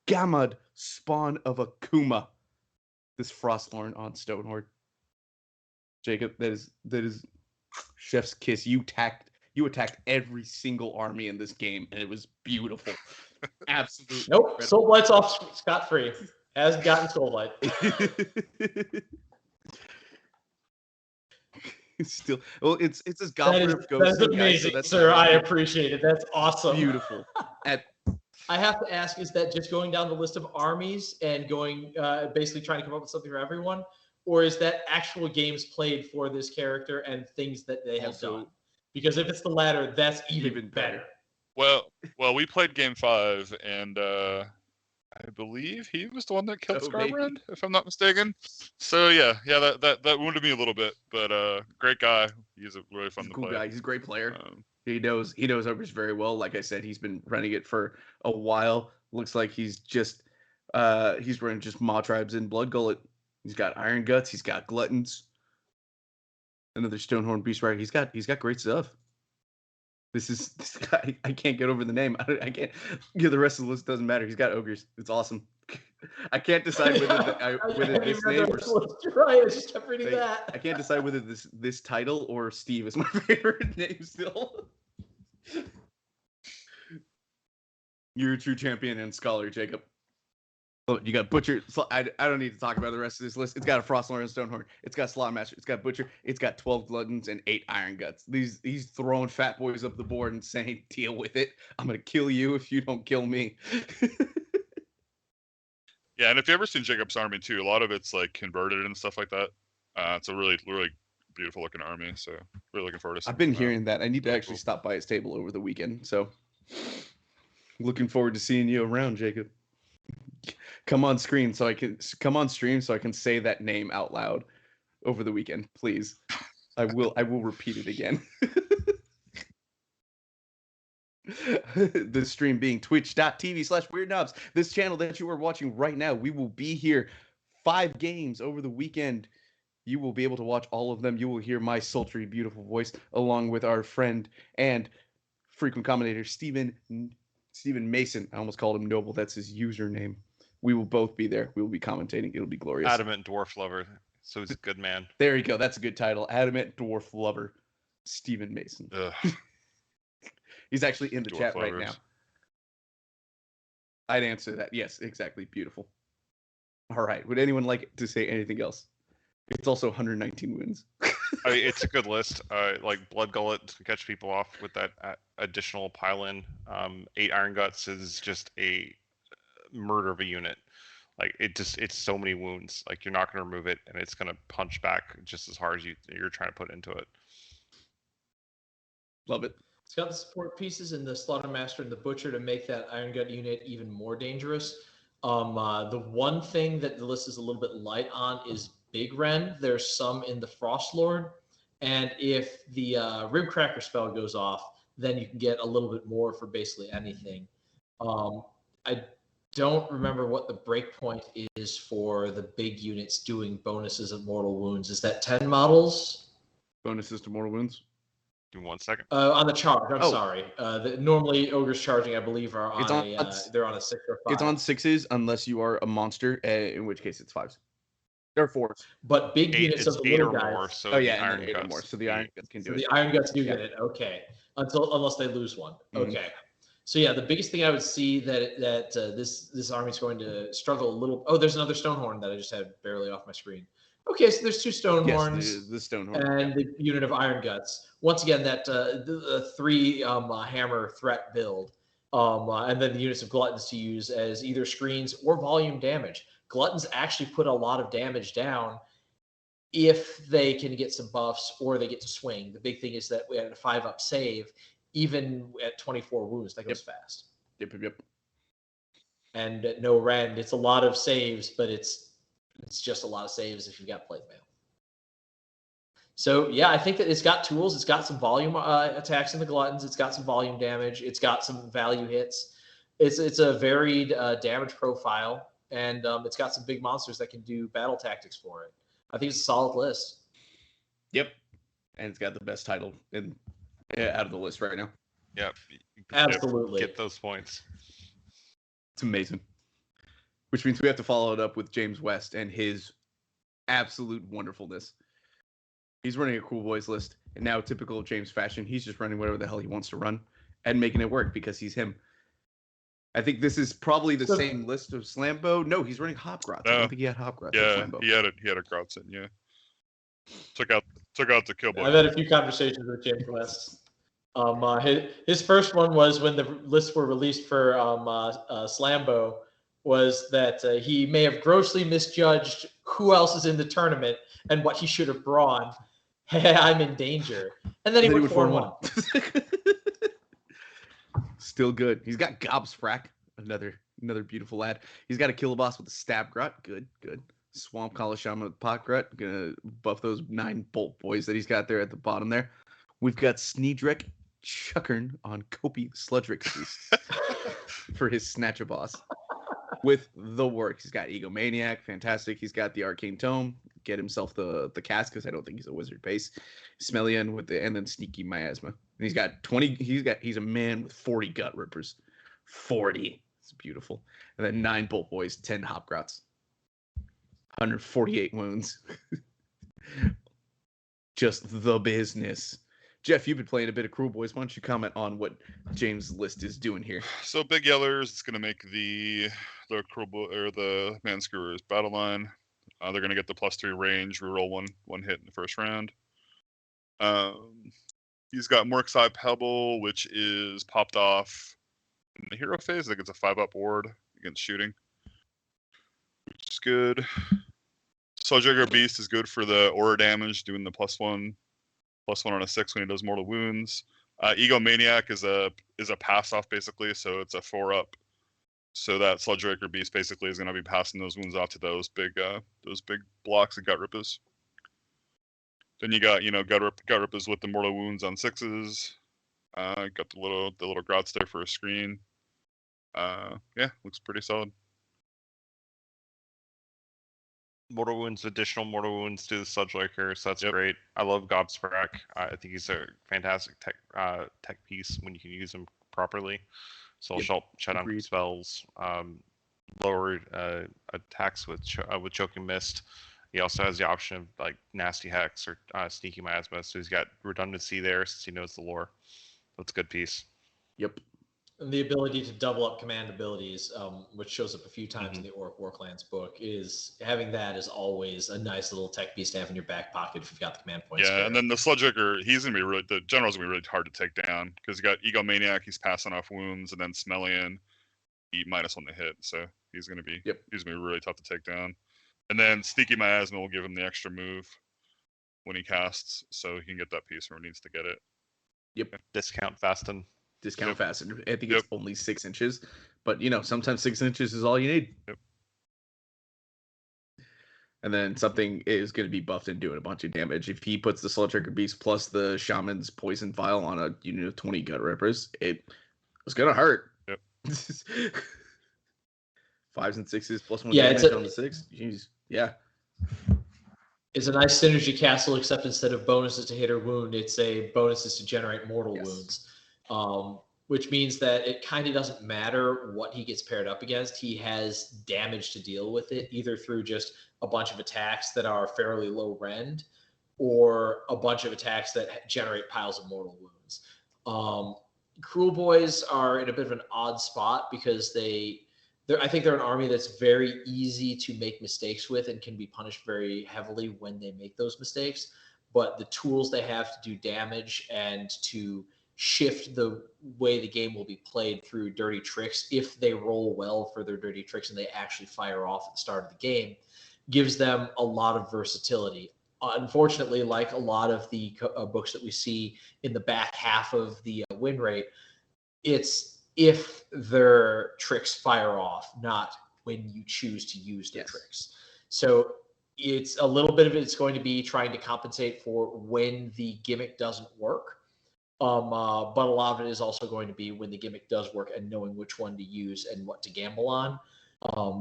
Speaker 1: Gamad, spawn of Akuma. This Frostlorn on Stonehorde. Jacob, that is chef's kiss. You attacked every single army in this game, and it was beautiful. Absolutely.
Speaker 4: Nope.
Speaker 1: Incredible.
Speaker 4: Soul Blight's off scot-free. Has gotten Soul Blight.
Speaker 1: Still, well, it's this Goblin of Ghosts.
Speaker 4: That's amazing, sir. I appreciate it. That's awesome.
Speaker 1: Beautiful.
Speaker 4: I have to ask, is that just going down the list of armies and going basically trying to come up with something for everyone? Or is that actual games played for this character and things that they have done? Because if it's the latter, that's even better.
Speaker 2: Well, we played Game 5, and I believe he was the one that killed Scarbrand, if I'm not mistaken. So yeah, that wounded me a little bit, but great guy. He's a really fun
Speaker 1: cool
Speaker 2: play.
Speaker 1: guy. He's a great player. He knows Ogres very well. Like I said, he's been running it for a while. Looks like he's running just Maw Tribes in Blood Gullet. He's got Iron Guts. He's got Gluttons. Another Stonehorn Beast Rider. He's got great stuff. This guy. I can't get over the name. I can't. Yeah, the rest of the list doesn't matter. He's got Ogres. It's awesome. I can't decide whether this name or.
Speaker 4: You're right. I just kept reading that.
Speaker 1: I can't decide whether this title or Steve is my favorite name still. You're a true champion and scholar, Jacob. Oh, you got Butcher. I don't need to talk about the rest of this list. It's got a Frostlorn and Stonehorn. It's got Slaughtermaster. It's got Butcher. It's got 12 Gluttons and 8 Iron Guts. He's throwing fat boys up the board and saying, "Deal with it. I'm gonna kill you if you don't kill me."
Speaker 2: Yeah, and if you ever seen Jacob's army too, a lot of it's like converted and stuff like that. It's a really, really beautiful looking army. So really looking forward to.
Speaker 1: I've been hearing that. I need to actually stop by his table over the weekend. So looking forward to seeing you around, Jacob. Come on stream so I can say that name out loud over the weekend, please. I will repeat it again. The stream being twitch.tv/weirdknobs. This channel that you are watching right now, we will be here 5 games over the weekend. You will be able to watch all of them. You will hear my sultry, beautiful voice along with our friend and frequent commentator Stephen Mason. I almost called him Noble. That's his username. We will both be there. We will be commentating. It'll be glorious.
Speaker 3: Adamant Dwarf Lover. So he's a good man.
Speaker 1: There you go. That's a good title. Adamant Dwarf Lover. Stephen Mason. He's actually in the chat right now. I'd answer that. Yes, exactly. Beautiful. All right. Would anyone like to say anything else? It's also 119 wins.
Speaker 3: I mean, it's a good list. Like Blood Gullet to catch people off with that additional pile-in. 8 Iron Guts is just a murder of a unit. Like it's so many wounds. Like you're not going to remove it, and it's going to punch back just as hard as you're trying to put into it.
Speaker 1: Love it.
Speaker 4: It's got the support pieces and the Slaughtermaster and the Butcher to make that Iron Gut unit even more dangerous. The one thing that the list is a little bit light on is Big Ren. There's some in the Frost Lord, and if the Rib Cracker spell goes off, then you can get a little bit more for basically anything. I don't remember what the breakpoint is for the big units doing bonuses of mortal wounds. Is that 10 models?
Speaker 1: Bonuses to mortal wounds.
Speaker 3: Give me 1 second.
Speaker 4: On the charge, I'm
Speaker 1: Oh.
Speaker 4: sorry. Normally, ogres charging, I believe, are on
Speaker 1: It's on-
Speaker 4: they're on a 6 or 5.
Speaker 1: It's on 6s unless you are a monster, in which case it's 5s. Or 4s.
Speaker 4: But big
Speaker 3: 8,
Speaker 4: units
Speaker 3: it's
Speaker 4: of the
Speaker 3: 8
Speaker 4: little
Speaker 3: or
Speaker 4: guys.
Speaker 3: more. So
Speaker 1: Oh
Speaker 3: the
Speaker 1: yeah, and
Speaker 3: Iron
Speaker 1: then 8 or
Speaker 3: Guts.
Speaker 1: more. So the Iron Guts can do
Speaker 4: So
Speaker 1: it.
Speaker 4: the Iron Guts do
Speaker 1: Yeah.
Speaker 4: get it. Okay. Unless they lose one.
Speaker 1: Mhm.
Speaker 4: Okay. So yeah, the biggest thing I would see that this army's going to struggle a little. Oh, there's another Stonehorn that I just had barely off my screen. Okay, so there's 2 Stonehorns.
Speaker 1: Yes, the Stonehorn.
Speaker 4: And the unit of Iron Guts. Once again, that the 3 hammer threat build, and then the units of Gluttons to use as either screens or volume damage. Gluttons actually put a lot of damage down if they can get some buffs or they get to swing. The big thing is that we had a 5-up save, even at 24 wounds. That goes fast.
Speaker 1: Yep.
Speaker 4: And at no rend, it's a lot of saves, but it's just a lot of saves if you've got plate mail. So yeah, I think that it's got tools. It's got some volume attacks in the Gluttons. It's got some volume damage. It's got some value hits. It's a varied damage profile, and it's got some big monsters that can do battle tactics for it. I think it's a solid list.
Speaker 1: Yep. And it's got the best title out of the list right now.
Speaker 3: Yep.
Speaker 4: Absolutely.
Speaker 3: Get those points.
Speaker 1: It's amazing. Which means we have to follow it up with James West and his absolute wonderfulness. He's running a Cool Boys list, and now, typical of James fashion, he's just running whatever the hell he wants to run and making it work because he's him. I think this is probably the same list of Slambo. No, he's running Hopgrots. I don't think he had Hopgrots.
Speaker 2: Yeah, he had a Grotson. Yeah, took out the Killboy.
Speaker 4: I've had a few conversations with James West. His first one was when the lists were released for Slambo, was that he may have grossly misjudged who else is in the tournament and what he should have brought. I'm in danger. And then he went 4-1.
Speaker 1: Still good. He's got Gobsfrack, another beautiful lad. He's got a Kiloboss with a Stab Grot. Good. Swamp Kalashama with Pot Grot. Gonna buff those 9 Bolt Boys that he's got there at the bottom there. We've got Sneedrick Chuckern on Kopi Sludrick for his Snatcher Boss. With the works. He's got Egomaniac, fantastic. He's got the Arcane Tome, get himself the cast because I don't think he's a wizard base. Smellian with and then Sneaky Miasma. And he's got 20. He's a man with 40 Gut Rippers. 40. It's beautiful. And then 9 Bolt Boys, 10 Hopgrots. 148 wounds. Just the business. Jeff, you've been playing a bit of Cruel Boys. Why don't you comment on what James' list is doing here?
Speaker 2: So Big Yellers, it's going to make the Cruel Boy or the Manscrewers battle line. They're going to get the +3 range. Reroll one hit in the first round. He's got Morkside Pebble, which is popped off in the hero phase. I think it's a 5-up ward against shooting, which is good. Souljager Beast is good for the aura damage, doing the +1 on a 6 when he does mortal wounds. Egomaniac is a pass off basically, so it's a 4-up. So that Sludgeraker Beast basically is going to be passing those wounds off to those big blocks of Gut Rippers. Then you got Gut Rippers with the mortal wounds on 6s. Got the little Grots there for a screen. Yeah, looks pretty solid.
Speaker 3: Mortal wounds, additional mortal wounds to the Sludgeraker, so that's great. I love Gobsprack. I think he's a fantastic tech piece when you can use him properly. So shut down spells, lower attacks with Choking Mist. He also has the option of like Nasty Hex or Sneaky Miasma, so he's got redundancy there since he knows the lore. That's a good piece.
Speaker 1: Yep.
Speaker 4: And the ability to double up command abilities, which shows up a few times in the Orc Warclans book, is having that is always a nice little tech piece to have in your back pocket if you've got the command points.
Speaker 2: Yeah, and then the Sludgeraker, the general's gonna be really hard to take down because you got Egomaniac, he's passing off wounds, and then Smellian, he -1 to hit, so he's gonna be really tough to take down. And then Sneaky Miasma will give him the extra move when he casts, so he can get that piece where he needs to get it.
Speaker 1: Yep.
Speaker 3: Discount Fasten.
Speaker 1: discount fastener. I think
Speaker 2: Yep.
Speaker 1: it's only 6 inches, but sometimes 6 inches is all you need.
Speaker 2: Yep.
Speaker 1: And then something is going to be buffed and doing a bunch of damage. If he puts the Sludgetracker Beast plus the Shaman's Poison Vial on a unit of 20 Gut Rippers, it was going to hurt.
Speaker 2: Yep.
Speaker 1: 5s and 6s plus 1
Speaker 4: Yeah,
Speaker 1: damage on the 6. Jeez. Yeah.
Speaker 4: It's a nice synergy castle, except instead of bonuses to hit or wound, it's a bonuses to generate mortal
Speaker 1: Yes.
Speaker 4: wounds. Which means that it kind of doesn't matter what he gets paired up against. He has damage to deal with it, either through just a bunch of attacks that are fairly low rend, or a bunch of attacks that generate piles of mortal wounds. Cruel Boys are in a bit of an odd spot because I think they're an army that's very easy to make mistakes with and can be punished very heavily when they make those mistakes. But the tools they have to do damage and to shift the way the game will be played through dirty tricks, if they roll well for their dirty tricks and they actually fire off at the start of the game, gives them a lot of versatility. Unfortunately, like a lot of the books that we see in the back half of the win rate, it's if their tricks fire off, not when you choose to use their tricks. So it's a little bit of it's going to be trying to compensate for when the gimmick doesn't work. But a lot of it is also going to be when the gimmick does work and knowing which one to use and what to gamble on.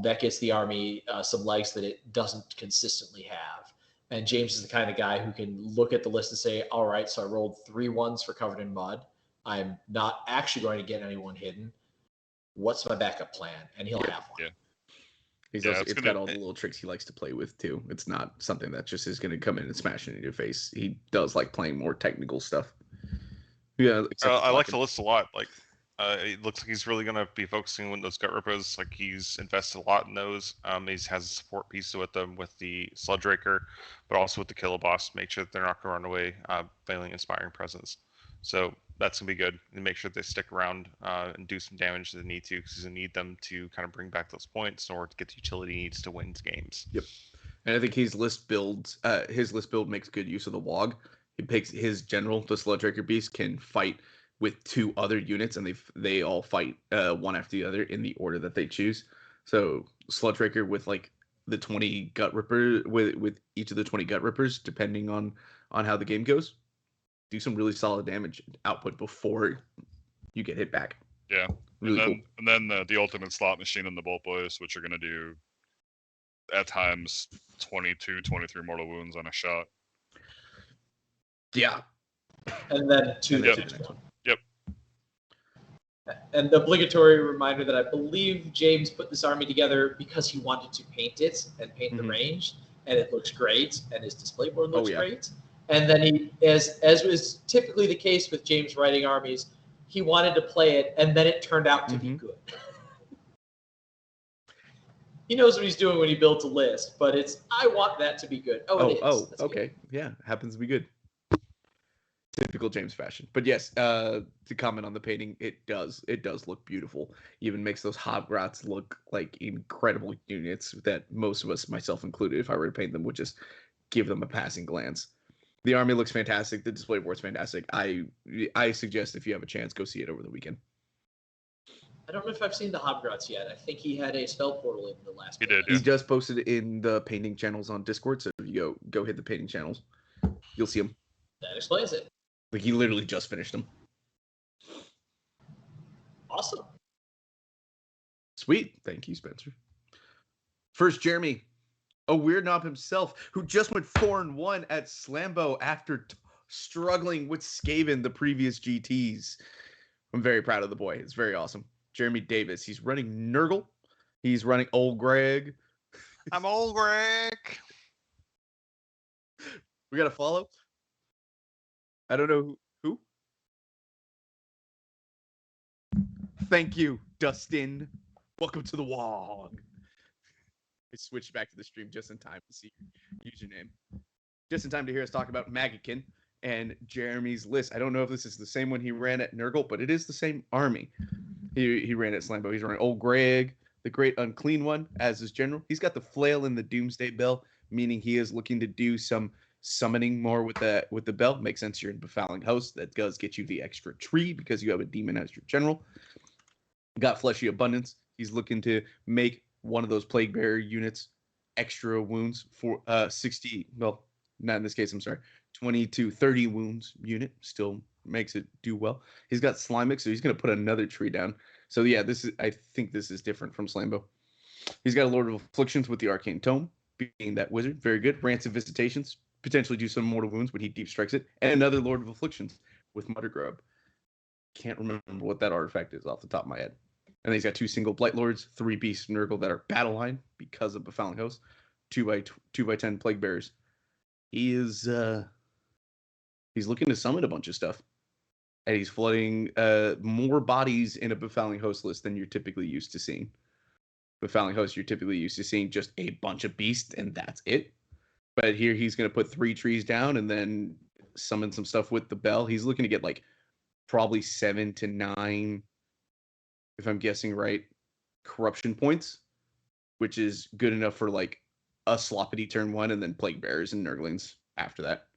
Speaker 4: That gets the army some legs that it doesn't consistently have. And James is the kind of guy who can look at the list and say, all right, so I rolled 3 1s for Covered in Mud. I'm not actually going to get anyone hidden. What's my backup plan? And he'll have one.
Speaker 2: Yeah.
Speaker 1: It's got all the little tricks he likes to play with, too. It's not something that just is going to come in and smash it in your face. He does like playing more technical stuff. Yeah,
Speaker 3: I like the list a lot. Like, it looks like he's really going to be focusing on those Gut Rippers. Like, he's invested a lot in those. He has a support piece with them with the Sludgeraker, but also with the Killer Boss. Make sure that they're not going to run away, failing Inspiring Presence. So that's going to be good. And make sure that they stick around and do some damage if they need to, because he's going to need them to kind of bring back those points in order to get the utility he needs to win games.
Speaker 1: Yep. And I think his list build makes good use of the Wog. He picks his general, the Sludgeraker Beast, can fight with 2 other units, and they all fight one after the other in the order that they choose. So Sludgeraker with like the 20 Gut Ripper with each of the 20 Gut Rippers, depending on how the game goes, do some really solid damage output before you get hit back.
Speaker 2: Yeah,
Speaker 1: really cool.
Speaker 2: And then the ultimate slot machine and the Bolt Boys, which are going to do at times 22, 23 mortal wounds on a shot.
Speaker 1: Yeah.
Speaker 4: And then 2
Speaker 2: Yep.
Speaker 4: the next one.
Speaker 2: Yep.
Speaker 4: And the obligatory reminder that I believe James put this army together because he wanted to paint it and paint the range, and it looks great, and his display board looks great. And then he, as was typically the case with James writing armies, he wanted to play it, and then it turned out to be good. He knows what he's doing when he builds a list, but I want that to be good. That's
Speaker 1: okay.
Speaker 4: good.
Speaker 1: Yeah, happens to be good. Typical James fashion. But yes, to comment on the painting, it does look beautiful. Even makes those Hobgrots look like incredible units that most of us, myself included, if I were to paint them, would just give them a passing glance. The army looks fantastic. The display board's fantastic. I suggest if you have a chance, go see it over the weekend.
Speaker 4: I don't know if I've seen the Hobgrots yet. I think he had a spell portal in the last.
Speaker 2: He did.
Speaker 1: He just posted it in the painting channels on Discord. So if you go hit the painting channels, you'll see them.
Speaker 4: That explains it.
Speaker 1: Like he literally just finished them.
Speaker 4: Awesome.
Speaker 1: Sweet. Thank you, Spencer. First, Jeremy, a weird knob himself, who just went 4-1 at Slambo after struggling with Skaven the previous GTs. I'm very proud of the boy. It's very awesome. Jeremy Davis. He's running Nurgle. He's running Old Greg.
Speaker 3: I'm Old Greg.
Speaker 1: We got to follow. I don't know who. Thank you, Dustin. Welcome to the Wog. I switched back to the stream just in time to see your username. Just in time to hear us talk about Magakin and Jeremy's list. I don't know if this is the same one he ran at Nurgle, but it is the same army. He ran at Slambo. He's running Old Greg, the Great Unclean One, as his general. He's got the flail and the Doomsday Bell, meaning he is looking to do some summoning more with the bell. Makes sense. You're in Befouling Host. That does get you the extra tree because you have a demon as your general. Got Fleshy Abundance. He's looking to make one of those Plague Bearer units extra wounds for 60. Well, not in this case. I'm sorry. 20 to 30 wounds unit. Still makes it do well. He's got Slimex, so he's going to put another tree down. So yeah, I think this is different from Slambo. He's got a Lord of Afflictions with the Arcane Tome, being that wizard. Very good. Rancid Visitations, potentially do some mortal wounds when he deep strikes it. And another Lord of Afflictions with Mutter Grub. Can't remember what that artifact is off the top of my head. And then he's got 2 single Blight Lords, 3 Beasts of Nurgle that are battle line because of Befouling Host, 2x10 Plague Bearers. He is he's looking to summon a bunch of stuff. And he's flooding more bodies in a Befouling Host list than you're typically used to seeing. Befouling Host, you're typically used to seeing just a bunch of beasts, and that's it. But here he's going to put 3 trees down and then summon some stuff with the bell. He's looking to get like probably 7 to 9, if I'm guessing right, corruption points, which is good enough for like a sloppity turn 1 and then Plague Bearers and Nurglings after that.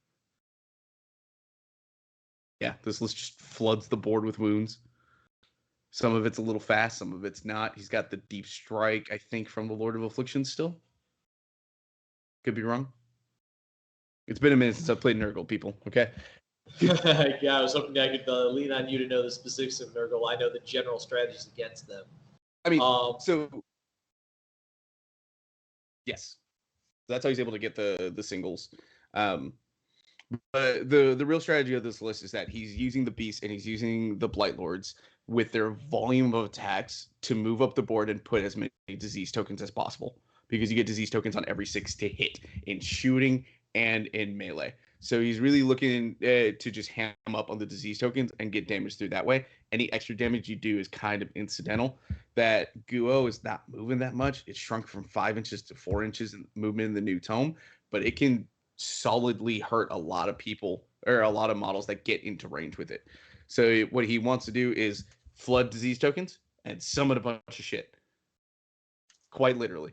Speaker 1: Yeah, this list just floods the board with wounds. Some of it's a little fast, some of it's not. He's got the Deep Strike, I think, from the Lord of Afflictions still. Could be wrong. It's been a minute since I played Nurgle, people, okay?
Speaker 4: Yeah, I was hoping I could lean on you to know the specifics of Nurgle. I know the general strategies against them.
Speaker 1: I mean, yes. That's how he's able to get the singles. But the real strategy of this list is that he's using the Beast and he's using the Blight Lords with their volume of attacks to move up the board and put as many disease tokens as possible. Because you get disease tokens on every 6 to hit in shooting and in melee. So he's really looking to just ham up on the disease tokens and get damage through that way. Any extra damage you do is kind of incidental. That Guo is not moving that much. It shrunk from 5 inches to 4 inches in movement in the new tome, but it can solidly hurt a lot of people or a lot of models that get into range with it. So what he wants to do is flood disease tokens and summon a bunch of shit. Quite literally.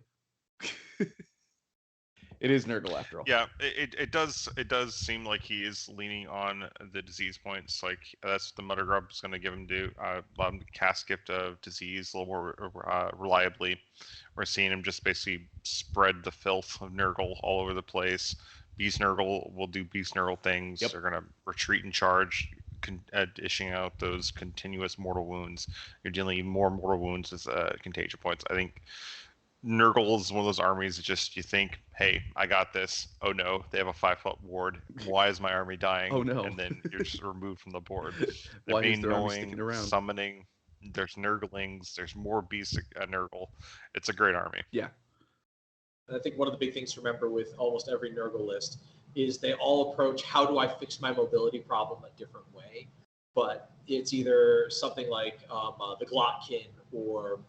Speaker 1: It is Nurgle after all.
Speaker 3: Yeah, it does seem like he is leaning on the disease points. Like that's what the Mutter Grub is going to give him to allow him to cast Gift of Disease a little more reliably. We're seeing him just basically spread the filth of Nurgle all over the place. Beast Nurgle will do Beast Nurgle things.
Speaker 1: Yep.
Speaker 3: They're going to retreat and charge, dishing out those continuous mortal wounds. You're dealing more mortal wounds with contagion points. I think Nurgle is one of those armies that just you think, hey, I got this. Oh no, they have a 5-foot ward. Why is my army dying?
Speaker 1: Oh no.
Speaker 3: And then you're just removed from the board.
Speaker 1: Why
Speaker 3: They're
Speaker 1: is their army sticking around?
Speaker 3: Summoning. There's Nurglings. There's more beasts at Nurgle. It's a great army.
Speaker 1: Yeah.
Speaker 4: And I think one of the big things to remember with almost every Nurgle list is they all approach how do I fix my mobility problem a different way. But it's either something like the Glotkin or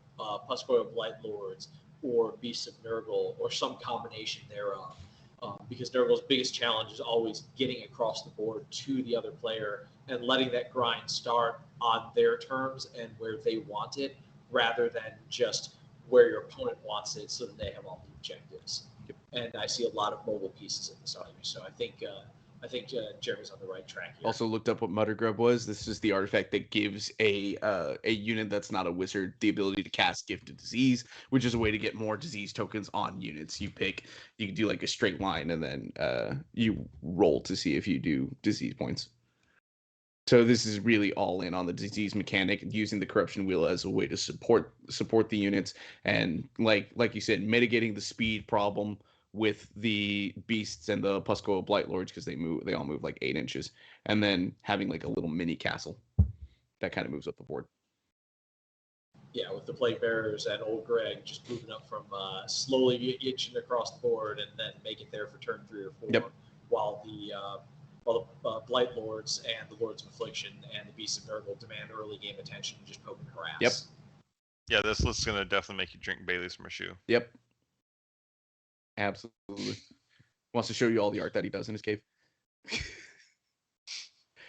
Speaker 4: Puscoil Blight Lords or Beasts of Nurgle or some combination thereof. Because Nurgle's biggest challenge is always getting across the board to the other player and letting that grind start on their terms and where they want it rather than just where your opponent wants it so that they have all the objectives.
Speaker 1: Yep.
Speaker 4: And I see a lot of mobile pieces in this army. So I think Jeremy's on the right track here.
Speaker 1: Also looked up what Mutter Grub was. This is the artifact that gives a unit that's not a wizard the ability to cast Gift of Disease, which is a way to get more disease tokens on units. You can do like a straight line and then you roll to see if you do disease points. So this is really all in on the disease mechanic, using the corruption wheel as a way to support the units, and like you said, mitigating the speed problem with the beasts and the Puscoil Blight Lords because they all move like 8 inches, and then having like a little mini castle that kind of moves up the board.
Speaker 4: Yeah, with the Plague Bearers and Old Greg just moving up from slowly itching across the board and then make it there for turn 3 or 4,
Speaker 1: Yep.
Speaker 4: while the Blight Lords and the Lords of Affliction and the Beasts of Nurgle demand early game attention and just poke and harass.
Speaker 1: Yep.
Speaker 3: Yeah, this list is going to definitely make you drink Bailey's from a shoe.
Speaker 1: Yep. Absolutely. Wants to show you all the art that he does in his cave.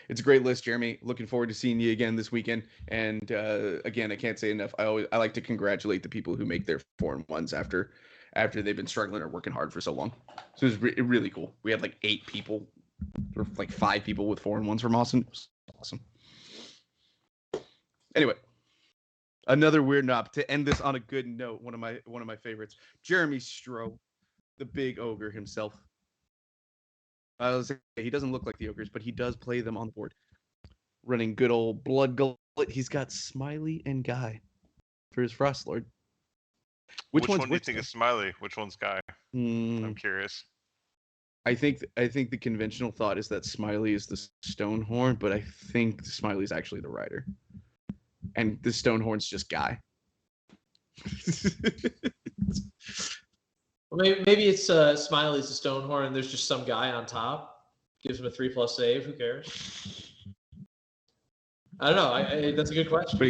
Speaker 1: It's a great list, Jeremy. Looking forward to seeing you again this weekend. And again, I can't say enough. I like to congratulate the people who make their 4-1s after after they've been struggling or working hard for so long. So it was really cool. We had like 8 people, or like 5 people with 4-1s from Austin. It was awesome. Anyway, another weird knob to end this on a good note. One of my favorites, Jeremy Stroh, the big ogre himself. He doesn't look like the ogres, but he does play them on the board. Running good old Blood Gullet. He's got Smiley and Guy for his Frost Lord.
Speaker 3: Which one do you think is Smiley? Which one's Guy? I'm curious.
Speaker 1: I think the conventional thought is that Smiley is the Stonehorn, but I think Smiley's actually the rider. And the Stonehorn's just Guy.
Speaker 4: Well, maybe it's Smiley's the Stonehorn and there's just some guy on top. Gives him a 3+ save. Who cares? I don't know. That's a good question.
Speaker 1: But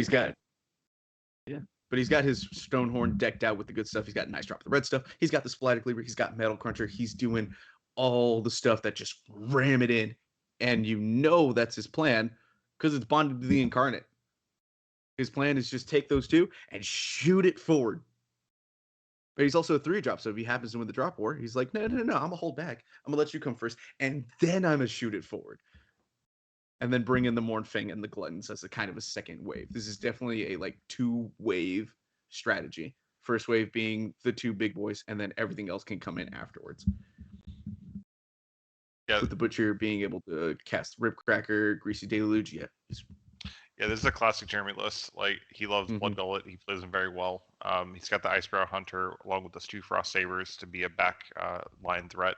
Speaker 1: he's got his Stonehorn decked out with the good stuff. He's got nice drop of the red stuff. He's got the Splatic Cleaver. He's got Metal Cruncher. He's doing all the stuff that just ram it in. And you know that's his plan because it's bonded to the Incarnate. His plan is just take those 2 and shoot it forward. But he's also a 3-drop, so if he happens to win the drop war, he's like, no, I'm going to hold back. I'm going to let you come first, and then I'm going to shoot it forward. And then bring in the Mournfang and the Gluttons as a kind of a second wave. This is definitely a 2-wave strategy. First wave being the 2 big boys, and then everything else can come in afterwards.
Speaker 3: Yeah.
Speaker 1: With the Butcher being able to cast Ripcracker, Greasy Deluge,
Speaker 3: Yeah, this is a classic Jeremy list. Like, he loves Blood Gullet. He plays them very well. He's got the Icebrow Hunter along with those 2 Frost Sabers to be a back line threat.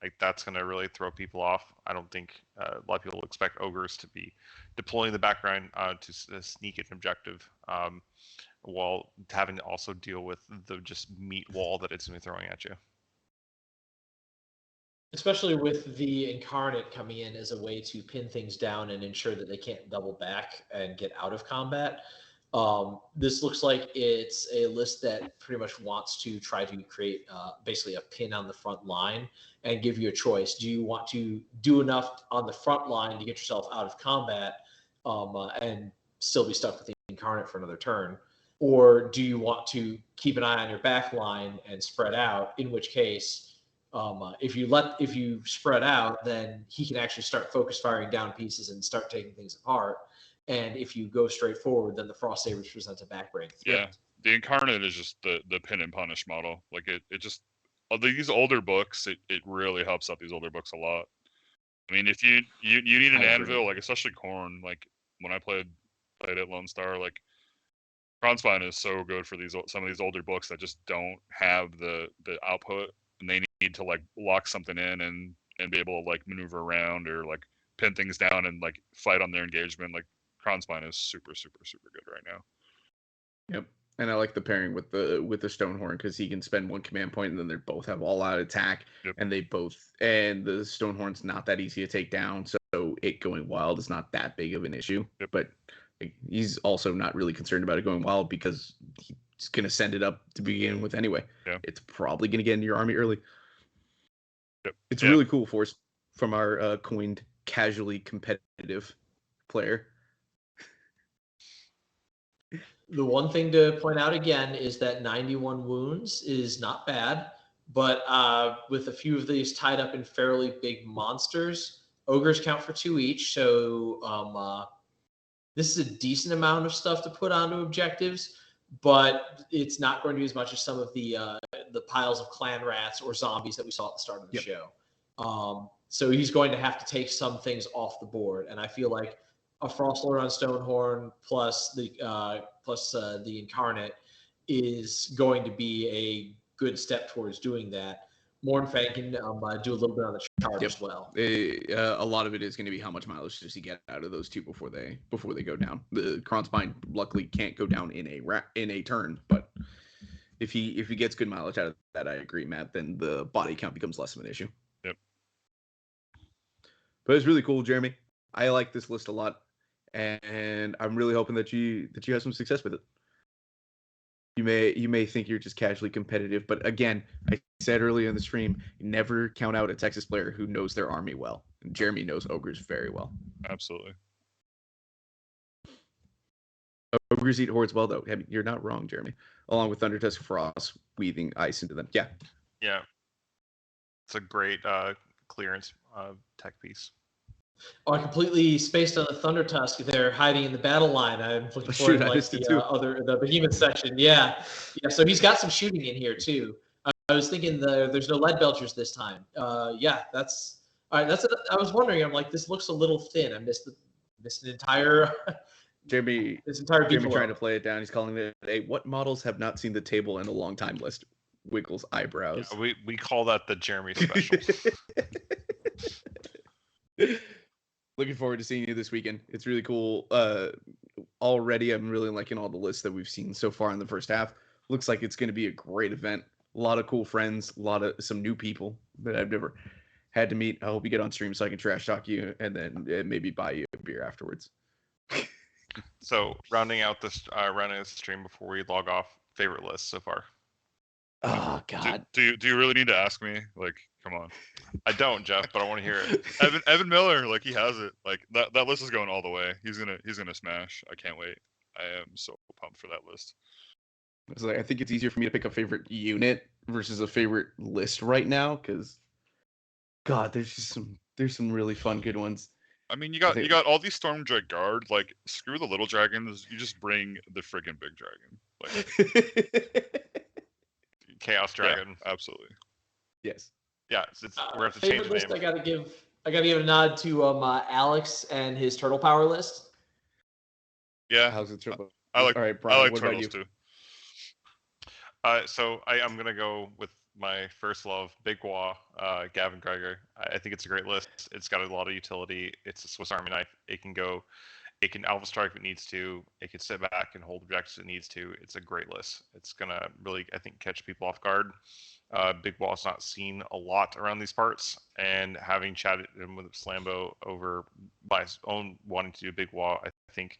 Speaker 3: Like, that's going to really throw people off. I don't think a lot of people expect ogres to be deploying the background to sneak an objective while having to also deal with the just meat wall that it's going to be throwing at you.
Speaker 4: Especially with the Incarnate coming in as a way to pin things down and ensure that they can't double back and get out of combat. This looks like it's a list that pretty much wants to try to create basically a pin on the front line and give you a choice. Do you want to do enough on the front line to get yourself out of combat and still be stuck with the Incarnate for another turn? Or do you want to keep an eye on your back line and spread out, in which case, if you spread out, then he can actually start focus firing down pieces and start taking things apart. And if you go straight forward, then the Frost Sabers present a backbreak threat.
Speaker 2: Yeah, the Incarnate is just the pin and punish model. Like it just these older books, it really helps out these older books a lot. I mean, if you need an anvil, like especially Khorne, like when I played at Lone Star, like Kronspine is so good for some of these older books that just don't have the output. And they need to lock something in and be able to maneuver around or pin things down and fight on their engagement. Like Kronspine is super, super, super good right now.
Speaker 1: Yep. And I like the pairing with the Stonehorn because he can spend 1 command point and then they both have all out attack.
Speaker 2: Yep.
Speaker 1: And the Stonehorn's not that easy to take down, so it going wild is not that big of an issue.
Speaker 2: Yep.
Speaker 1: But he's also not really concerned about it going wild because he's going to send it up to begin with anyway.
Speaker 2: Yeah.
Speaker 1: It's probably going to get into your army early.
Speaker 2: Yep.
Speaker 1: It's really cool force from our coined casually competitive player.
Speaker 4: The one thing to point out again is that 91 wounds is not bad, but with a few of these tied up in fairly big monsters, ogres count for 2 each, so this is a decent amount of stuff to put onto objectives, but it's not going to be as much as some of the piles of clan rats or zombies that we saw at the start of the show. So he's going to have to take some things off the board, and I feel like a Frostlord on Stonehorn plus the Incarnate is going to be a good step towards doing that. Mournfang can do a little bit on the chart as well.
Speaker 1: A lot of it is going to be how much mileage does he get out of those 2 before they go down. The Kronspine luckily can't go down in a turn, but if he gets good mileage out of that, I agree, Matt. Then the body count becomes less of an issue.
Speaker 2: Yep.
Speaker 1: But it's really cool, Jeremy. I like this list a lot, and I'm really hoping that you have some success with it. You may think you're just casually competitive, but again, I said earlier in the stream, never count out a Texas player who knows their army well. And Jeremy knows ogres very well.
Speaker 2: Absolutely.
Speaker 1: Ogres eat hordes well, though. I mean, you're not wrong, Jeremy. Along with Thundertusk Frost weaving ice into them. Yeah.
Speaker 3: Yeah. It's a great clearance tech piece.
Speaker 4: Oh, I completely spaced on the Thunder Tusk. They're hiding in the battle line. I'm looking forward to like the Behemoth section. Yeah. So he's got some shooting in here too. I was thinking there's no lead belchers this time. That's all right. I was wondering. I'm like, this looks a little thin. I missed an entire.
Speaker 1: Jeremy trying to play it down. He's calling it a "what models have not seen the table in a long time" list. Wiggles eyebrows.
Speaker 3: Yeah, we call that the Jeremy special.
Speaker 1: Looking forward to seeing you this weekend. It's really cool. Already, I'm really liking all the lists that we've seen so far in the first half. Looks like it's going to be a great event. A lot of cool friends, some new people that I've never had to meet. I hope you get on stream so I can trash talk you and then maybe buy you a beer afterwards.
Speaker 3: So rounding out the stream before we log off, favorite list so far.
Speaker 1: Oh God.
Speaker 2: Do you really need to ask me? Like, come on.
Speaker 3: I don't, Jeff, but I want to hear it.
Speaker 2: Evan Miller, like he has it. Like that list is going all the way. He's gonna smash. I can't wait. I am so pumped for that list.
Speaker 1: I think it's easier for me to pick a favorite unit versus a favorite list right now because, God, there's some really fun good ones.
Speaker 2: I mean, you got all these Stormdrake guard. Like, screw the little dragons. You just bring the friggin' big dragon. Like,
Speaker 3: Chaos Dragon.
Speaker 2: Yeah, absolutely.
Speaker 1: Yes.
Speaker 3: Yeah. We're have to change the
Speaker 4: list.
Speaker 3: name.
Speaker 4: I gotta give a nod to Alex and his turtle power list.
Speaker 2: Yeah.
Speaker 1: How's it turtle?
Speaker 2: All right, Brian, I like turtles too.
Speaker 3: So I'm gonna go with my first love, Big Gua, Gavin Gregor. I think it's a great list. It's got a lot of utility. It's a Swiss Army knife. It can Alpha Strike if it needs to. It can sit back and hold objectives if it needs to. It's a great list. It's gonna really, I think, catch people off guard. Big Gua's not seen a lot around these parts, and having chatted him with Slambo over by his own wanting to do Big Gua, I think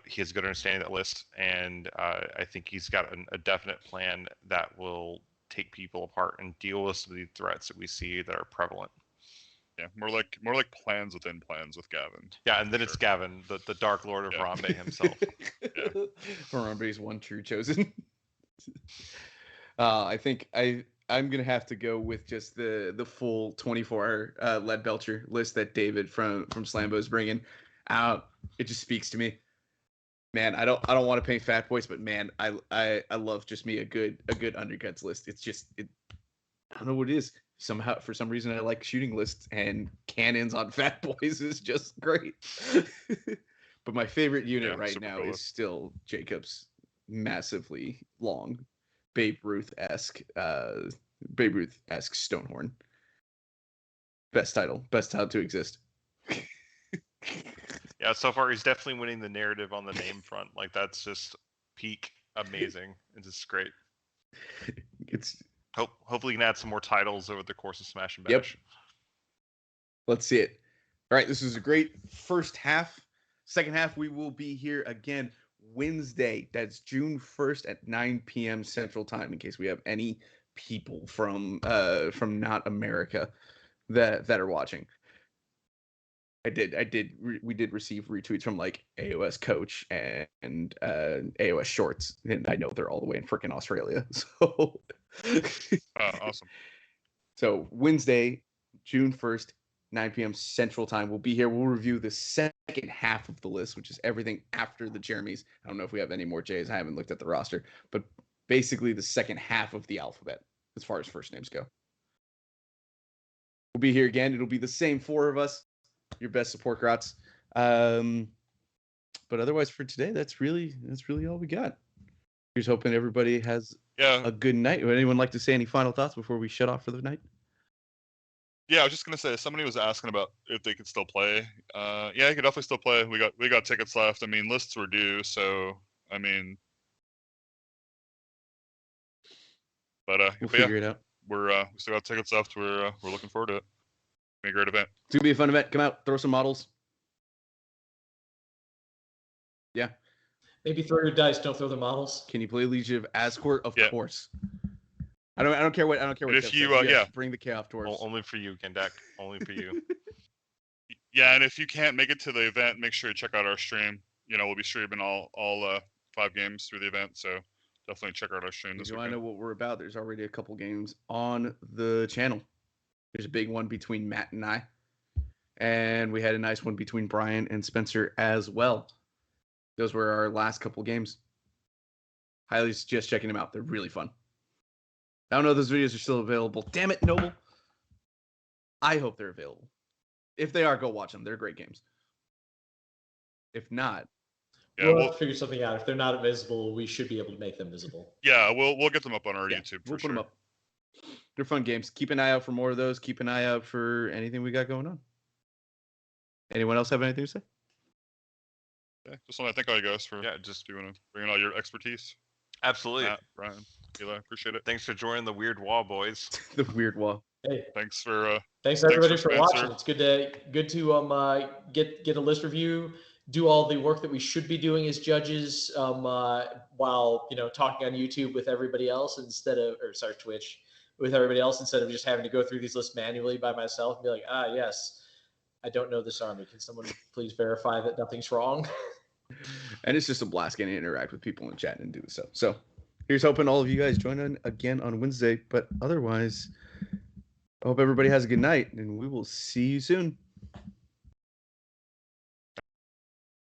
Speaker 3: he has a good understanding of that list, and I think he's got a definite plan that will take people apart and deal with some of the threats that we see that are prevalent.
Speaker 2: Yeah, more like plans within plans with Gavin.
Speaker 3: Yeah, and then it's Gavin, the Dark Lord of Harambe himself.
Speaker 2: Yeah.
Speaker 1: Harambe's one true chosen. I think I'm gonna have to go with just the full 24 lead belcher list that David from Slambo is bringing out. It just speaks to me. Man, I don't want to paint fat boys, but man, I love just me a good undercuts list. It's just I don't know what it is. Somehow, for some reason, I like shooting lists, and cannons on fat boys is just great. But my favorite unit right now is still Jacob's massively long Babe Ruth-esque Stonehorn. Best title to exist.
Speaker 3: Yeah, so far he's definitely winning the narrative on the name front. Like, that's just peak amazing. It's just great. Hopefully you can add some more titles over the course of Smash and Bash.
Speaker 1: Yep. Let's see it. All right, this is a great first half. Second half, we will be here again Wednesday. That's June 1st at 9 p.m. Central Time, in case we have any people from not America that are watching. We did receive retweets from like AOS Coach and AOS Shorts, and I know they're all the way in freaking Australia. So
Speaker 2: awesome.
Speaker 1: So Wednesday, June 1st, 9 p.m. Central Time, we'll be here. We'll review the second half of the list, which is everything after the Jeremys. I don't know if we have any more J's. I haven't looked at the roster, but basically the second half of the alphabet as far as first names go. We'll be here again. It'll be the same four of us. Your best support grots. But otherwise for today, that's really all we got. Here's hoping everybody has a good night. Would anyone like to say any final thoughts before we shut off for the night?
Speaker 2: Yeah, I was just gonna say, somebody was asking about if they could still play. Yeah, you could definitely still play. We got tickets left. I mean, lists were due, so I mean, but
Speaker 1: we'll figure it out.
Speaker 2: We still got tickets left. We're looking forward to it. Be a great event.
Speaker 1: It's gonna be a fun event. Come out, throw some models. Yeah.
Speaker 4: Maybe throw your dice. Don't throw the models.
Speaker 1: Can you play Legion of Azcourt? Of course. I don't care what.
Speaker 2: If you
Speaker 1: bring the Chaos Dwarves.
Speaker 3: Only for you, Gendak. Only for you.
Speaker 2: Yeah, and if you can't make it to the event, make sure you check out our stream. we'll be streaming all 5 games through the event. So definitely check out our stream
Speaker 1: If
Speaker 2: this
Speaker 1: you want to
Speaker 2: weekend.
Speaker 1: know what we're about, there's already a couple games on the channel. There's a big one between Matt and I. And we had a nice one between Brian and Spencer as well. Those were our last couple games. Highly suggest checking them out. They're really fun. I don't know if those videos are still available. Damn it, Noble. I hope they're available. If they are, go watch them. They're great games. If not,
Speaker 2: Yeah,
Speaker 4: we'll have to figure something out. If they're not visible, we should be able to make them visible.
Speaker 2: Yeah, we'll get them up on our
Speaker 1: yeah,
Speaker 2: YouTube.
Speaker 1: we'll
Speaker 2: For
Speaker 1: put them
Speaker 2: sure.
Speaker 1: up. They're fun games. Keep an eye out for more of those. Keep an eye out for anything we got going on. Anyone else have anything to say?
Speaker 2: Yeah, just want to thank all you guys for
Speaker 3: just
Speaker 2: doing it, bringing all your expertise.
Speaker 3: absolutely.
Speaker 2: Matt, Brian, Eli, appreciate it.
Speaker 3: Thanks for joining the weird wall, boys.
Speaker 1: The weird wall.
Speaker 4: Hey,
Speaker 2: Thanks for
Speaker 4: everybody for
Speaker 2: Spencer.
Speaker 4: watching. It's good to get a list review, do all the work that we should be doing as judges, while talking on YouTube with everybody else Twitch with everybody else instead of just having to go through these lists manually by myself and be like, yes, I don't know this army. Can someone please verify that nothing's wrong?
Speaker 1: And it's just a blast getting to interact with people in chat and do so. So here's hoping all of you guys join in again on Wednesday. But otherwise, I hope everybody has a good night, and we will see you soon.